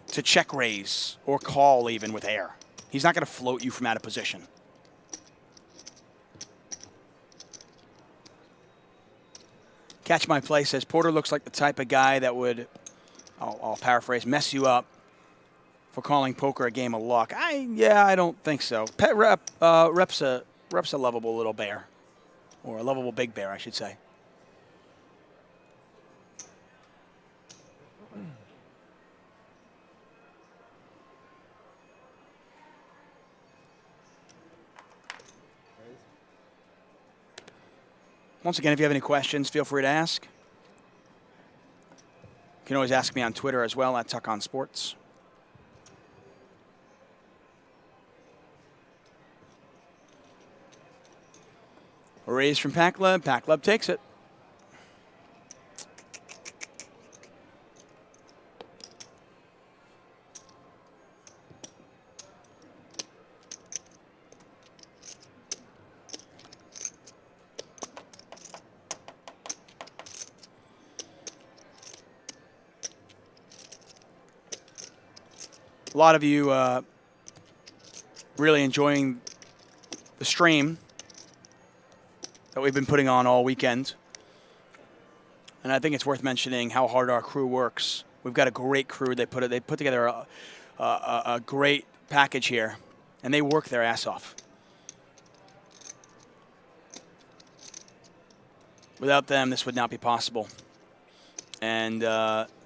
to check raise or call even with air. He's not going to float you from out of position. Catch My Play says, Porter looks like the type of guy that would, I'll paraphrase, mess you up for calling poker a game of luck. I don't think so. Rep's a lovable little bear, or a lovable big bear, I should say. Once again, if you have any questions, feel free to ask. You can always ask me on Twitter as well, at Tuchman Sports. A raise from Pacleb. Pacleb takes it. A lot of you really enjoying the stream. that we've been putting on all weekend. And I think it's worth mentioning how hard our crew works. We've got a great crew. They put together a great package here, and they work their ass off. Without them, this would not be possible. And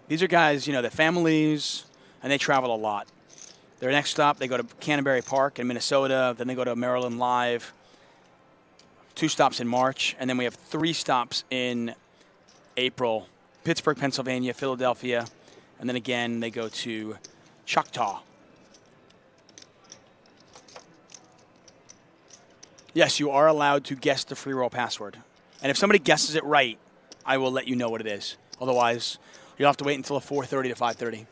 these are guys, their families, and they travel a lot. Their next stop, they go to Canterbury Park in Minnesota. Then they go to Maryland Live. 2 stops in March. And then we have 3 stops in April. Pittsburgh, Pennsylvania, Philadelphia. And then again, they go to Choctaw. Yes, you are allowed to guess the free roll password. And if somebody guesses it right, I will let you know what it is. Otherwise, you'll have to wait until 4:30 to 5:30.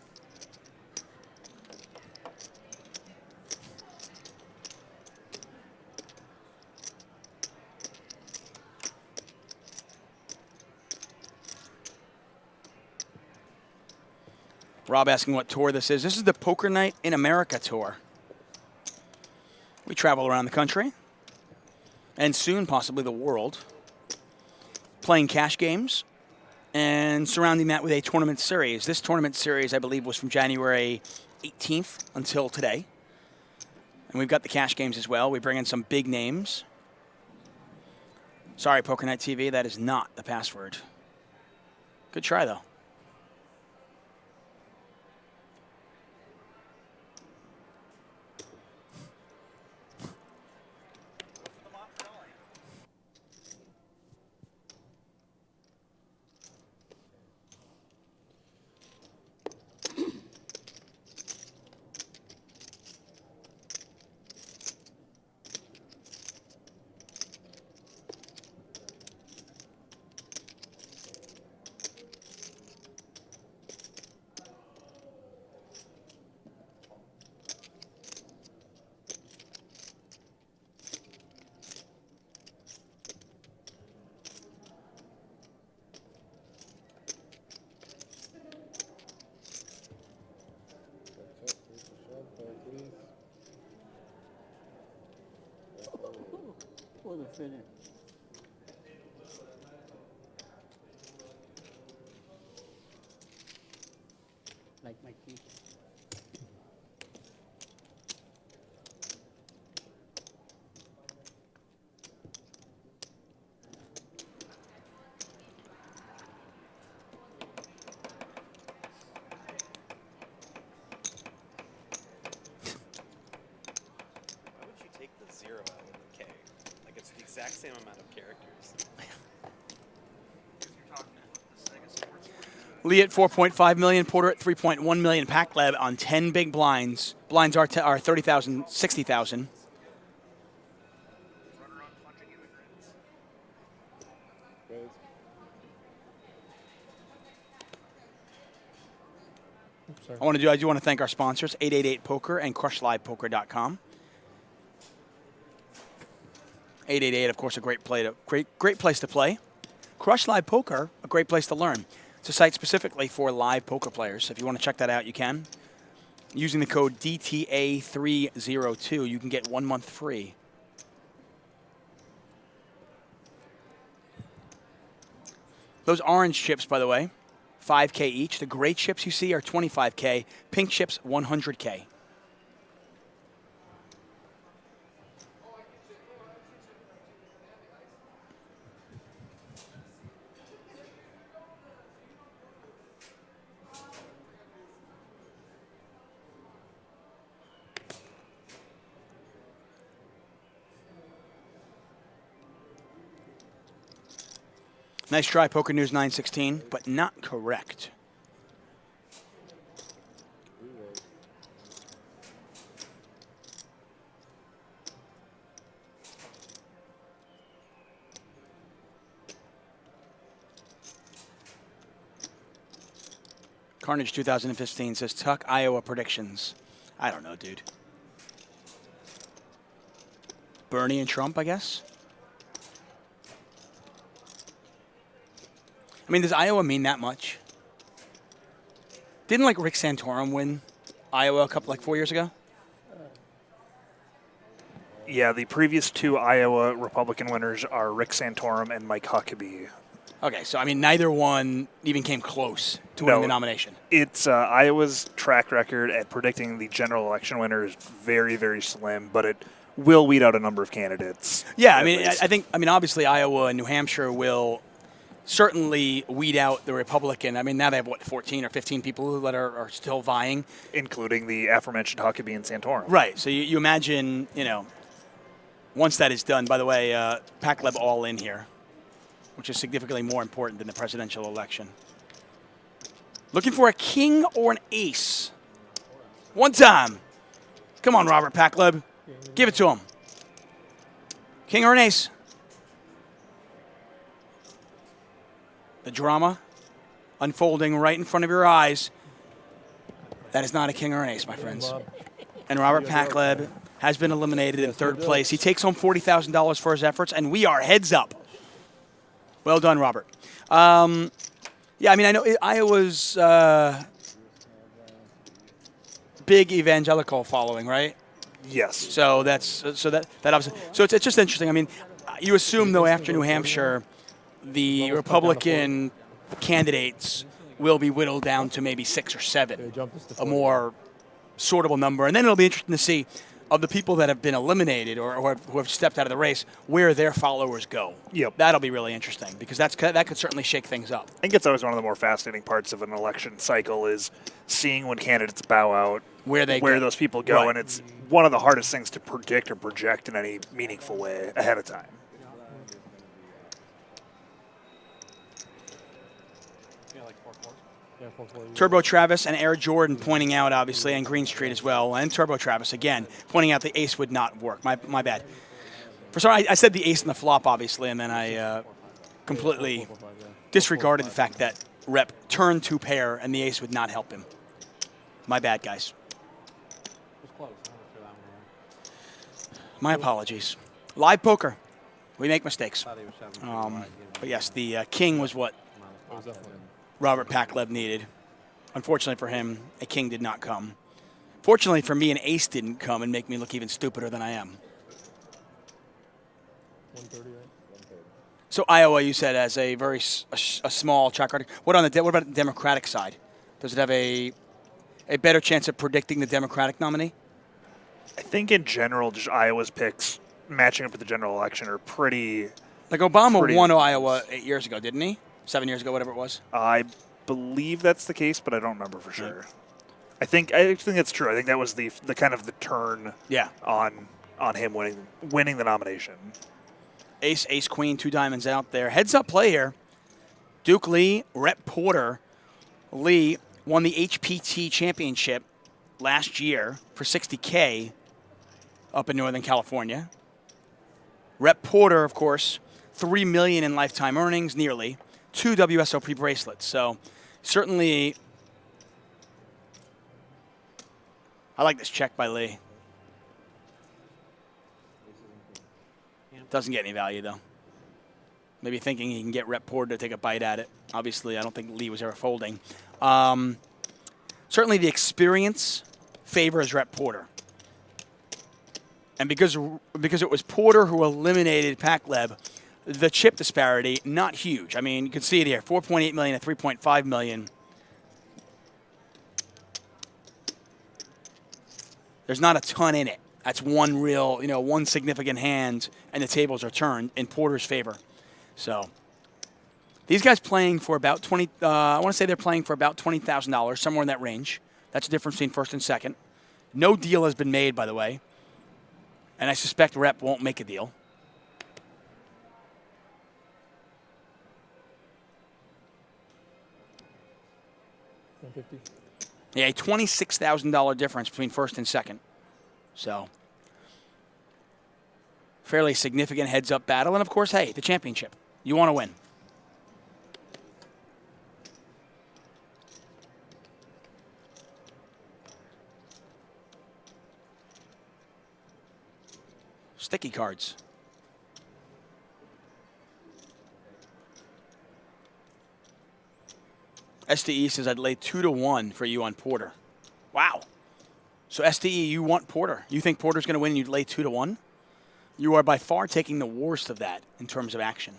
Rob asking what tour this is. This is the Poker Night in America tour. We travel around the country, and soon possibly the world, playing cash games and surrounding that with a tournament series. This tournament series, I believe, was from January 18th until today. And we've got the cash games as well. We bring in some big names. Sorry, Poker Night TV, that is not the password. Good try, though. For the finish. Like my key. Why would you take the 0 out of the K? Like, it's the exact same amount of characters. Lee at 4.5 million, Porter at 3.1 million, Pacleb on 10 big blinds. Blinds are 30,000, 60,000. I do want to thank our sponsors, 888 Poker and CrushLivePoker.com. 888, of course, a great place to play. Crush Live Poker, a great place to learn. It's a site specifically for live poker players. If you want to check that out, you can. Using the code DTA302, you can get 1 month free. Those orange chips, by the way, 5K each. The gray chips you see are 25K. Pink chips, 100K. Nice try, Poker News 916, but not correct. Carnage 2015 says Tuck, Iowa predictions. I don't know, dude. Bernie and Trump, I guess. I mean, does Iowa mean that much? Didn't, Rick Santorum win Iowa a couple, 4 years ago? Yeah, the previous 2 Iowa Republican winners are Rick Santorum and Mike Huckabee. Okay, so I mean, neither one even came close to winning the nomination. It's Iowa's track record at predicting the general election winner is very, very slim, but it will weed out a number of candidates. Yeah, I mean, obviously Iowa and New Hampshire will certainly weed out the Republican. I mean, now they have, 14 or 15 people that are still vying. Including the aforementioned Huckabee and Santorum. Right, so you imagine, once that is done, by the way, Pacleb all in here, which is significantly more important than the presidential election. Looking for a king or an ace. One time. Come on, Robert Pacleb. Give it to him. King or an ace? The drama unfolding right in front of your eyes. That is not a king or an ace, my friends. And Robert Pacleb has been eliminated in 3rd place. He takes home $40,000 for his efforts, and we are heads up. Well done, Robert. Yeah, I mean, I know Iowa's big evangelical following, right? Yes. So that obviously. So it's just interesting. I mean, you assume though after New Hampshire, the Republican candidates will be whittled down to maybe 6 or 7, a more sortable number, and then it'll be interesting to see of the people that have been eliminated or who have stepped out of the race, where their followers go. Yep. That'll be really interesting because that could certainly shake things up. I think it's always one of the more fascinating parts of an election cycle is seeing when candidates bow out, where those people go, Right. and it's one of the hardest things to predict or project in any meaningful way ahead of time. Turbo Travis and Air Jordan pointing out, obviously, and Green Street as well, and Turbo Travis again pointing out the ace would not work. My bad. For some, I said the ace and the flop, obviously, and then I completely disregarded the fact that Rep turned 2 pair and the ace would not help him. My bad, guys. My apologies. Live poker. We make mistakes. But yes, the king was what Robert Pacleb needed. Unfortunately for him, a king did not come. Fortunately for me, an ace didn't come and make me look even stupider than I am. 130, right? So Iowa, you said, as a very a small track record. What about the Democratic side? Does it have a better chance of predicting the Democratic nominee? I think in general, just Iowa's picks matching up with the general election are pretty. Like Obama won Iowa 8 years ago, didn't he? 7 years ago, whatever it was. I believe that's the case, but I don't remember for sure. I think that's true. I think that was the kind of the turn. Yeah. On him winning the nomination. Ace, ace, queen, 2 diamonds out there. Heads up play here. Duke Lee, Rep Porter. Lee won the HPT championship last year for $60K up in Northern California. Rep Porter, of course, $3 million in lifetime earnings, nearly. 2 WSOP bracelets. So certainly, I like this check by Lee. Doesn't get any value, though. Maybe thinking he can get Rep Porter to take a bite at it. Obviously, I don't think Lee was ever folding. Certainly the experience favors Rep Porter. And because it was Porter who eliminated Pacleb, the chip disparity, not huge. I mean, you can see it here, 4.8 million to 3.5 million. There's not a ton in it. That's one real, one significant hand, and the tables are turned in Porter's favor. So these guys playing for about I want to say they're playing for about $20,000, somewhere in that range. That's the difference between first and second. No deal has been made, by the way. And I suspect Rep won't make a deal. $150. Yeah, a $26,000 difference between first and second. So, fairly significant heads-up battle. And, of course, hey, the championship. You want to win. Sticky cards. SDE says I'd lay 2-1 for you on Porter. Wow. So SDE, you want Porter. You think Porter's going to win and you'd lay 2-1? You are by far taking the worst of that in terms of action.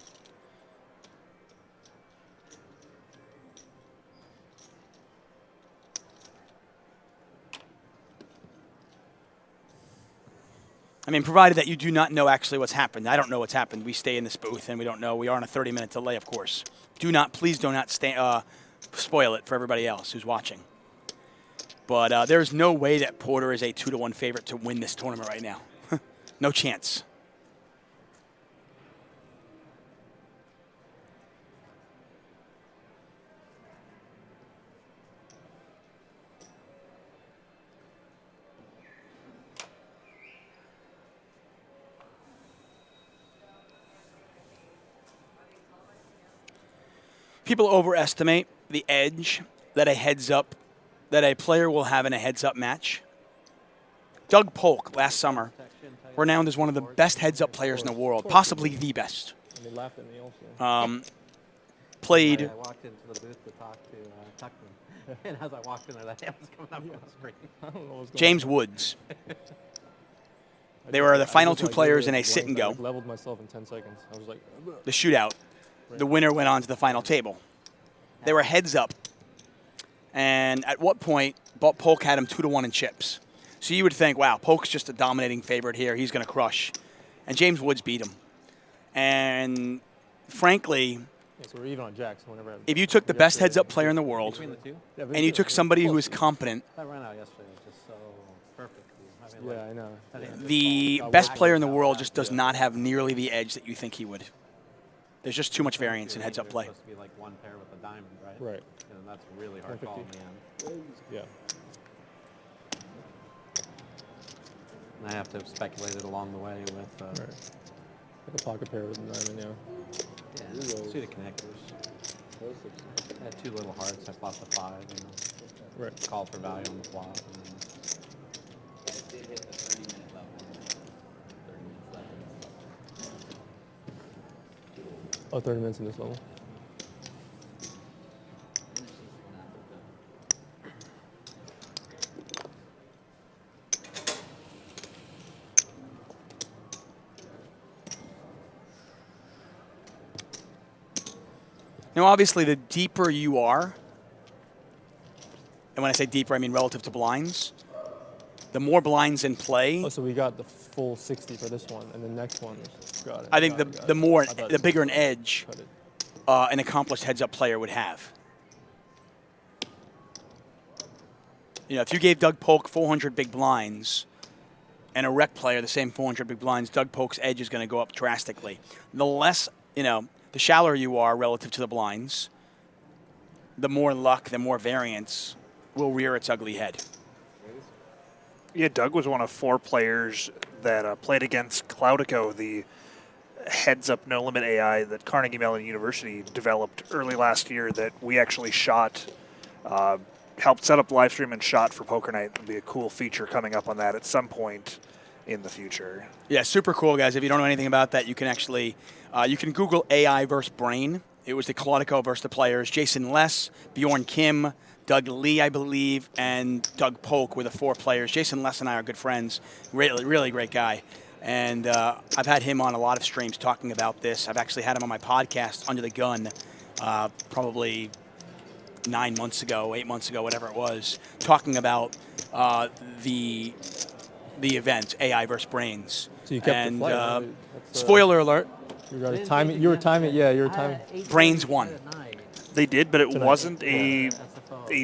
I mean, provided that you do not know actually what's happened. I don't know what's happened. We stay in this booth and we don't know. We are on a 30-minute delay, of course. Please do not spoil it for everybody else who's watching. But there's no way that Porter is a 2-1 favorite to win this tournament right now. No chance. People overestimate the edge that a player will have in a heads-up match. Doug Polk last summer, renowned as one of the best heads-up players in the world, possibly the best. And they laughed at me also. Played. I walked into the booth to talk to Tuchman, and as I walked in there, that hand was coming up on the screen. I don't know what's going James on. Woods. I They just- were the I final just, two like, players in literally a sit and blinked. I, go. like, leveled myself in 10 seconds. I was like, The shootout. The winner went on to the final table. They were heads up. And at what point, Polk had him 2-1 in chips. So you would think, wow, Polk's just a dominating favorite here. He's going to crush. And James Woods beat him. And frankly, yeah, so we're even on jacks. Whenever if you took the best heads-up player in the world Between the two, Yeah, and you took somebody who is competent, that run out yesterday was just so perfect. I mean, Yeah, like, I know. that hand the just best felt player in the like world that. just does not have nearly the edge that you think he would. There's just too much variance in heads-up play. There's supposed to be like one pair with a diamond, right? Right. And that's a really hard call in the end. Yeah. And I have to have speculated along the way with Right. Like a pocket pair with a diamond, yeah. suited connectors. I had two little hearts. I flopped the 5. Right. Called for value on the flop. And then Did hit the 30-minute level. 30 minutes left. Oh, 30 minutes in this level. Now, obviously, the deeper you are, and when I say deeper, I mean relative to blinds, the more blinds in play, Oh, so we got the full 60 for this one, and the next one, got it. I think got it. the more, I thought the it bigger an edge cut it. an accomplished heads-up player would have. You know, if you gave Doug Polk 400 big blinds and a rec player the same 400 big blinds, Doug Polk's edge is going to go up drastically. The less, the shallower you are relative to the blinds, the more luck, the more variance will rear its ugly head. Yeah, Doug was one of 4 players that played against Cloudico, the heads-up no-limit AI that Carnegie Mellon University developed early last year that we actually shot, helped set up Livestream and shot for Poker Night. It'll be a cool feature coming up on that at some point in the future. Yeah, super cool, guys. If you don't know anything about that, you can actually you can Google AI versus Brain. It was the Cloudico versus the players. Jason Less, Bjorn Kim, Doug Lee, I believe, and Doug Polk were the 4 players. Jason Less and I are good friends. Really, really great guy. And I've had him on a lot of streams talking about this. I've actually had him on my podcast, Under the Gun, probably 9 months ago, 8 months ago, whatever it was, talking about the event, AI versus Brains. So you kept and the flight, right? That's, spoiler alert, You were timing. You were timing. Yeah, you were timing. Brains won. They did, but it Tonight. wasn't a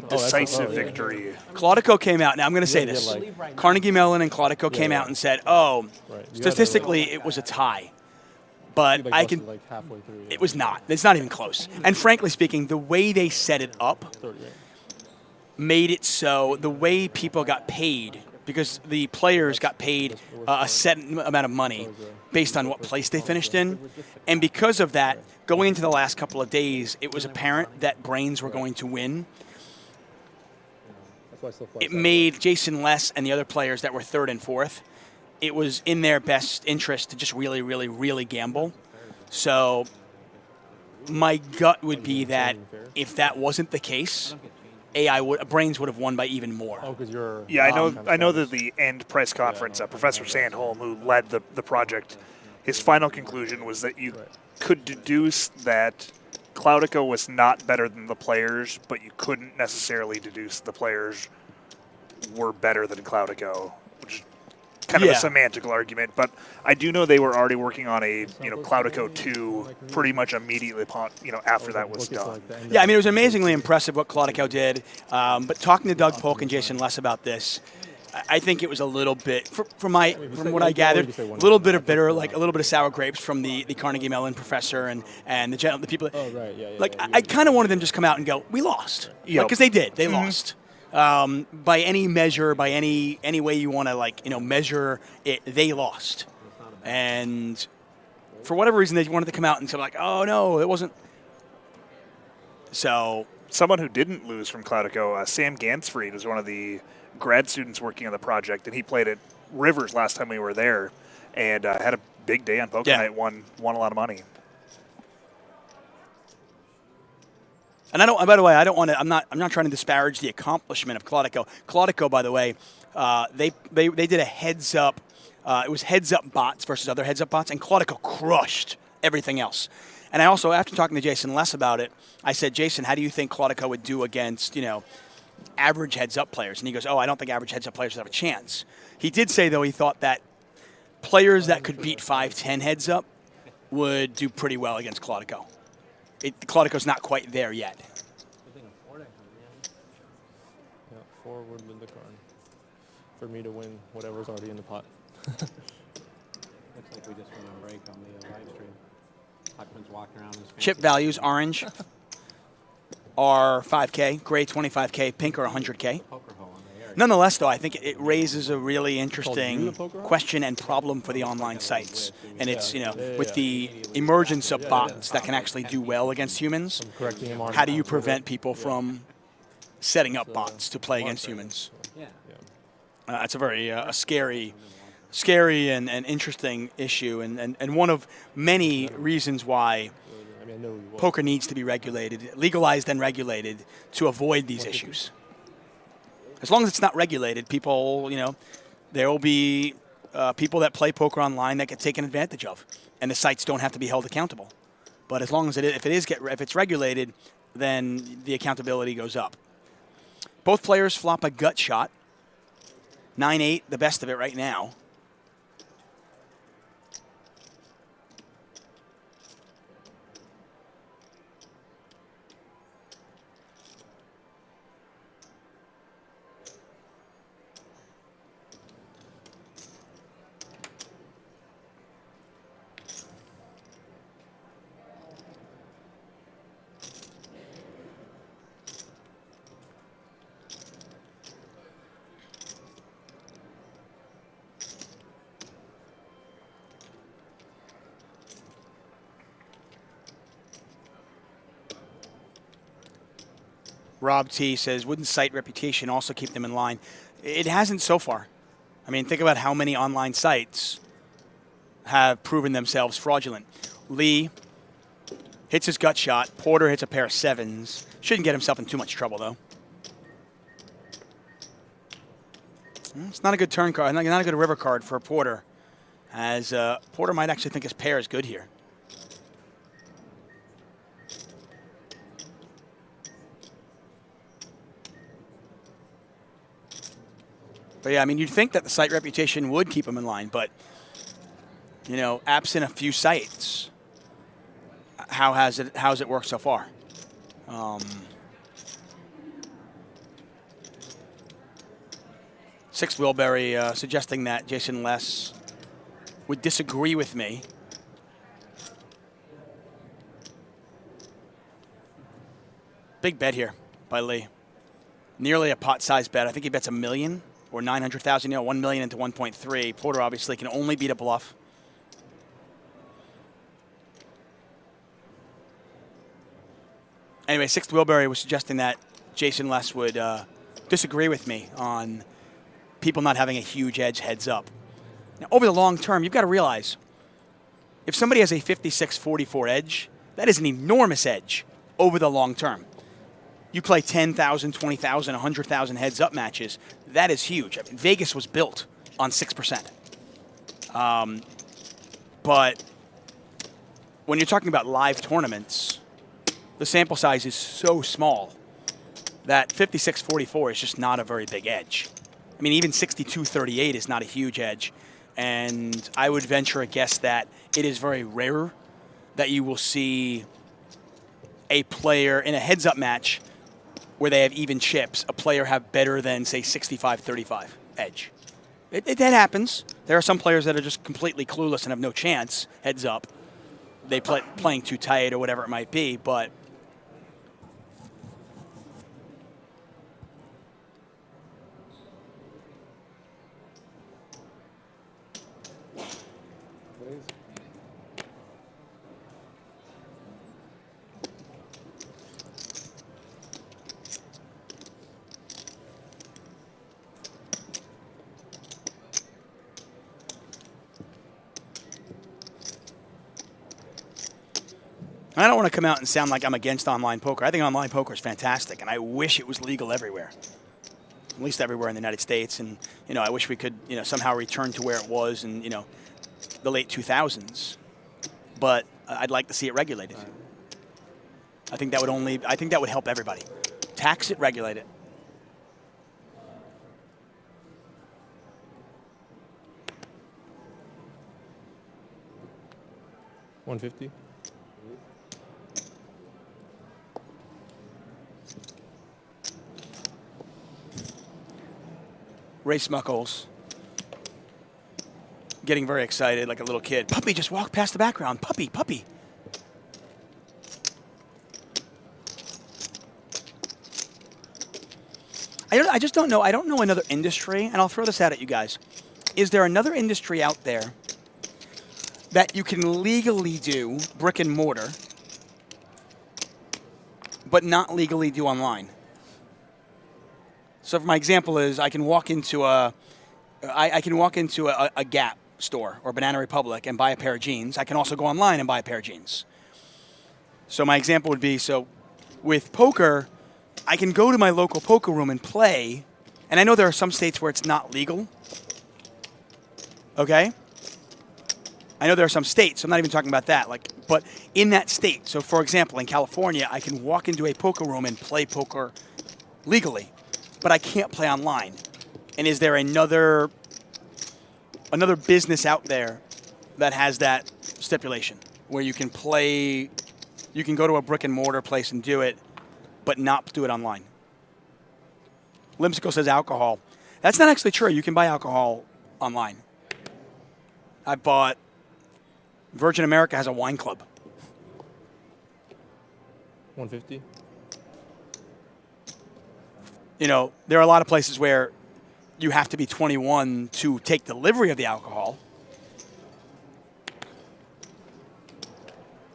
decisive yeah. victory. Claudico came out. Now I'm going to say Yeah, this: like- Carnegie Mellon and Claudico came Yeah. out and said, "Oh, Right. You had to, statistically, it was a tie." But like, I busted, can. like halfway through. It was not. It's not even close. And frankly speaking, the way they set it up 30, right? made it so the way people got paid, because the players got paid a set amount of money based on what place they finished in. And because of that, going into the last couple of days, it was apparent that Brains were going to win. That's why I still fly It south. made Jason Less and the other players that were 3rd and 4th, it was in their best interest to just really, really, really gamble. So my gut would be that if that wasn't the case, brains would have won by even more. Oh, because you're. Yeah, I know. kind of I know that established. the end press conference, Professor Sandholm, who led the project, his final conclusion was that you could deduce that Cloudico was not better than the players, but you couldn't necessarily deduce the players were better than Cloudico, which is kind of a semantical argument. But I do know they were already working on a Cloudico 2 pretty much immediately upon after that was done. Yeah, I mean, it was amazingly impressive what Cloudico did. But talking to Doug Polk and Jason Less about this, I think it was a little bit, from what I gathered, a little bit of bitter, like a little bit of sour grapes from the Carnegie Mellon professor and the people. Oh, right, yeah. Like, I kind of wanted them to just come out and go, we lost. Because they did. They lost. By any measure, by any way you want to measure it, they lost. And for whatever reason, they wanted to come out and say like, oh no, it wasn't. So someone who didn't lose from Cloudico, Sam Gansfried, was one of the grad students working on the project, and he played at Rivers last time we were there, and had a big day on poker night. Won a lot of money. And by the way, I don't want to. I'm not trying to disparage the accomplishment of Cloudico. Cloudico, by the way, they did a heads up. It was heads up bots versus other heads up bots, and Cloudico crushed everything else. And I also, after talking to Jason Less about it, I said, Jason, how do you think Cloudico would do against average heads up players? And he goes, oh, I don't think average heads up players would have a chance. He did say though he thought that players that could beat 5-10 heads up would do pretty well against Cloudico. Cloudico's not quite there yet. Yeah, 4 would win the card. For me to win whatever's already in the pot. Looks like we just went on break on the live stream. Tuchman's walking around his Chip values, orange are 5K, gray 25K, pink are 100K. Nonetheless, though, I think it raises a really interesting question and problem for the online sites. And it's, with the emergence of bots that can actually do well against humans, how do you prevent people from setting up bots to play against humans? It's a very scary and interesting issue, and one of many reasons why poker needs to be regulated, legalized and regulated, to avoid these issues. As long as it's not regulated, people, there will be people that play poker online that get taken advantage of, and the sites don't have to be held accountable. But as long as if it's regulated, then the accountability goes up. Both players flop a gut shot. 9-8, the best of it right now. Rob T says, wouldn't site reputation also keep them in line? It hasn't so far. I mean, think about how many online sites have proven themselves fraudulent. Lee hits his gut shot. Porter hits a pair of 7s. Shouldn't get himself in too much trouble, though. It's not a good turn card, not a good river card for Porter, as Porter might actually think his pair is good here. But yeah, I mean, you'd think that the site reputation would keep him in line, but, absent a few sites, how's it worked so far? Sixth Wilbury suggesting that Jason Less would disagree with me. Big bet here by Lee. Nearly a pot-sized bet. I think he bets $1 million. Or 900,000, 1 million into 1.3. Porter obviously can only beat a bluff. Anyway, Sixth Wilbury was suggesting that Jason Less would disagree with me on people not having a huge edge heads up. Now, over the long term, you've got to realize, if somebody has a 56-44 edge, that is an enormous edge over the long term. You play 10,000, 20,000, 100,000 heads-up matches. That is huge. I mean, Vegas was built on 6%. But when you're talking about live tournaments, the sample size is so small that 56-44 is just not a very big edge. I mean, even 62-38 is not a huge edge. And I would venture a guess that it is very rare that you will see a player in a heads-up match where they have even chips, a player have better than, say, 65-35 edge. It happens. There are some players that are just completely clueless and have no chance, heads up. They playing too tight or whatever it might be, but I don't want to come out and sound like I'm against online poker. I think online poker is fantastic, and I wish it was legal everywhere, at least everywhere in the United States. And I wish we could, somehow return to where it was in, the late 2000s. But I'd like to see it regulated. I think that would help everybody. Tax it, regulate it. $150. Ray Smuckles getting very excited like a little kid. Puppy just walked past the background. Puppy, puppy. I just don't know. I don't know another industry, and I'll throw this out at you guys. Is there another industry out there that you can legally do brick and mortar, but not legally do online? So, my example is, I can walk into a Gap store or Banana Republic and buy a pair of jeans. I can also go online and buy a pair of jeans. So, my example would be, with poker, I can go to my local poker room and play, and I know there are some states where it's not legal. Okay? I know there are some states, so I'm not even talking about that. But in that state, so for example, in California, I can walk into a poker room and play poker legally, but I can't play online. And is there another business out there that has that stipulation where you can go to a brick and mortar place and do it, but not do it online? Limsicle says alcohol. That's not actually true. You can buy alcohol online. I bought Virgin America has a wine club. $150. There are a lot of places where you have to be 21 to take delivery of the alcohol.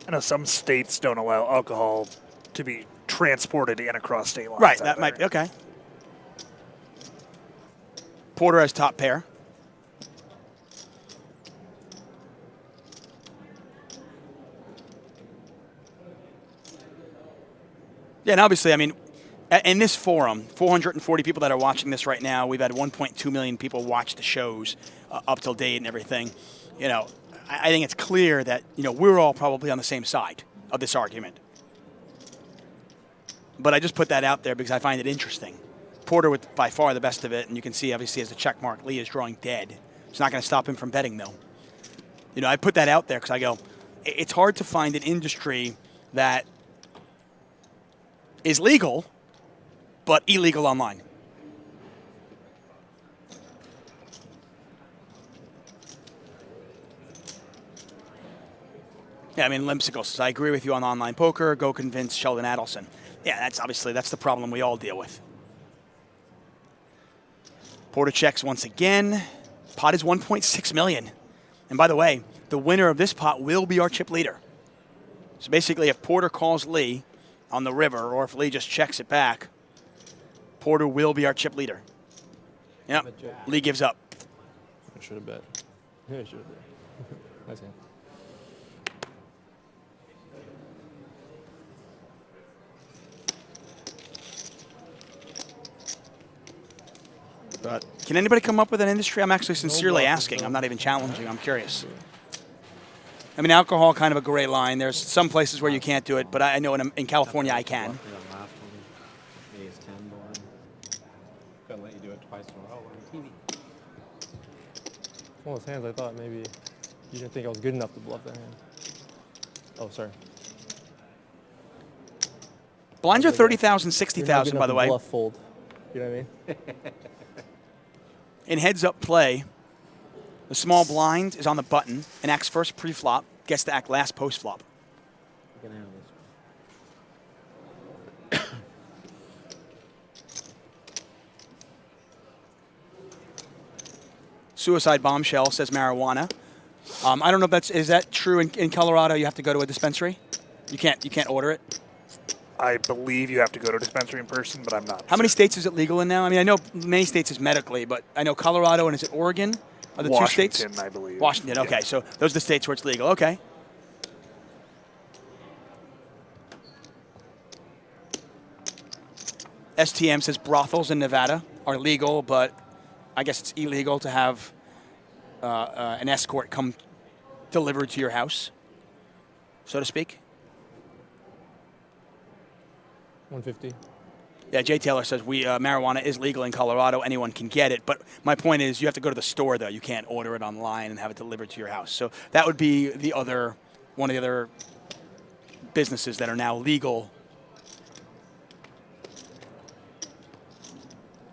I know some states don't allow alcohol to be transported in across state lines. Right, that might be okay. Porter has top pair. Yeah, and obviously, I mean, in this forum, 440 people that are watching this right now, we've had 1.2 million people watch the shows up till date and everything. I think it's clear that, we're all probably on the same side of this argument. But I just put that out there because I find it interesting. Porter with by far the best of it, and you can see, obviously, as a check mark, Lee is drawing dead. It's not going to stop him from betting, though. I put that out there because I go, it's hard to find an industry that is legal, but illegal online. Yeah, I mean, Limsicle says, I agree with you on online poker. Go convince Sheldon Adelson. Yeah, that's the problem we all deal with. Porter checks once again. Pot is 1.6 million. And by the way, the winner of this pot will be our chip leader. So basically, if Porter calls Lee on the river, or if Lee just checks it back, Porter will be our chip leader. Yep. Lee gives up. I should have bet. Yeah, I should have bet. Nice hand. But can anybody come up with an industry? I'm actually sincerely blockers, asking. no. I'm not even challenging. I'm curious. I mean, alcohol, kind of a gray line. There's some places where you can't do it, but I know in California I can. Last one, Ace 10 board. Couldn't let you do it twice in a row on TV. It's one of those hands I thought maybe you didn't think I was good enough to bluff that hand. Oh, sorry. Blinds are 30,000, You're not 60,000, good by enough the to way. Bluff fold. You know what I mean? In heads-up play, the small blind is on the button and acts first pre-flop, gets to act last post-flop. You can handle this. Suicide bombshell says marijuana. I don't know if is that true in Colorado? You have to go to a dispensary. You can't order it. I believe you have to go to a dispensary in person, but I'm not. How many certain. states is it legal in now? I mean, I know many states is medically, but I know Colorado and is it Oregon? Are the two states? Washington, I believe. Washington. Okay, Yeah. so those are the states where it's legal. Okay. STM says brothels in Nevada are legal, but I guess it's illegal to have an escort come delivered to your house, so to speak. 150. Yeah, Jay Taylor says marijuana is legal in Colorado. Anyone can get it, but my point is you have to go to the store though. You can't order it online and have it delivered to your house. So that would be one of the other businesses that are now legal.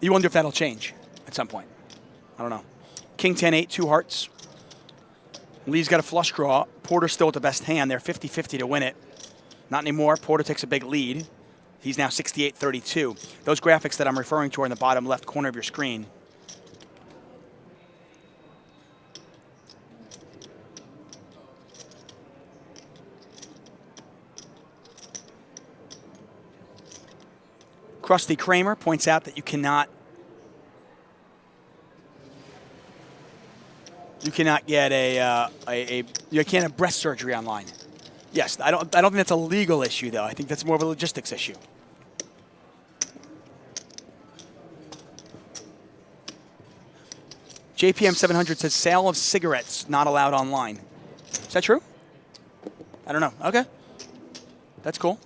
You wonder if that'll change at some point. I don't know. King 10-8, 2 hearts. Lee's got a flush draw. Porter's still with the best hand. They're 50-50 to win it. Not anymore. Porter takes a big lead. He's now 68-32. Those graphics that I'm referring to are in the bottom left corner of your screen. Krusty Kramer points out that you cannot get you can't have breast surgery online. Yes, I don't think that's a legal issue though. I think that's more of a logistics issue. JPM 700 says sale of cigarettes not allowed online. Is that true? I don't know. Okay. That's cool.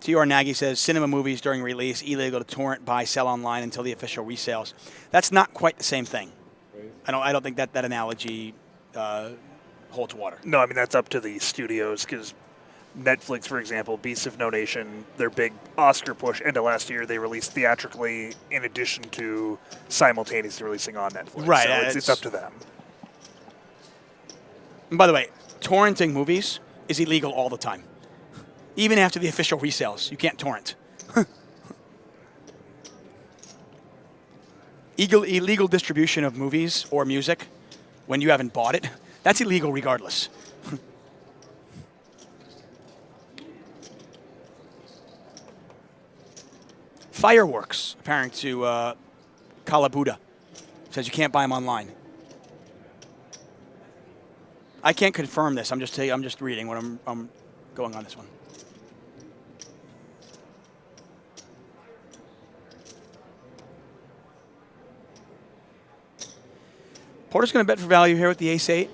T.R. Nagy says cinema movies during release illegal to torrent, buy, sell online until the official resales. That's not quite the same thing. I don't think that analogy holds water. No, I mean, that's up to the studios because Netflix, for example, Beasts of No Nation, their big Oscar push, end of last year, they released theatrically in addition to simultaneously releasing on Netflix. Right, So it's up to them. And by the way, torrenting movies is illegal all the time. Even after the official resales, you can't torrent. Illegal distribution of movies or music when you haven't bought it, that's illegal regardless. Fireworks, apparent to Kalabuda, says you can't buy them online. I can't confirm this. I'm just reading what I'm going on this one. Porter's going to bet for value here with the ace-8.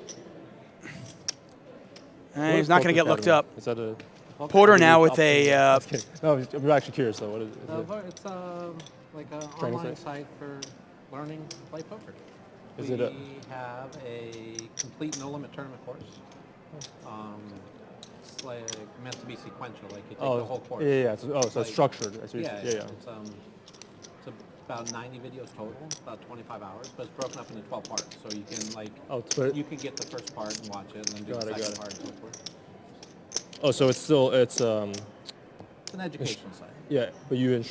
He's not going to get looked up. Is that a... Porter now with a... Just kidding. No, I'm actually curious though. What is it? It's like an Training online site? site for learning to play poker. Is we it a- have a complete no-limit tournament course. It's like meant to be sequential, like you take the whole course. Yeah. So it's Like- structured. I see. Yeah, Yeah. it's about 90 videos total, about 25 hours, but it's broken up into 12 parts. So you can but you can get the first part and watch it, and then do Got the it, second got part and so forth. so it's It's an education site. yeah, but you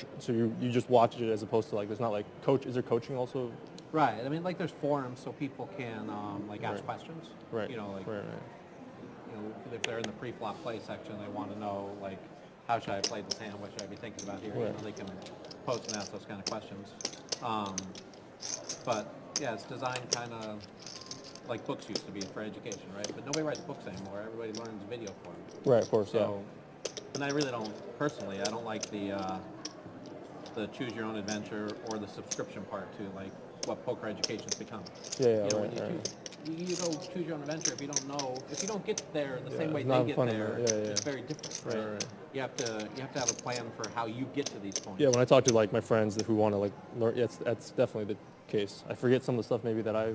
just watch it as opposed to like there's not like coach. Is there coaching also? Right. I mean, like there's forums so people can ask Right. questions. Right. You know, like Right. you know, if they're in the pre-flop play section, they want to know like how should I play this hand? What should I be thinking about here? You know, they can post and ask those kind of questions. But yeah, it's designed kind of like books used to be for education, right? But nobody writes books anymore. Everybody learns video form. Right, of course, So, and I really don't, personally, I don't like the choose your own adventure or the subscription part to like what poker education's become. Yeah, You know, right, when you go choose your own adventure, if you don't know, if you don't get there the same way it's they not get fun there, enough. it's very different. Right? You have to have a plan for how you get to these points. Yeah, when I talk to like my friends who want to like learn, that's definitely the case. I forget some of the stuff maybe that I,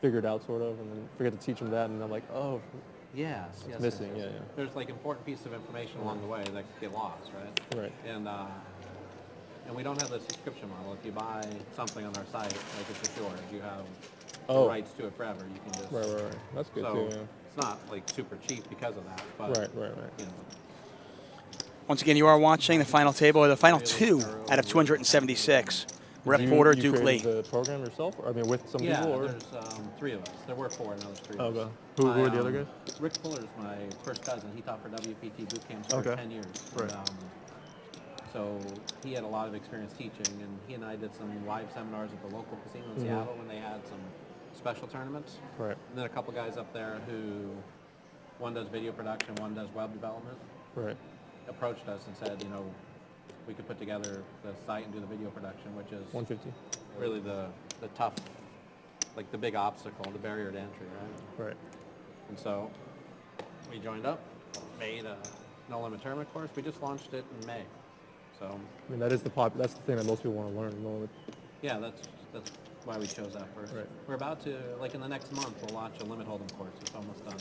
figured out sort of, and then forget to teach them that, and I'm like, oh, Yes, it's missing. Yeah. There's like important pieces of information along the way that get lost, right? Right. And we don't have the subscription model. If you buy something on our site, like it's just yours, you have the Oh. rights to it forever. You can just Right. That's good so too. Yeah. it's not like super cheap because of that. But Right. You know, Once again, you are watching the final table, or the final 2 out of 276. Rep Porter, you Duke Lee. created the program yourself, or I mean, with some people, or? there's 3 of us. There were 4, now there's 3 Oh, of us. okay. Who are the other guys? Rick Fuller's my first cousin. He taught for WPT boot camps for Okay. 10 years. Right. And, so he had a lot of experience teaching, and he and I did some live seminars at the local casino in Seattle when they had some special tournaments. Right. And then a couple guys up there who, one does video production, one does web development, Right. approached us and said, we could put together the site and do the video production, which is 150. really the tough, like the big obstacle, the barrier to entry, right? Right. And so we joined up, made a no limit tournament course. We just launched it in May. So I mean, that's the thing that most people want to learn. yeah, that's why we chose that first. Right. We're about to, like in the next month, we'll launch a limit hold'em course. It's almost done.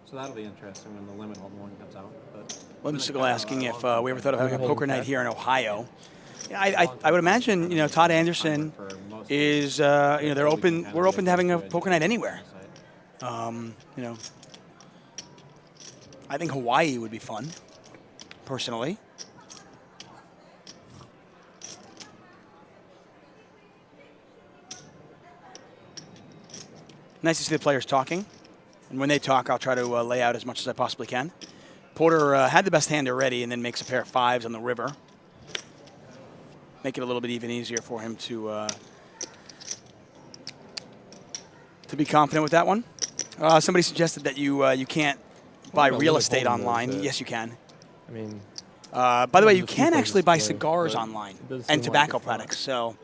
So that'll be interesting when the limit hold'em one comes out. But Whimsical asking if we ever thought of having a poker night here in Ohio. Yeah, I would imagine, Todd Anderson is, they're open. We're open to having a poker night anywhere. I think Hawaii would be fun, personally. Nice to see the players talking. And when they talk, I'll try to lay out as much as I possibly can. Porter had the best hand already and then makes a pair of 5s on the river. Make it a little bit even easier for him to be confident with that one. Somebody suggested that you can't buy real estate online. Yes, you can. I mean, by the way, you there's a can few actually buy places to play, cigars but online it does and seem like tobacco it's not. products. So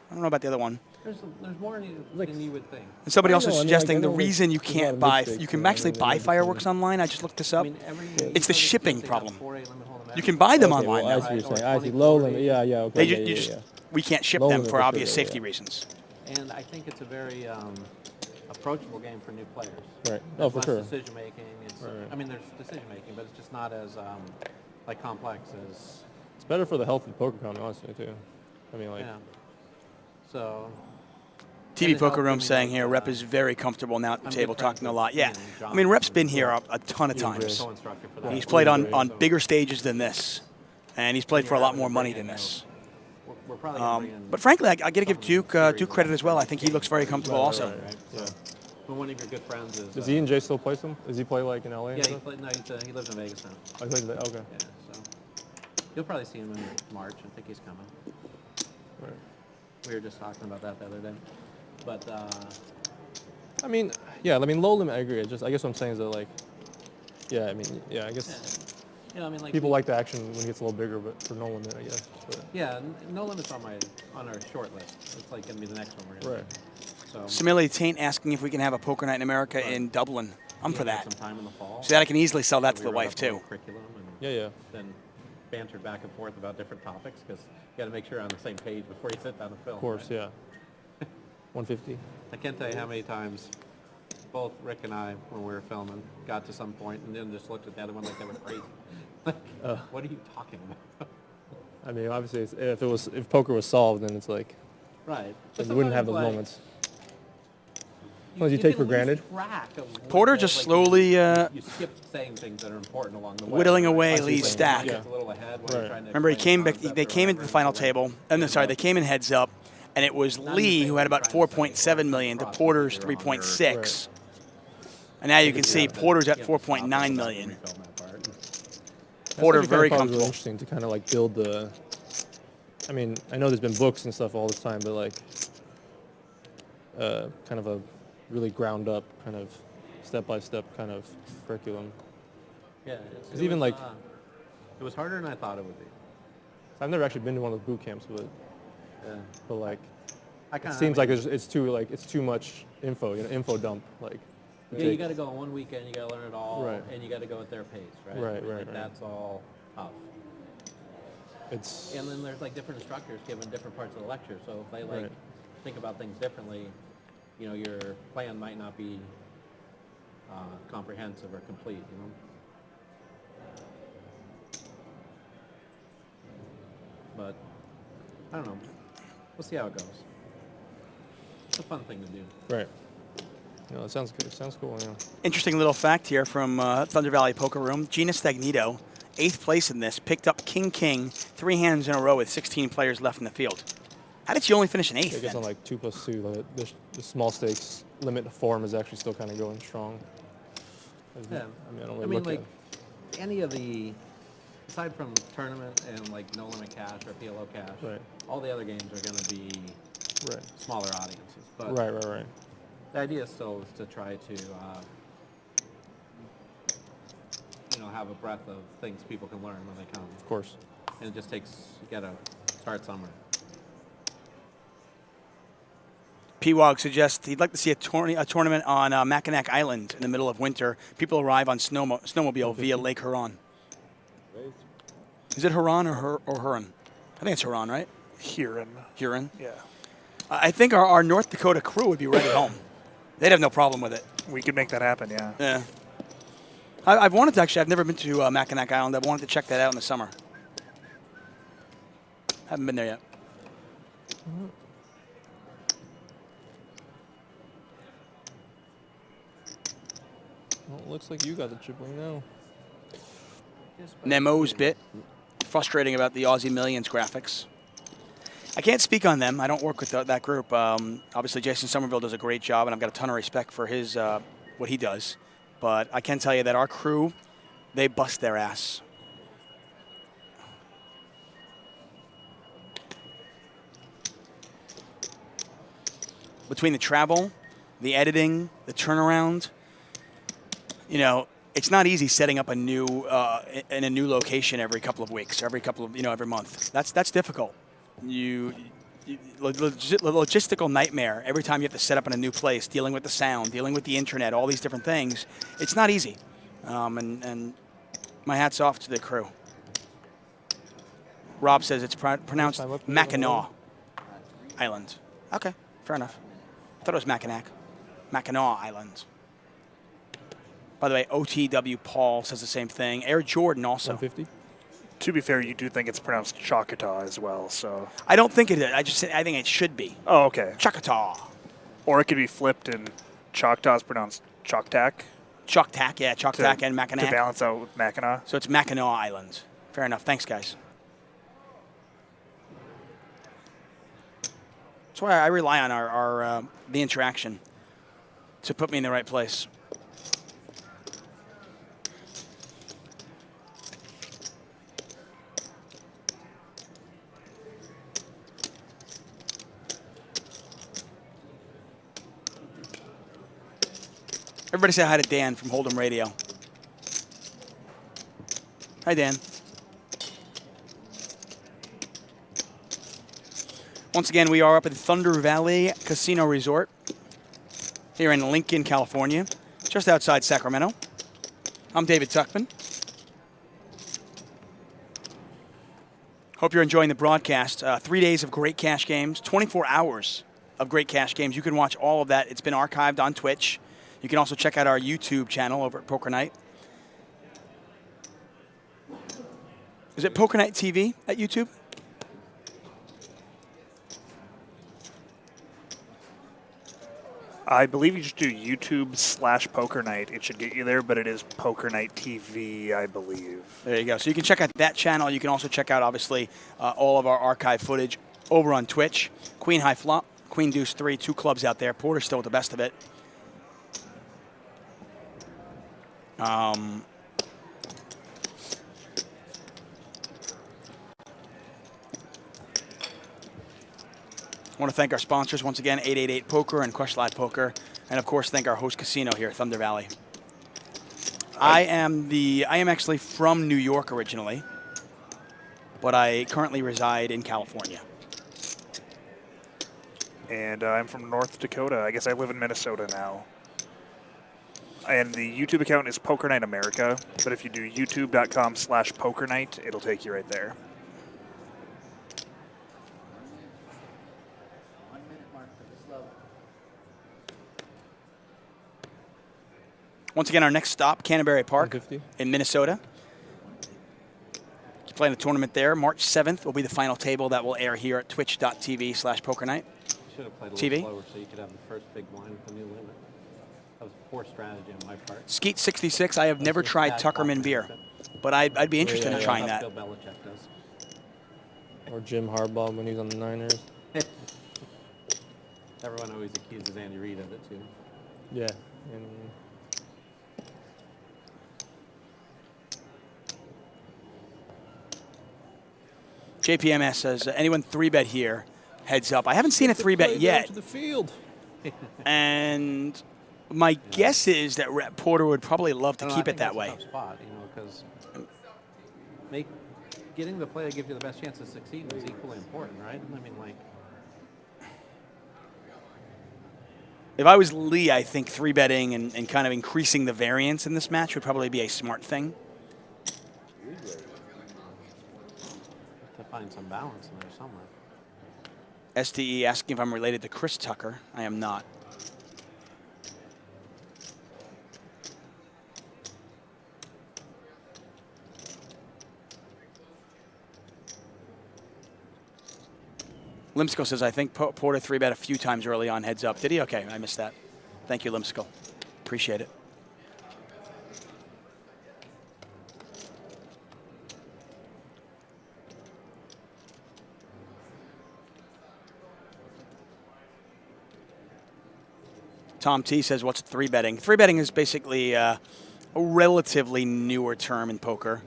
I don't know about the other one. there's more than you would think. And somebody I also know, I mean, suggesting like, I the know, like, reason you there's a lot can't of buy, mistakes you can there. actually I mean, buy like, fireworks online. I just looked this up. It's the shipping problem. You can buy them okay, online well, I now. see what you're saying. I see. Low limit. Yeah. Okay. They yeah, you just, yeah. we can't ship Low them limit for for obvious sure, safety yeah. reasons. And I think it's a very approachable game for new players. Right. Oh, There's for less sure. decision making. Right. I mean, there's decision making, but it's just not as like complex as It's better for the health of the poker economy, honestly, too. I mean, like, yeah. So TV it's Poker helped Room me, saying like, here, Rep is very comfortable now at the I'm table, good friends talking a with lot. Yeah, Ian and I mean, John. Rep's been here a ton of times. co-instructor for that. He's played on So bigger stages than this, and he's played for a lot more money than this. We're probably gonna bring in But frankly, I got to give Duke credit as well. I think he looks very comfortable also. right? So when one of your good friends is does he and Jay still play some? Does he play, like, in LA? and yeah, he stuff? played, no, he lives in Vegas now. Oh, he plays there? Okay. Yeah, so you'll probably see him in March. I think he's coming. Right. We were just talking about that the other day. But I mean, yeah, low limit, I agree. I guess what I'm saying is that, like, yeah, I mean, yeah, I guess I mean, like people like the action when it gets a little bigger, but for no limit, I guess. But, yeah, no limits on our short list. It's like gonna be the next one we're gonna right. do. So Simile Taint asking if we can have a poker night in America in Dublin. I'm for get that. Some time in the fall. So that I can easily sell that to We the wrote wife up a little too. Curriculum and Yeah. then bantered back and forth about different topics because you got to make sure you're on the same page before you sit down and film. Of course, right? yeah. 150. I can't tell you how many times both Rick and I, when we were filming, got to some point and then just looked at the other one like they were crazy. Like, what are you talking about? I mean, obviously, if poker was solved, then it's like, Right. then you wouldn't have those moments. Well, you can take for lose granted. track of what Porter the- just like, slowly you skip saying things that are important along the way. whittling away Like, Lee's like, stack. just a little ahead when you're Right. trying to Remember, he explain came a back. concept They or came into the whatever, final so then table. They came in heads up, and it was Not Lee even who had about trying to say 4.7 million to cross Porter's you're on 3.6. Right. And now you can see Yeah, but Porter's at you have to stop 4.9 without million. refilling that part. Porter That's very probably comfortable. really interesting to kind of like build the. I mean, I know there's been books and stuff all this time, but like, kind of a really ground up kind of step-by-step kind of curriculum. Yeah, It's even like- it was harder than I thought it would be. I've never actually been to one of those boot camps, Yeah. but like, I it kinda, seems I like mean, it's too much info, info dump. Like, yeah, you got to go on one weekend, you got to learn it all, Right. and you got to go at their pace, right? Right, Like, right. That's all tough. It's And then there's like different instructors giving different parts of the lecture, so if they like Right. think about things differently, your plan might not be comprehensive or complete, But I don't know. We'll see how it goes. It's a fun thing to do. right. No, it sounds good. It sounds cool. Yeah. Interesting little fact here from Thunder Valley Poker Room. Gina Stagnito, 8th place in this, picked up King, 3 hands in a row with 16 players left in the field. How did she only finish in 8th I guess then? on like 2+2, the small stakes limit form is actually still kind of going strong. Yeah. I mean, I don't really look like at. any of the, aside from tournament and like no limit cash or PLO cash, Right. all the other games are going to be Right. smaller audiences. But Right. the idea still is to try to, have a breadth of things people can learn when they come. Of course. And it just takes, you got to start somewhere. Phuoc suggests he'd like to see a tournament on Mackinac Island in the middle of winter. People arrive on snowmobile via Lake Huron. Is it Huron or Huron? I think it's Huron, right? Huron. Huron. Yeah. I think our North Dakota crew would be right at home. They'd have no problem with it. We could make that happen, yeah. Yeah. I've wanted to actually. I've never been to Mackinac Island. I've wanted to check that out in the summer. Haven't been there yet. Well, it looks like you got the chip wing now. Nemo's bit. Frustrating about the Aussie Millions graphics. I can't speak on them. I don't work with that group. Obviously, Jason Somerville does a great job, and I've got a ton of respect for his what he does. But I can tell you that our crew, they bust their ass. Between the travel, the editing, the turnaround, it's not easy setting up a new in a new location every couple of weeks, every month. That's difficult. Logistical nightmare every time you have to set up in a new place, dealing with the sound, dealing with the internet, all these different things. It's not easy. And my hat's off to the crew. Rob says it's pronounced Mackinac Island. Okay, fair enough. I thought it was Mackinac. Mackinac Island. By the way, OTW Paul says the same thing. Air Jordan also. 150. To be fair, you do think it's pronounced Choctaw as well, so. I don't think it is. I think it should be. Oh, okay. Choctaw. Or it could be flipped and Choctaw is pronounced Choctaw. Choctaw, yeah, Choctaw and Mackinac. To balance out with Mackinac. So it's Mackinac Island. Fair enough. Thanks, guys. That's why I rely on our the interaction to put me in the right place. Everybody say hi to Dan from Hold'em Radio. Hi, Dan. Once again, we are up at Thunder Valley Casino Resort here in Lincoln, California, just outside Sacramento. I'm David Tuchman. Hope you're enjoying the broadcast. 3 days of great cash games, 24 hours of great cash games. You can watch all of that. It's been archived on Twitch. You can also check out our YouTube channel over at Poker Night. Is it Poker Night TV at YouTube? I believe you just do YouTube/Poker Night. It should get you there, but it is Poker Night TV, I believe. There you go. So you can check out that channel. You can also check out, obviously, all of our archive footage over on Twitch. Queen high flop, queen deuce 3, 2 clubs out there. Porter's still with the best of it. I want to thank our sponsors once again, 888 Poker and Crush Live Poker, and of course thank our host casino here at Thunder Valley. I am actually from New York originally, but I currently reside in California. And I'm from North Dakota. I guess I live in Minnesota now. And the YouTube account is Poker Night America, but if you do youtube.com/pokernight, it'll take you right there. 1 minute mark for the slow. Once again, our next stop, Canterbury Park 150. in Minnesota. Playing the tournament there. March 7th will be the final table that will air here at twitch.tv/pokernight. Should have played a TV. little slower so you could have the first big blind with the new limit. That was poor strategy on my part. Skeet 66, I have never tried Tuckerman beer, but I'd be interested in trying that. Bill Belichick does. Or Jim Harbaugh when he's on the Niners. Everyone always accuses Andy Reid of it, too. Yeah. And JPMS says, anyone 3-bet here, heads up. I haven't seen a 3-bet yet. To the field. And my guess is that Porter would probably love to keep it that way. That's a tough spot, you know, because getting the play that gives you the best chance of succeeding is equally important, right? I mean, like, If I was Lee, I think 3-betting and kind of increasing the variance in this match would probably be a smart thing. to find some balance in there somewhere. STE asking if I'm related to Chris Tucker. I am not. Limsco says, I think Porter 3-bet a few times early on, heads up. Did he? Okay, I missed that. Thank you, Limsco. Appreciate it. Tom T says, what's 3-betting? 3-betting is basically a relatively newer term in poker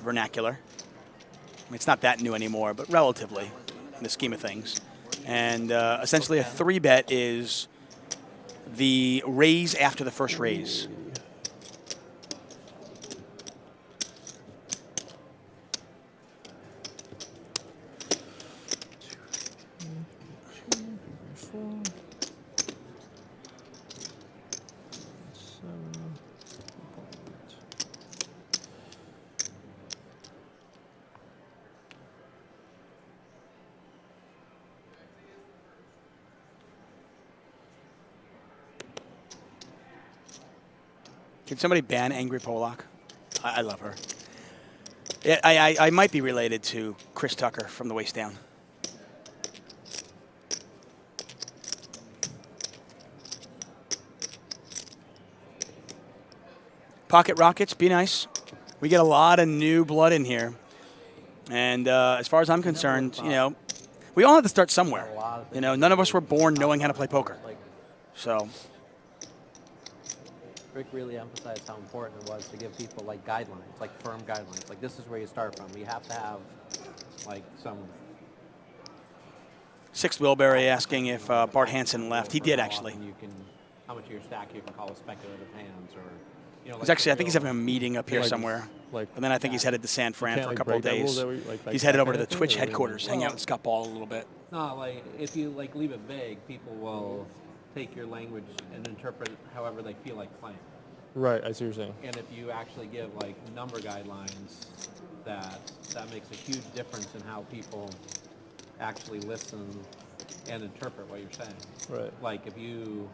vernacular. I mean, it's not that new anymore, but relatively in the scheme of things. And essentially a 3-bet is the raise after the first raise. Can somebody ban Angry Phuoc? I love her. Yeah, I might be related to Chris Tucker from the waist down. Pocket Rockets, be nice. We get a lot of new blood in here. And as far as I'm concerned, you know, we all have to start somewhere. You know, none of us were born knowing how to play poker. So Rick really emphasized how important it was to give people like guidelines, like firm guidelines. Like this is where you start from. You have to have like some. Sixth Wilbury asking if Bart Hansen left. He did actually. You can, how much of your stack you can call a speculative hands, or you know. He's actually, I think he's having a meeting up here Like- somewhere. like- and then I think he's headed to San Fran can't, for a like, couple of break that rule days. that we- like He's headed that over to the kind of Twitch thing, or- headquarters, hang out with Scott Ball a little bit. No, like if you like leave it vague, people will take your language and interpret it however they feel like playing. Right, I see what you're saying. And if you actually give like number guidelines, that makes a huge difference in how people actually listen and interpret what you're saying. Right. Like if you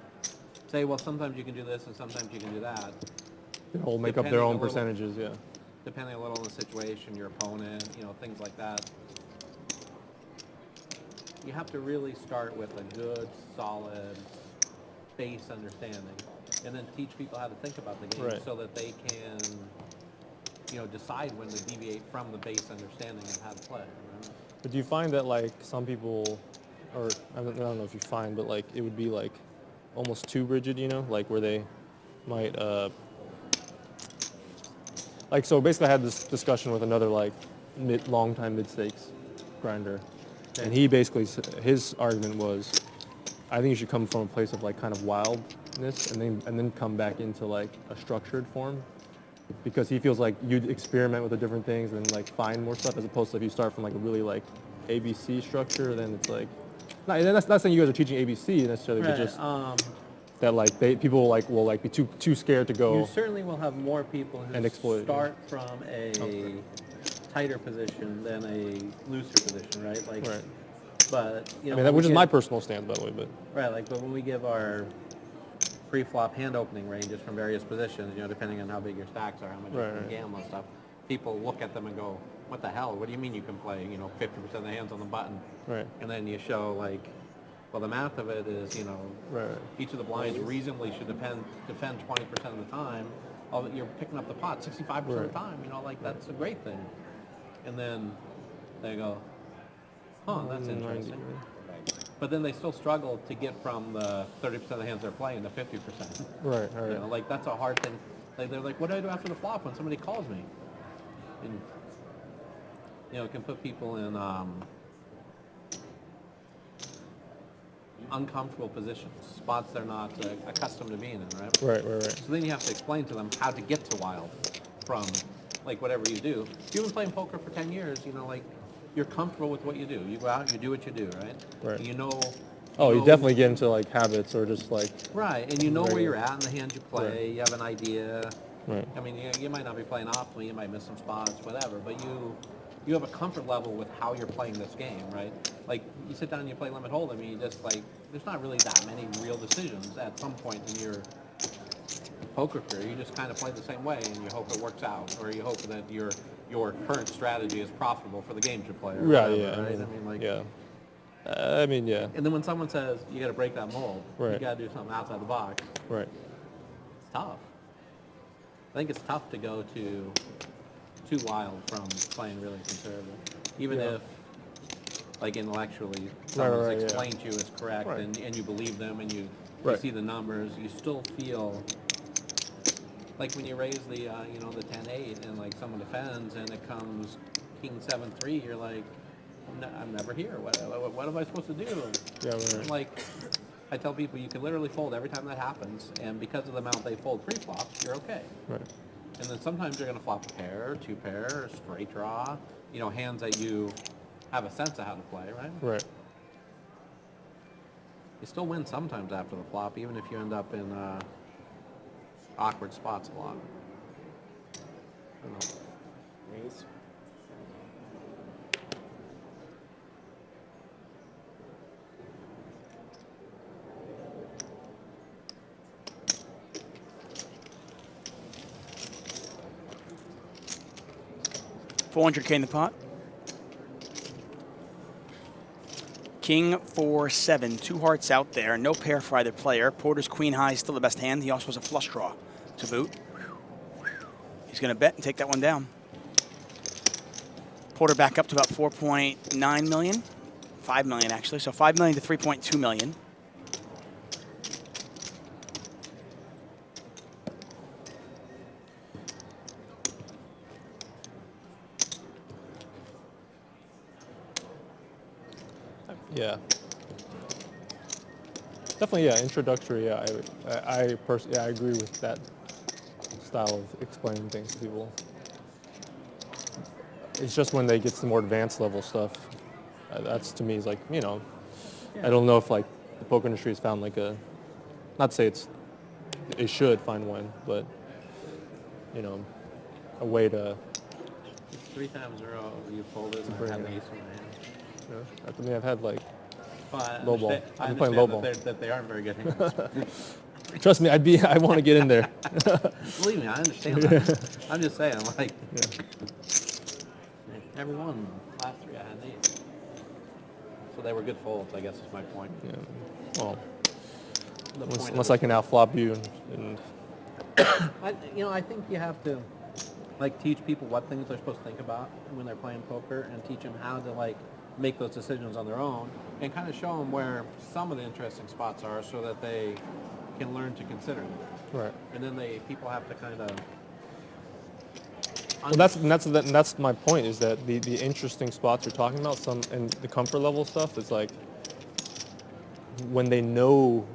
say, well, sometimes you can do this and sometimes you can do that. They'll make up Depending their a own little- percentages, yeah. Depending a little on the situation, your opponent, you know, things like that. You have to really start with a good, solid base understanding, and then teach people how to think about the game Right. so that they can, you know, decide when to deviate from the base understanding of how to play. You know? But do you find that like some people, or I don't know if you find, but like it would be like almost too rigid, you know, like where they might like, so basically I had this discussion with another like long-time mid-stakes grinder, and he basically, his argument was, I think you should come from a place of like kind of wildness and then come back into like a structured form, because he feels like you'd experiment with the different things and like find more stuff, as opposed to if you start from like a really like ABC structure, then it's like, that's not saying you guys are teaching ABC necessarily, but just that like people will be too scared to go. You certainly will have more people who And exploit, start from a tighter position than a looser position, right? Like, Right. but you know, I mean, which is my personal stance, by the way, but right. Like, but when we give our pre-flop hand opening ranges from various positions, you know, depending on how big your stacks are, how much you can gamble and stuff, people look at them and go, "What the hell? What do you mean you can play, you know, 50% of the hands on the button?" Right. And then you show like, well, the math of it is, you know, each of the blinds reasonably should defend 20% of the time. You're picking up the pot 65% of the time. You know, like that's a great thing. And then they go, "Huh, that's interesting." But then they still struggle to get from the 30% of the hands they're playing to 50%. Right. You know, like that's a hard thing. Like they're like, "What do I do after the flop when somebody calls me?" And you know, it can put people in uncomfortable positions, spots they're not accustomed to being in, right? Right. So then you have to explain to them how to get to wild from like whatever you do. If you've been playing poker for 10 years, you know, like you're comfortable with what you do. You go out and you do what you do, right? Right. You know. You definitely get into like habits or just like. Right, and you know where you're at in the hands you play. Right. You have an idea. Right. I mean, you might not be playing optimally. You might miss some spots, whatever. But you have a comfort level with how you're playing this game, right? Like you sit down and you play limit hold'em, and you just like there's not really that many real decisions at some point in your poker career. You just kind of play the same way, and you hope it works out, or you hope that your current strategy is profitable for the games you play. Or whatever, right? I mean, yeah. And then when someone says you got to break that mold, you Right. got to do something outside the box. Right. It's tough. I think it's tough to go too wild from playing really conservative, even if, like intellectually, someone's explained to you is correct, and you believe them, and you see the numbers. You still feel like when you raise the the 10-8 and like someone defends and it comes King 7-3, you're like, I'm never here. What am I supposed to do? Yeah. Right. Like, I tell people you can literally fold every time that happens, and because of the amount they fold pre-flops, you're okay. Right. And then sometimes you're going to flop a pair, two pair, straight draw, you know, hands that you have a sense of how to play, right? Right. You still win sometimes after the flop, even if you end up in awkward spots a lot. I don't know. Raise. $400K in the pot. King 4-7, two hearts out there, no pair for either player. Porter's queen high is still the best hand. He also has a flush draw to boot. He's going to bet and take that one down. Porter back up to about 4.9 million, 5 million actually. So 5 million to 3.2 million. Yeah. Definitely, yeah. Introductory. Yeah, I personally, I agree with that style of explaining things to people. It's just when they get to the more advanced level stuff, that's to me is like, you know, I don't know if like the poker industry has found like not to say it should find one, but you know, a way to. 3 times in a row you folded and I had an ace in my hand. Yeah. I mean, I've had like Well, low ball. I I've been playing low ball. that they aren't very good hands. Trust me, I want to get in there. Believe me, I understand that. I'm just saying, like, every one, last 3 I had an ace. So they were good folds, I guess is my point. Yeah. Well, The point unless I can outflop you and I think you have to like teach people what things they're supposed to think about when they're playing poker, and teach them how to like make those decisions on their own and kind of show them where some of the interesting spots are so that they can learn to consider them. Right. And then people have to kind of... Well, that's my point, is that the interesting spots you're talking about, and the comfort level stuff, is like when they know,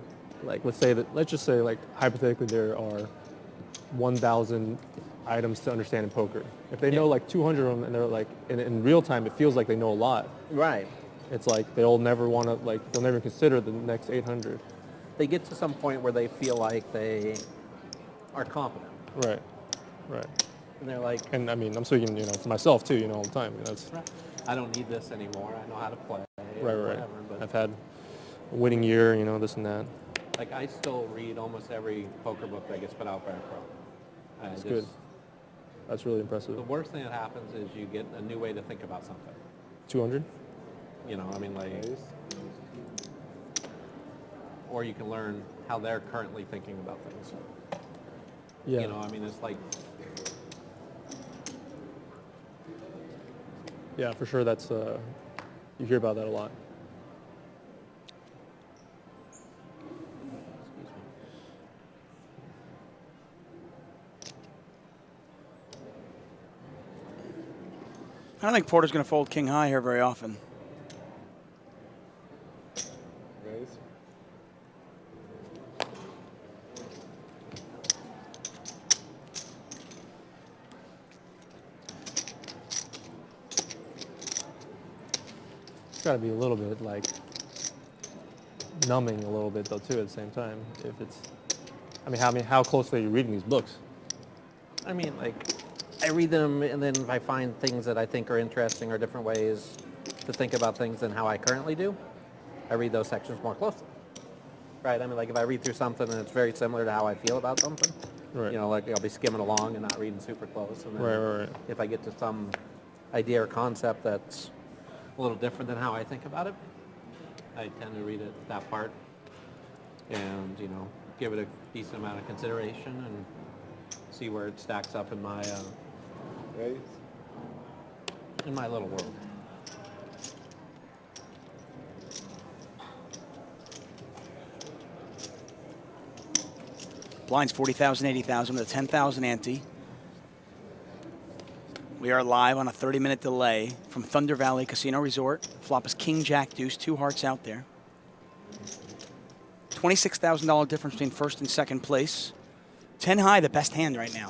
like let's just say like hypothetically there are 1,000 items to understand in poker. If they know like 200 of them, and they're like in real time, it feels like they know a lot. Right. It's like they'll never consider the next 800. They get to some point where they feel like they are competent. Right. Right. And they're like, And I mean, I'm speaking, for myself too, all the time. That's I don't need this anymore. I know how to play. right. Whatever, but I've had a winning year, this and that. like I still read almost every poker book that gets put out by a pro. That's good. That's really impressive. The worst thing that happens is you get a new way to think about something. 200? Or you can learn how they're currently thinking about things. Yeah. It's like... Yeah, for sure. That's you hear about that a lot. I don't think Porter's going to fold king high here very often. It's got to be a little bit like numbing a little bit though too at the same time. If it's, how closely are you reading these books? I read them, and then if I find things that I think are interesting or different ways to think about things than how I currently do, I read those sections more closely. Right? If I read through something and it's very similar to how I feel about something, Right. I'll be skimming along and not reading super close. And then Right. if I get to some idea or concept that's a little different than how I think about it, I tend to read it that part and, give it a decent amount of consideration and see where it stacks up in my little world. Blinds 40,000, 80,000 with a 10,000 ante. We are live on a 30-minute delay from Thunder Valley Casino Resort. Flop is King Jack Deuce, 2 hearts out there. $26,000 difference between first and second place. 10 high, the best hand right now.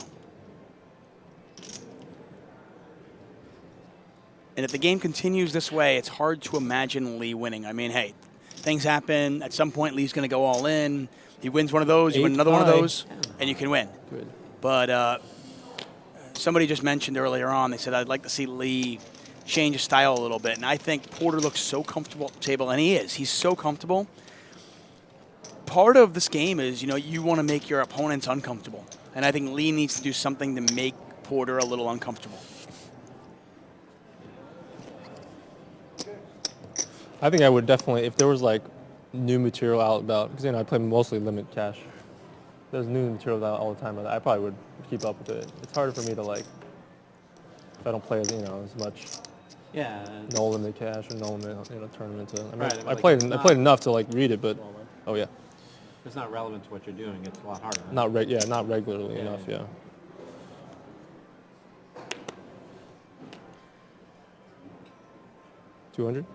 And if the game continues this way, it's hard to imagine Lee winning. Hey, things happen. At some point, Lee's going to go all in. He wins one of those, you win another one of those, and you can win. Good. But somebody just mentioned earlier on, they said, I'd like to see Lee change his style a little bit. And I think Porter looks so comfortable at the table, and he is. He's so comfortable. Part of this game is, you want to make your opponents uncomfortable. And I think Lee needs to do something to make Porter a little uncomfortable. I think I would definitely, if there was like new material out about, because I play mostly limit cash. There's new material out all the time, but I probably would keep up with it. It's harder for me to if I don't play as much. Yeah. No limit cash or no limit tournament. Right, I played enough to read it, but oh yeah. It's not relevant to what you're doing. It's a lot harder. Not regularly enough. Yeah. 200.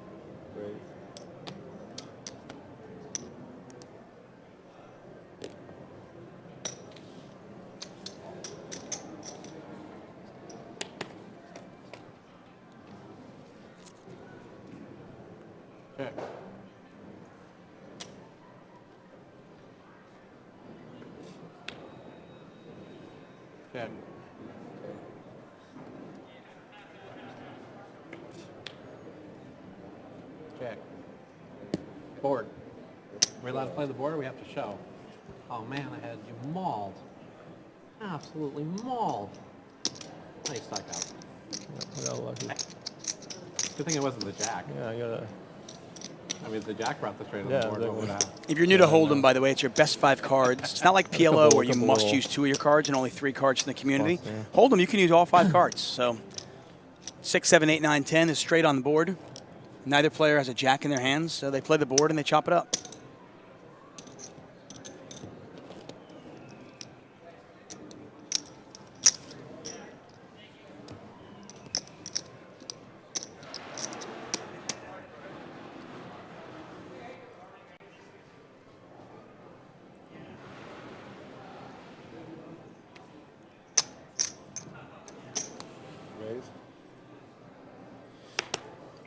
Check. Check. Check. Board. We're allowed to play the board, or we have to show? Oh man, I had you mauled. Absolutely mauled. Nice stuck out. Yeah, I got lucky. Good thing it wasn't the jack. Yeah, I gotta. If the jack brought the straight on Yeah, the board, what would happen? If you're new to Hold'em, by the way, it's your best 5 cards. It's not like PLO where you must use 2 of your cards and only 3 cards in the community. Plus, yeah. Hold'em, you can use all 5 cards. So 6, 7, 8, 9, 10 is straight on the board. Neither player has a jack in their hands, so they play the board and they chop it up.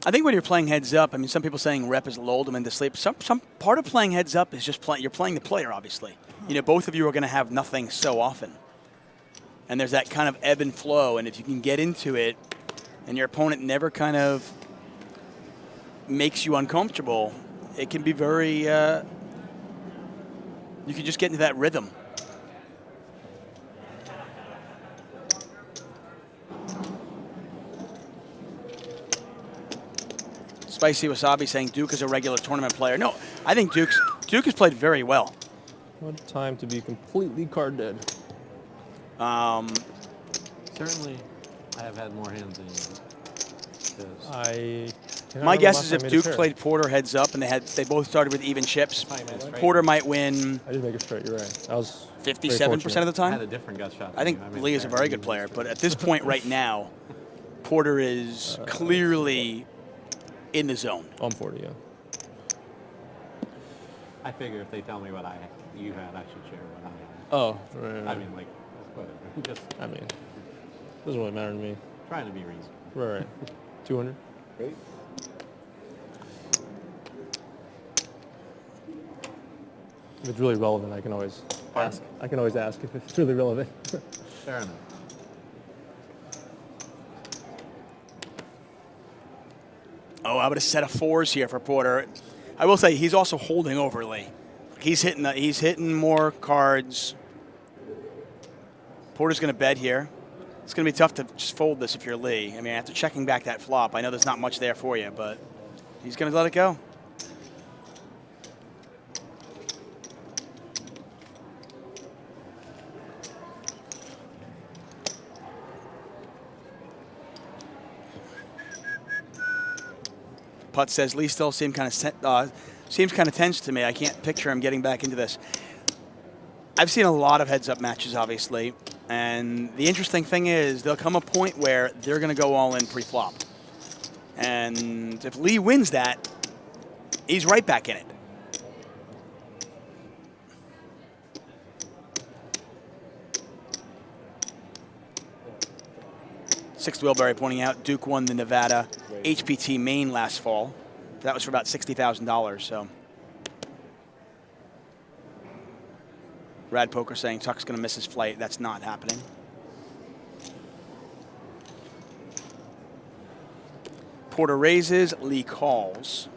I think when you're playing heads up, I mean, some people saying rep has lulled them into sleep. Some part of playing heads up is just you're playing the player, obviously. You know, both of you are going to have nothing so often. And there's that kind of ebb and flow. And if you can get into it and your opponent never kind of makes you uncomfortable, it can be very, you can just get into that rhythm. Spicy Wasabi saying Duke is a regular tournament player. No, I think Duke has played very well. What a time to be completely card dead. Certainly, I have had more hands than you. My guess is if Duke played Porter heads up and they both started with even chips, Porter might win. I did make it straight. You're right. I was 57% of the time. I had a different gut shot. I think Lee is a very good player, but at this point right now, Porter is clearly in the zone. I'm 40, yeah. I figure if they tell me what you had, I should share what I had. Oh, right. I mean, like, whatever. Just I mean, doesn't really matter to me. trying to be reasonable. Right. 200. Great. If it's really relevant, I can always ask. I can always ask if it's really relevant. Fair enough. Oh, how about a set of fours here for Porter? I will say he's also holding over Lee. He's hitting more cards. Porter's going to bet here. It's going to be tough to just fold this if you're Lee. I mean, after checking back that flop, I know there's not much there for you, but he's going to let it go. Putt says Lee still seems kind of tense to me. I can't picture him getting back into this. I've seen a lot of heads-up matches, obviously, and the interesting thing is there'll come a point where they're going to go all in pre-flop, and if Lee wins that, he's right back in it. Sixth Wheelberry pointing out Duke won the Nevada HPT main last fall. That was for about $60,000. So, Rad Poker saying Tuck's going to miss his flight. That's not happening. Porter raises, Lee calls.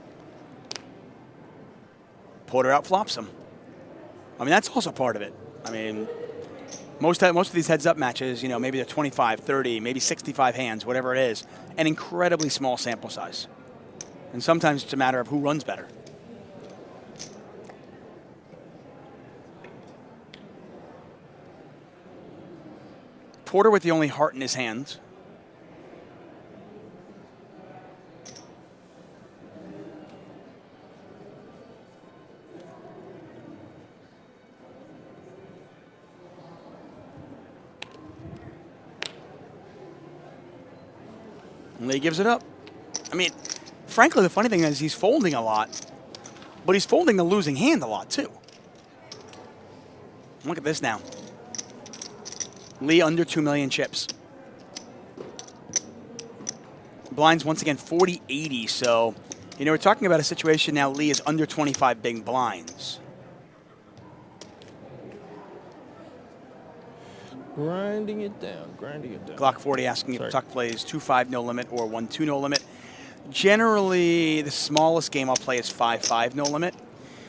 Porter outflops him. I mean, that's also part of it. I mean, most of these heads-up matches, you know, maybe they're 25, 30, maybe 65 hands, whatever it is, an incredibly small sample size. And sometimes it's a matter of who runs better. Porter with the only heart in his hand. Lee gives it up. I mean, frankly, the funny thing is he's folding a lot, but he's folding the losing hand a lot too. Look at this now. Lee under 2 million chips. Blinds once again 40-80, so, you know, we're talking about a situation now Lee is under 25 big blinds. Grinding it down, grinding it down. Glock 40 asking if Tuck plays 2-5 no limit or 1-2 no limit. Generally, the smallest game I'll play is 5-5 no limit.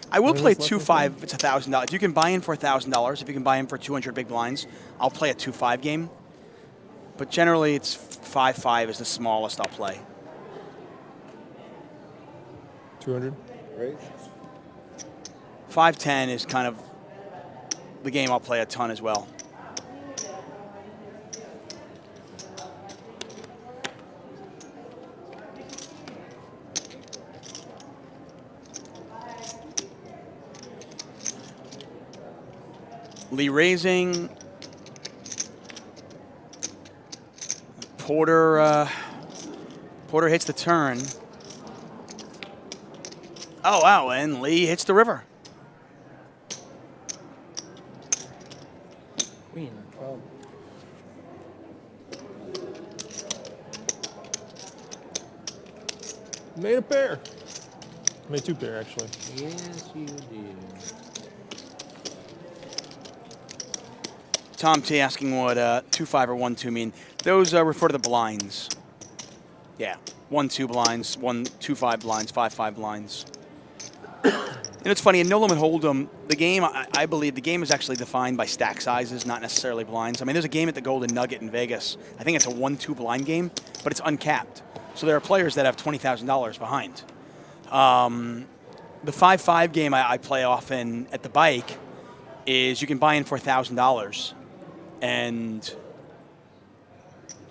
I will play 2-5 if it's $1,000. If you can buy in for $1,000, if you can buy in for 200 big blinds, I'll play a 2-5 game. But generally, it's 5-5 is the smallest I'll play. 200. Raise. 5-10 is kind of the game I'll play a ton as well. Lee raising. Porter hits the turn. Oh, wow, and Lee hits the river. Queen. Made a pair. Made 2 pair, actually. Yes, you did. Tom T asking what 2-5 or 1-2 mean. Those refer to the blinds. Yeah, 1-2 blinds, 1-2-5 blinds, 5-5 blinds. And it's funny, in No Limit Hold'em, the game, I believe the game is actually defined by stack sizes, not necessarily blinds. I mean, there's a game at the Golden Nugget in Vegas. I think it's a 1-2 blind game, but it's uncapped. So there are players that have $20,000 behind. The 5-5 game I play often at the bike is you can buy in for $1,000. And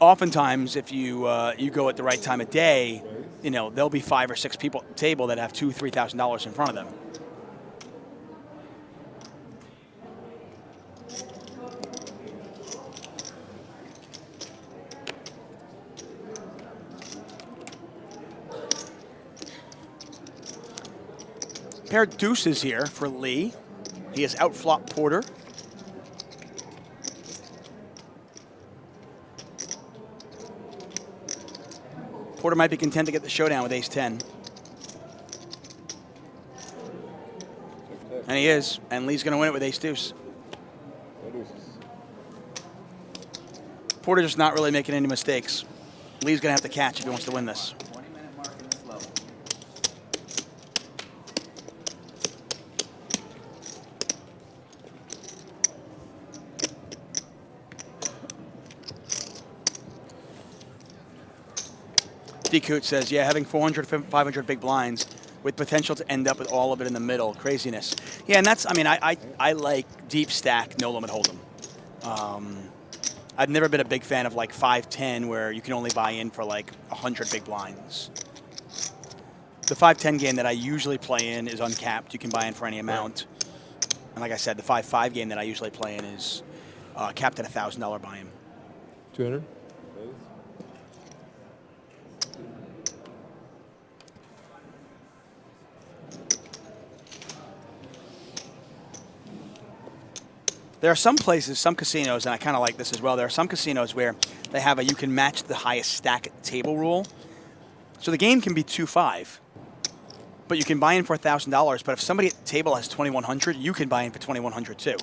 oftentimes, if you you go at the right time of day, you know, there'll be 5 or 6 people at the table that have $2,000, $3,000 in front of them. Pair of deuces here for Lee. He has outflopped Porter. Porter might be content to get the showdown with ace-10. And he is. And Lee's going to win it with ace-deuce. Porter just not really making any mistakes. Lee's going to have to catch if he wants to win this. 20-minute mark in the slow. D. Coote says, yeah, having 400, 500 big blinds with potential to end up with all of it in the middle. Craziness. Yeah, and that's, I mean, I like deep stack, no limit hold'em. I've never been a big fan of like 5-10 where you can only buy in for like 100 big blinds. The 5-10 game that I usually play in is uncapped. You can buy in for any amount. And like I said, the 5-5 game that I usually play in is capped at $1,000 buy-in. 200? There are some places, some casinos, and I kind of like this as well, there are some casinos where they have a you can match the highest stack at the table rule. So the game can be 2-5, but you can buy in for $1,000, but if somebody at the table has 2,100, you can buy in for 2,100 too.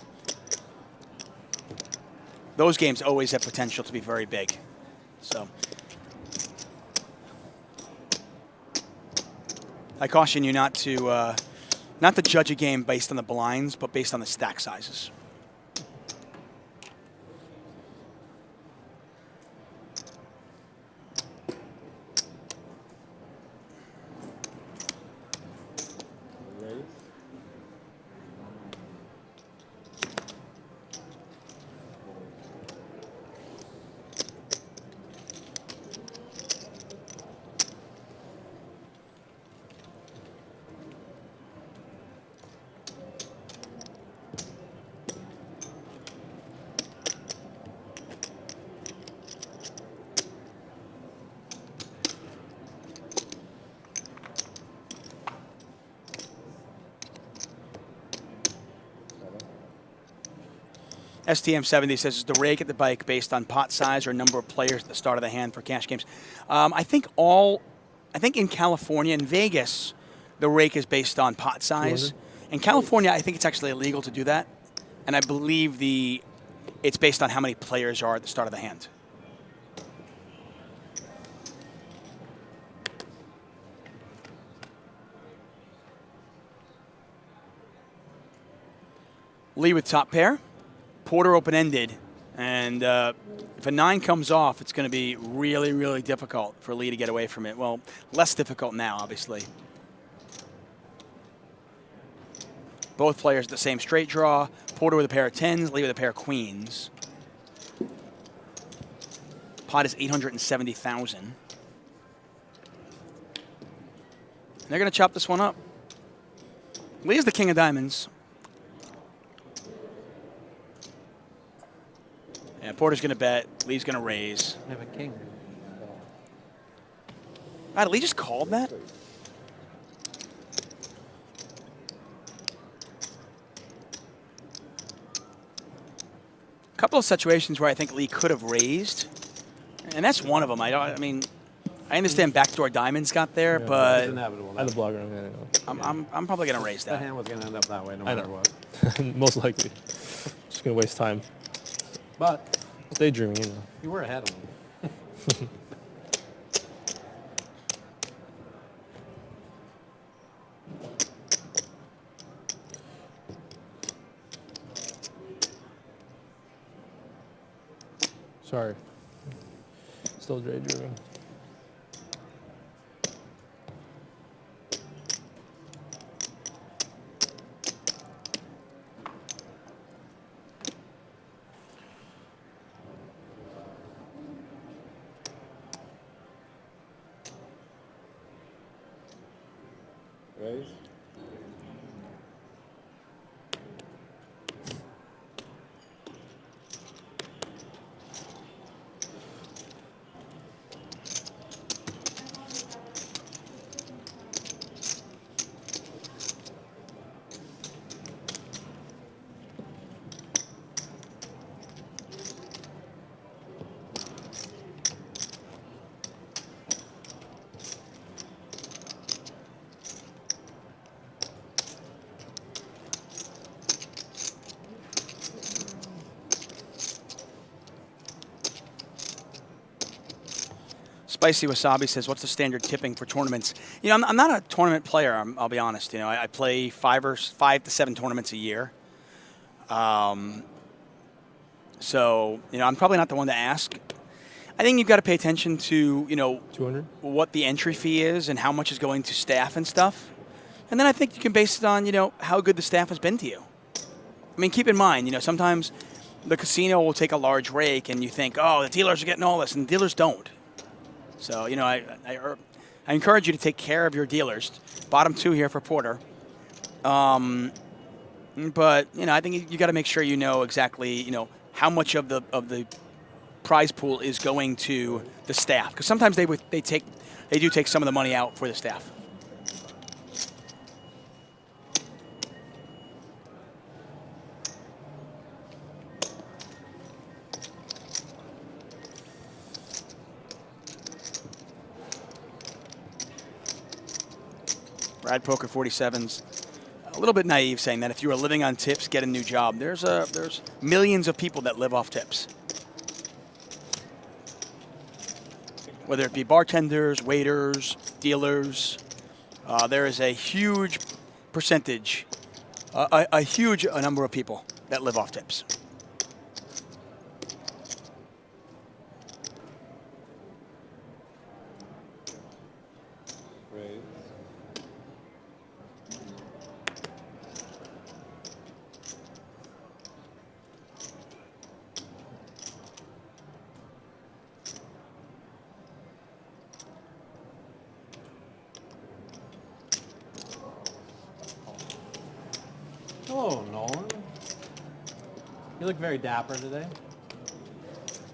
Those games always have potential to be very big. So I caution you not to judge a game based on the blinds, but based on the stack sizes. STM70 says, is the rake at the bike based on pot size or number of players at the start of the hand for cash games? I think in California, in Vegas, the rake is based on pot size. 200? In California, I think it's actually illegal to do that. And I believe it's based on how many players are at the start of the hand. Lee with top pair. Porter open-ended, and if a 9 comes off, it's going to be really, really difficult for Lee to get away from it. Well, less difficult now, obviously. Both players at the same straight draw. Porter with a pair of 10s, Lee with a pair of queens. Pot is 870,000. They're going to chop this one up. Lee is the king of diamonds. Yeah, Porter's going to bet. Lee's going to raise. I have a king. God, Lee just called that? A couple of situations where I think Lee could have raised, and that's one of them. I mean, I understand backdoor diamonds got there, It's but inevitable. I had the blogger. I'm probably going to raise That that. hand was going to end up that way no I matter know. what. Most likely. Just gonna waste time. But Daydreaming, you know. you were ahead of him. Sorry. Still daydreaming. Raise. Spicy Wasabi says, "What's the standard tipping for tournaments?" You know, I'm not a tournament player. I'll be honest. You know, I play 5 to 7 tournaments a year. So you know, I'm probably not the one to ask. I think you've got to pay attention to 200? what the entry fee is and how much is going to staff and stuff, and then I think you can base it on how good the staff has been to you. I mean, keep in mind, sometimes the casino will take a large rake, and you think, oh, the dealers are getting all this, and the dealers don't. So, I encourage you to take care of your dealers. Bottom 2 here for Porter. But, I think you got to make sure you know exactly, how much of the prize pool is going to the staff. Because sometimes they do take some of the money out for the staff. Brad Poker 47's a little bit naive saying that if you are living on tips, get a new job. There's millions of people that live off tips. Whether it be bartenders, waiters, dealers, there is a huge percentage, a huge number of people that live off tips. Raise. Hello, Nolan. You look very dapper today.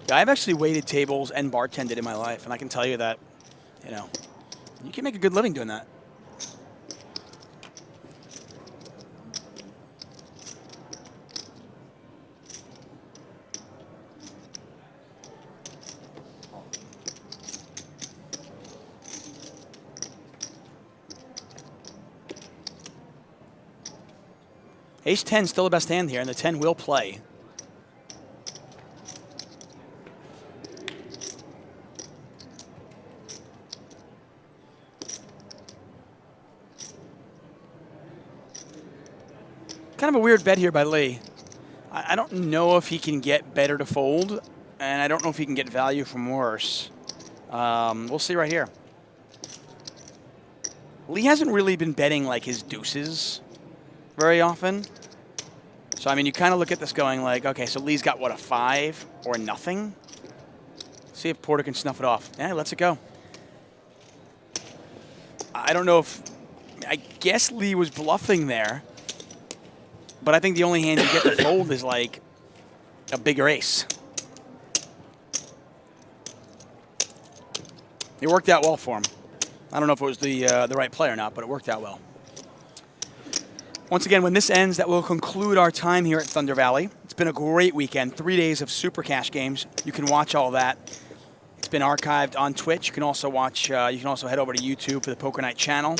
Yeah, I've actually waited tables and bartended in my life, and I can tell you that, you can make a good living doing that. Ace-10 still the best hand here, and the 10 will play. Kind of a weird bet here by Lee. I don't know if he can get better to fold, and I don't know if he can get value from worse. We'll see right here. Lee hasn't really been betting like his deuces very often. So, I mean, you kind of look at this going like, okay, so Lee's got, what, a 5 or nothing? See if Porter can snuff it off. Yeah, lets it go. I don't know if, I guess Lee was bluffing there, but I think the only hand you get to fold is like a bigger ace. It worked out well for him. I don't know if it was the right play or not, but it worked out well. Once again, when this ends, that will conclude our time here at Thunder Valley. It's been a great weekend. 3 days of Super Cash games. You can watch all that. It's been archived on Twitch. You can also watch. You can also head over to YouTube for the Poker Night channel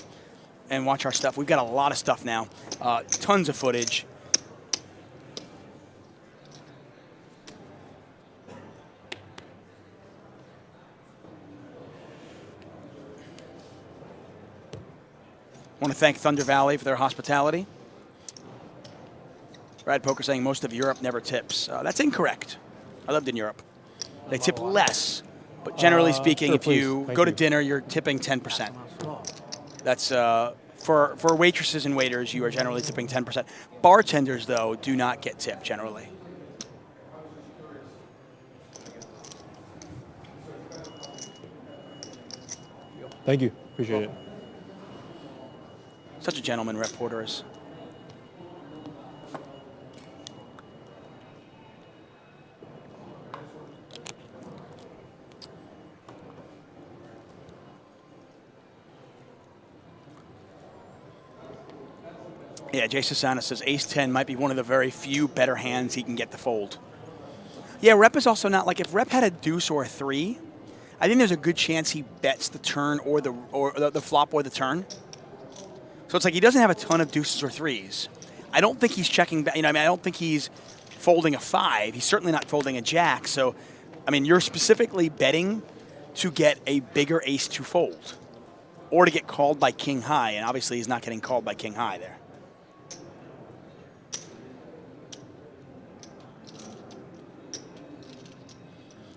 and watch our stuff. We've got a lot of stuff now. Tons of footage. I want to thank Thunder Valley for their hospitality. Brad Poker saying most of Europe never tips. That's incorrect. I lived in Europe. They tip less, but generally speaking, sure, if you please. go to Thank you. dinner, you're tipping 10%. That's for waitresses and waiters, you are generally tipping 10%. Bartenders, though, do not get tipped generally. Thank you. Appreciate it. Such a gentleman, Rep Porter is. Yeah, Jay Sassana says ace-10 might be one of the very few better hands he can get to fold. Yeah, Rep is also not, like, if Rep had a deuce or a 3, I think there's a good chance he bets the turn or the flop or the turn. So it's like he doesn't have a ton of deuces or 3s. I don't think he's checking back. You know, I mean, I don't think he's folding a 5. He's certainly not folding a jack. So, I mean, you're specifically betting to get a bigger ace to fold or to get called by king high, and obviously he's not getting called by king high there.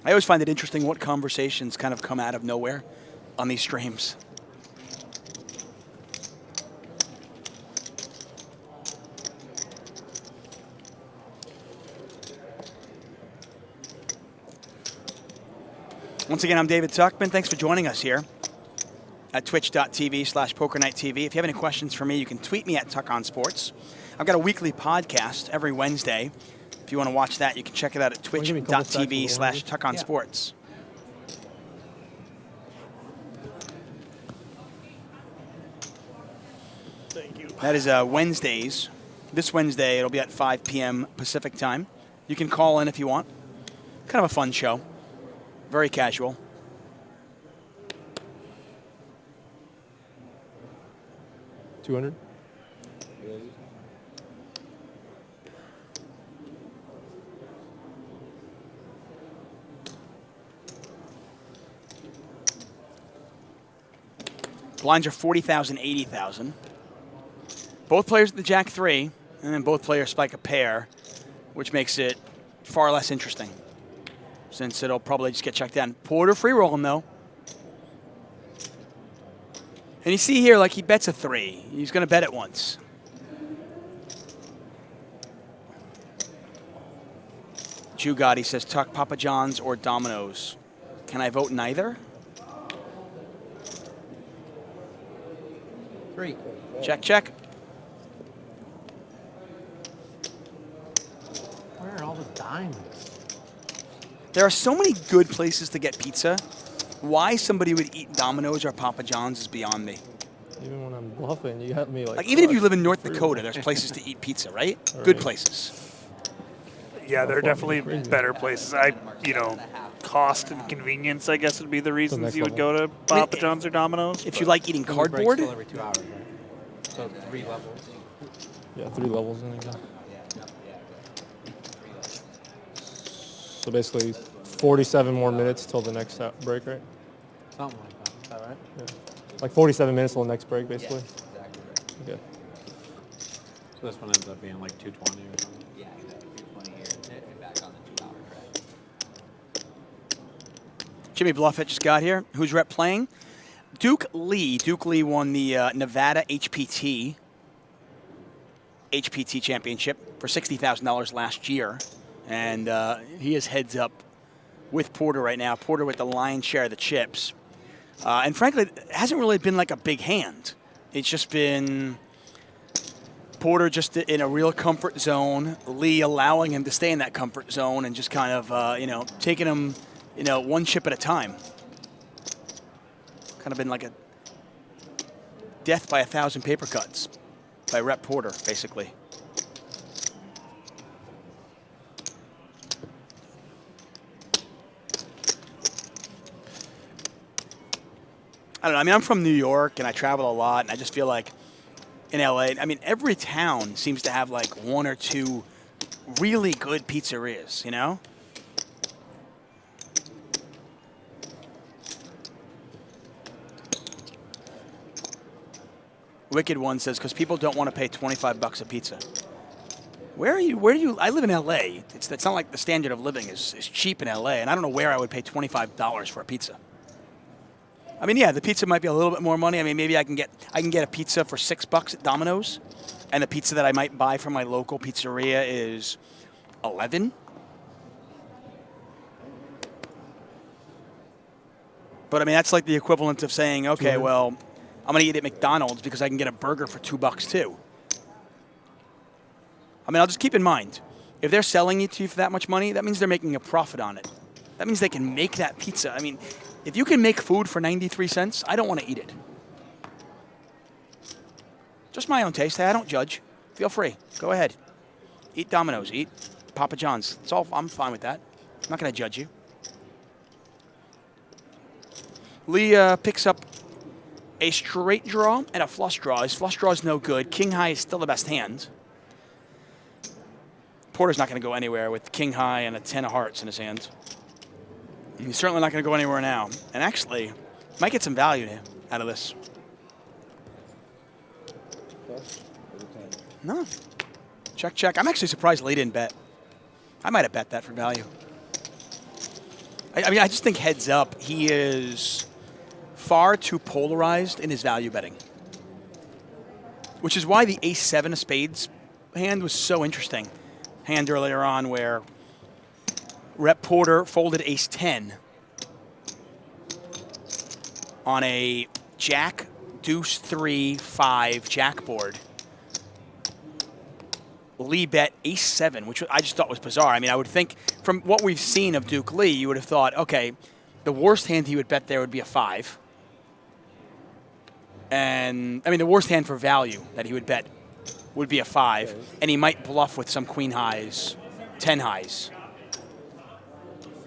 I always find it interesting what conversations kind of come out of nowhere on these streams. Once again, I'm David Tuchman. Thanks for joining us here at twitch.tv/PokerNightTV. If you have any questions for me, you can tweet me at TuchOnSports. I've got a weekly podcast every Wednesday. If you want to watch that, you can check it out at twitch.tv/TuchOnSports. Thank you. That is Wednesdays. This Wednesday, it'll be at 5 p.m. Pacific time. You can call in if you want. Kind of a fun show. Very casual. $200. Blinds are 40,000, 80,000. Both players at the Jack 3, and then both players spike a pair, which makes it far less interesting, since it'll probably just get checked down. Porter free rolling though. And you see here, like, he bets a 3. He's going to bet it once. Jew God, he says, Tuck, Papa John's or Domino's. Can I vote neither? 3. Check, check. Where are all the diamonds? There are so many good places to get pizza. Why somebody would eat Domino's or Papa John's is beyond me. Even when I'm bluffing, you got me like. Like, even if you live in North Dakota, there's places to eat pizza, right? Good places. Yeah, there are definitely better places. Cost and convenience, I guess, would be the reasons next you would level. go to Papa John's or Domino's. If you like eating cardboard, Still every 2 hours, right? So 3 levels. Yeah, 3 levels in there. So basically, 47 more minutes till the next break, right? Something like that. Is that right? Yeah. Like 47 minutes till the next break, basically. Exactly right. Okay. So this one ends up being like 220 or something. Yeah, exactly. 220 here and back on the 2-hour track. Jimmy Bluffett just got here. Who's Rep playing? Duke Lee. Duke Lee won the Nevada HPT championship for $60,000 last year. And he is heads up with Porter right now. Porter with the lion's share of the chips. And frankly, it hasn't really been like a big hand. It's just been Porter just in a real comfort zone. Lee allowing him to stay in that comfort zone and just kind of, taking him, one chip at a time. Kind of been like a death by 1,000 paper cuts by Rep Porter, basically. I don't know. I mean, I'm from New York, and I travel a lot, and I just feel like in LA, I mean, every town seems to have like one or two really good pizzerias, you know? Wicked One says, because people don't want to pay 25 bucks a pizza. Where do you, I live in LA. It's not like the standard of living is cheap in LA, and I don't know where I would pay $25 for a pizza. I mean, yeah, the pizza might be a little bit more money. I mean, maybe I can get a pizza for $6 at Domino's, and the pizza that I might buy from my local pizzeria is $11. But I mean, that's like the equivalent of saying, okay, well, I'm going to eat at McDonald's because I can get a burger for $2 too. I mean, I'll just keep in mind, if they're selling it to you for that much money, that means they're making a profit on it. That means they can make that pizza. I mean, if you can make food for 93 cents, I don't want to eat it. Just my own taste. Hey, I don't judge. Feel free. Go ahead. Eat Domino's. Eat Papa John's. It's all, I'm fine with that. I'm not going to judge you. Lee picks up a straight draw and a flush draw. His flush draw is no good. King high is still the best hand. Porter's not going to go anywhere with king high and a 10 of hearts in his hand. He's certainly not going to go anywhere now. And actually, might get some value out of this. No. Check, check. I'm actually surprised Lee didn't bet. I might have bet that for value. I mean, I just think heads up, he is far too polarized in his value betting. Which is why the ace-7 of spades hand was so interesting. Hand earlier on where Rep Porter folded ace-10 on a jack, deuce, 3, 5 jack board. Lee bet ace-7, which I just thought was bizarre. I mean, I would think from what we've seen of Duke Lee, you would have thought, okay, the worst hand he would bet there would be a 5. And, I mean, the worst hand for value that he would bet would be a 5. And he might bluff with some queen highs, 10 highs.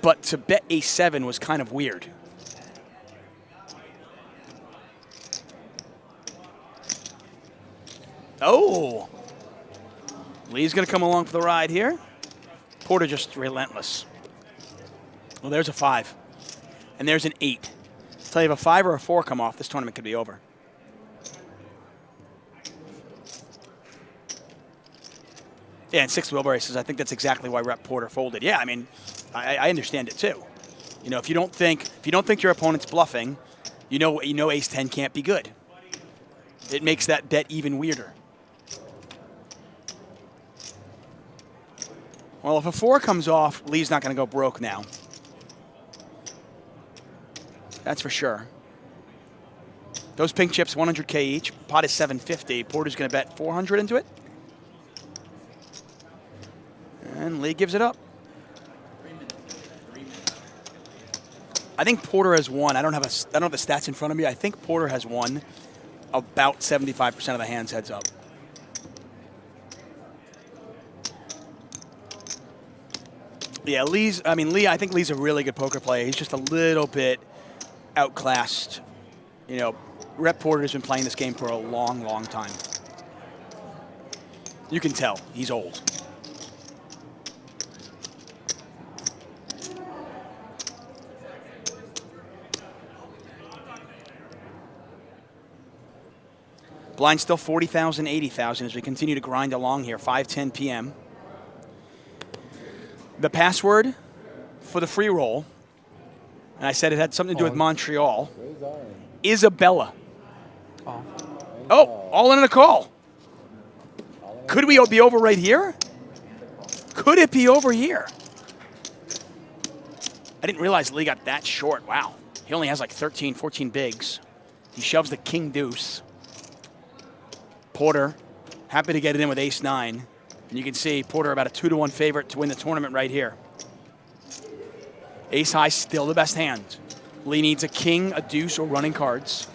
But to bet ace-7 was kind of weird. Oh! Lee's going to come along for the ride here. Porter just relentless. Well, there's a 5. And there's an 8. Tell you, if a 5 or a 4 come off, this tournament could be over. Yeah, and 6 Wilbury says, I think that's exactly why Rep Porter folded. Yeah, I mean, I understand it too. You know, if you don't think your opponent's bluffing, you know ace-10 can't be good. It makes that bet even weirder. Well, if a 4 comes off, Lee's not going to go broke now. That's for sure. Those pink chips, 100K each. Pot is 750. Porter's going to bet 400 into it. And Lee gives it up. 3 minutes. 3 minutes. I think Porter has won. I don't have the stats in front of me. I think Porter has won about 75% of the hands heads up. Yeah, Lee, I think Lee's a really good poker player. He's just a little bit outclassed. You know, Rep Porter has been playing this game for a long, long time. You can tell he's old. Blind still 40,000, 80,000 as we continue to grind along here, 5:10 p.m. The password for the free roll, and I said it had something to do with Montreal, Isabella. Oh, all in a call. Could we be over right here? Could it be over here? I didn't realize Lee got that short. Wow. He only has like 13, 14 bigs. He shoves the king deuce. Porter, happy to get it in with ace-9. And you can see Porter about a 2-to-1 favorite to win the tournament right here. Ace-high still the best hand. Lee needs a king, a deuce, or running cards.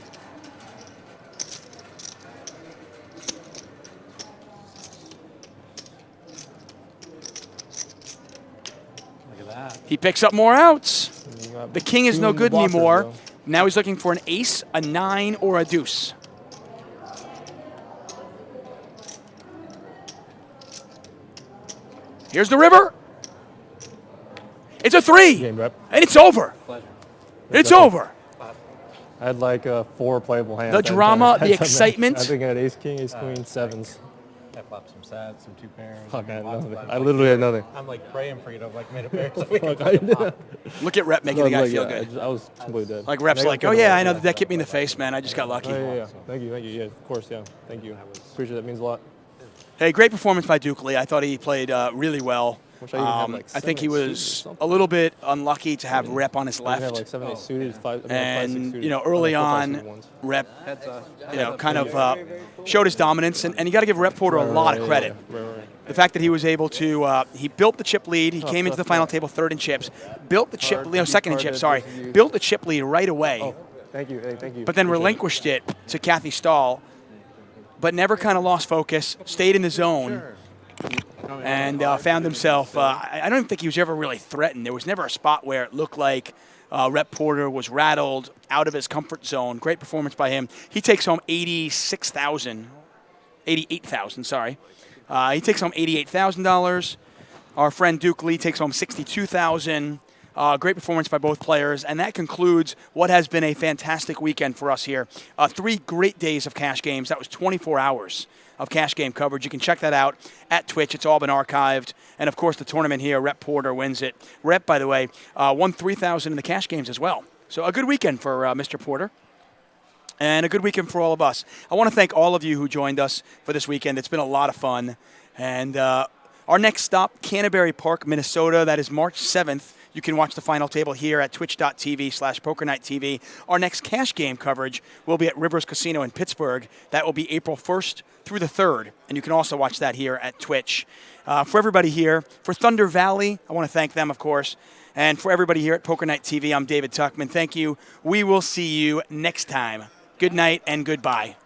Look at that. He picks up more outs. You got The king is two no good blockers, anymore. though. Now he's looking for an ace, a 9, or a deuce. Here's the river. It's a 3. Game rep. And it's over. Pleasure. It's over. I had like 4 playable hands. The drama, the excitement. I think I had ace king, ace queen, sevens. I flopped some sads, some 2 pairs. Fuck, I had lots of nothing. that. I literally had nothing. I'm like praying for you to like made a pair so we can Fuck, I did. Look at Rep making the guy Like, feel yeah, good. I was completely dead. Like Rep's Negative like, oh could've yeah, won. I know that deck hit me in the face, man. I just got lucky. Yeah. Thank you. Yeah, of course, yeah. Thank you. Appreciate that. Means a lot. Hey, great performance by Duke Lee. I thought he played really well. Wish I even had, like, I think he 7-8 suited or was something. a little bit unlucky to have Rep on his I have left. like 7-8 suited, 5, And, 5-6 suited. you know, early I have 4-5 on, suited ones. Rep, kind of showed his dominance. And you got to give Rep Porter a lot of credit. The fact that he was able to, he built the chip lead. He came into the final table third in chips, built the chip, second in chips, sorry, built the chip lead right away. Oh, thank you. Hey, thank you. But then Appreciate it. relinquished it to Kathy Stahl, but never kind of lost focus, stayed in the zone, and found himself, I don't think he was ever really threatened. There was never a spot where it looked like Rep Porter was rattled out of his comfort zone. Great performance by him. He takes home $88,000, sorry. He takes home $88,000. Our friend Duke Lee takes home $62,000. Great performance by both players. And that concludes what has been a fantastic weekend for us here. 3 great days of cash games. That was 24 hours of cash game coverage. You can check that out at Twitch. It's all been archived. And, of course, the tournament here, Rep Porter wins it. Rep, by the way, won $3,000 in the cash games as well. So a good weekend for Mr. Porter. And a good weekend for all of us. I want to thank all of you who joined us for this weekend. It's been a lot of fun. And our next stop, Canterbury Park, Minnesota. That is March 7th. You can watch the final table here at twitch.tv/PokerNightTV. Our next cash game coverage will be at Rivers Casino in Pittsburgh. That will be April 1st through the 3rd. And you can also watch that here at Twitch. For everybody here, for Thunder Valley, I want to thank them, of course. And for everybody here at Poker Night TV, I'm David Tuchman. Thank you. We will see you next time. Good night and goodbye.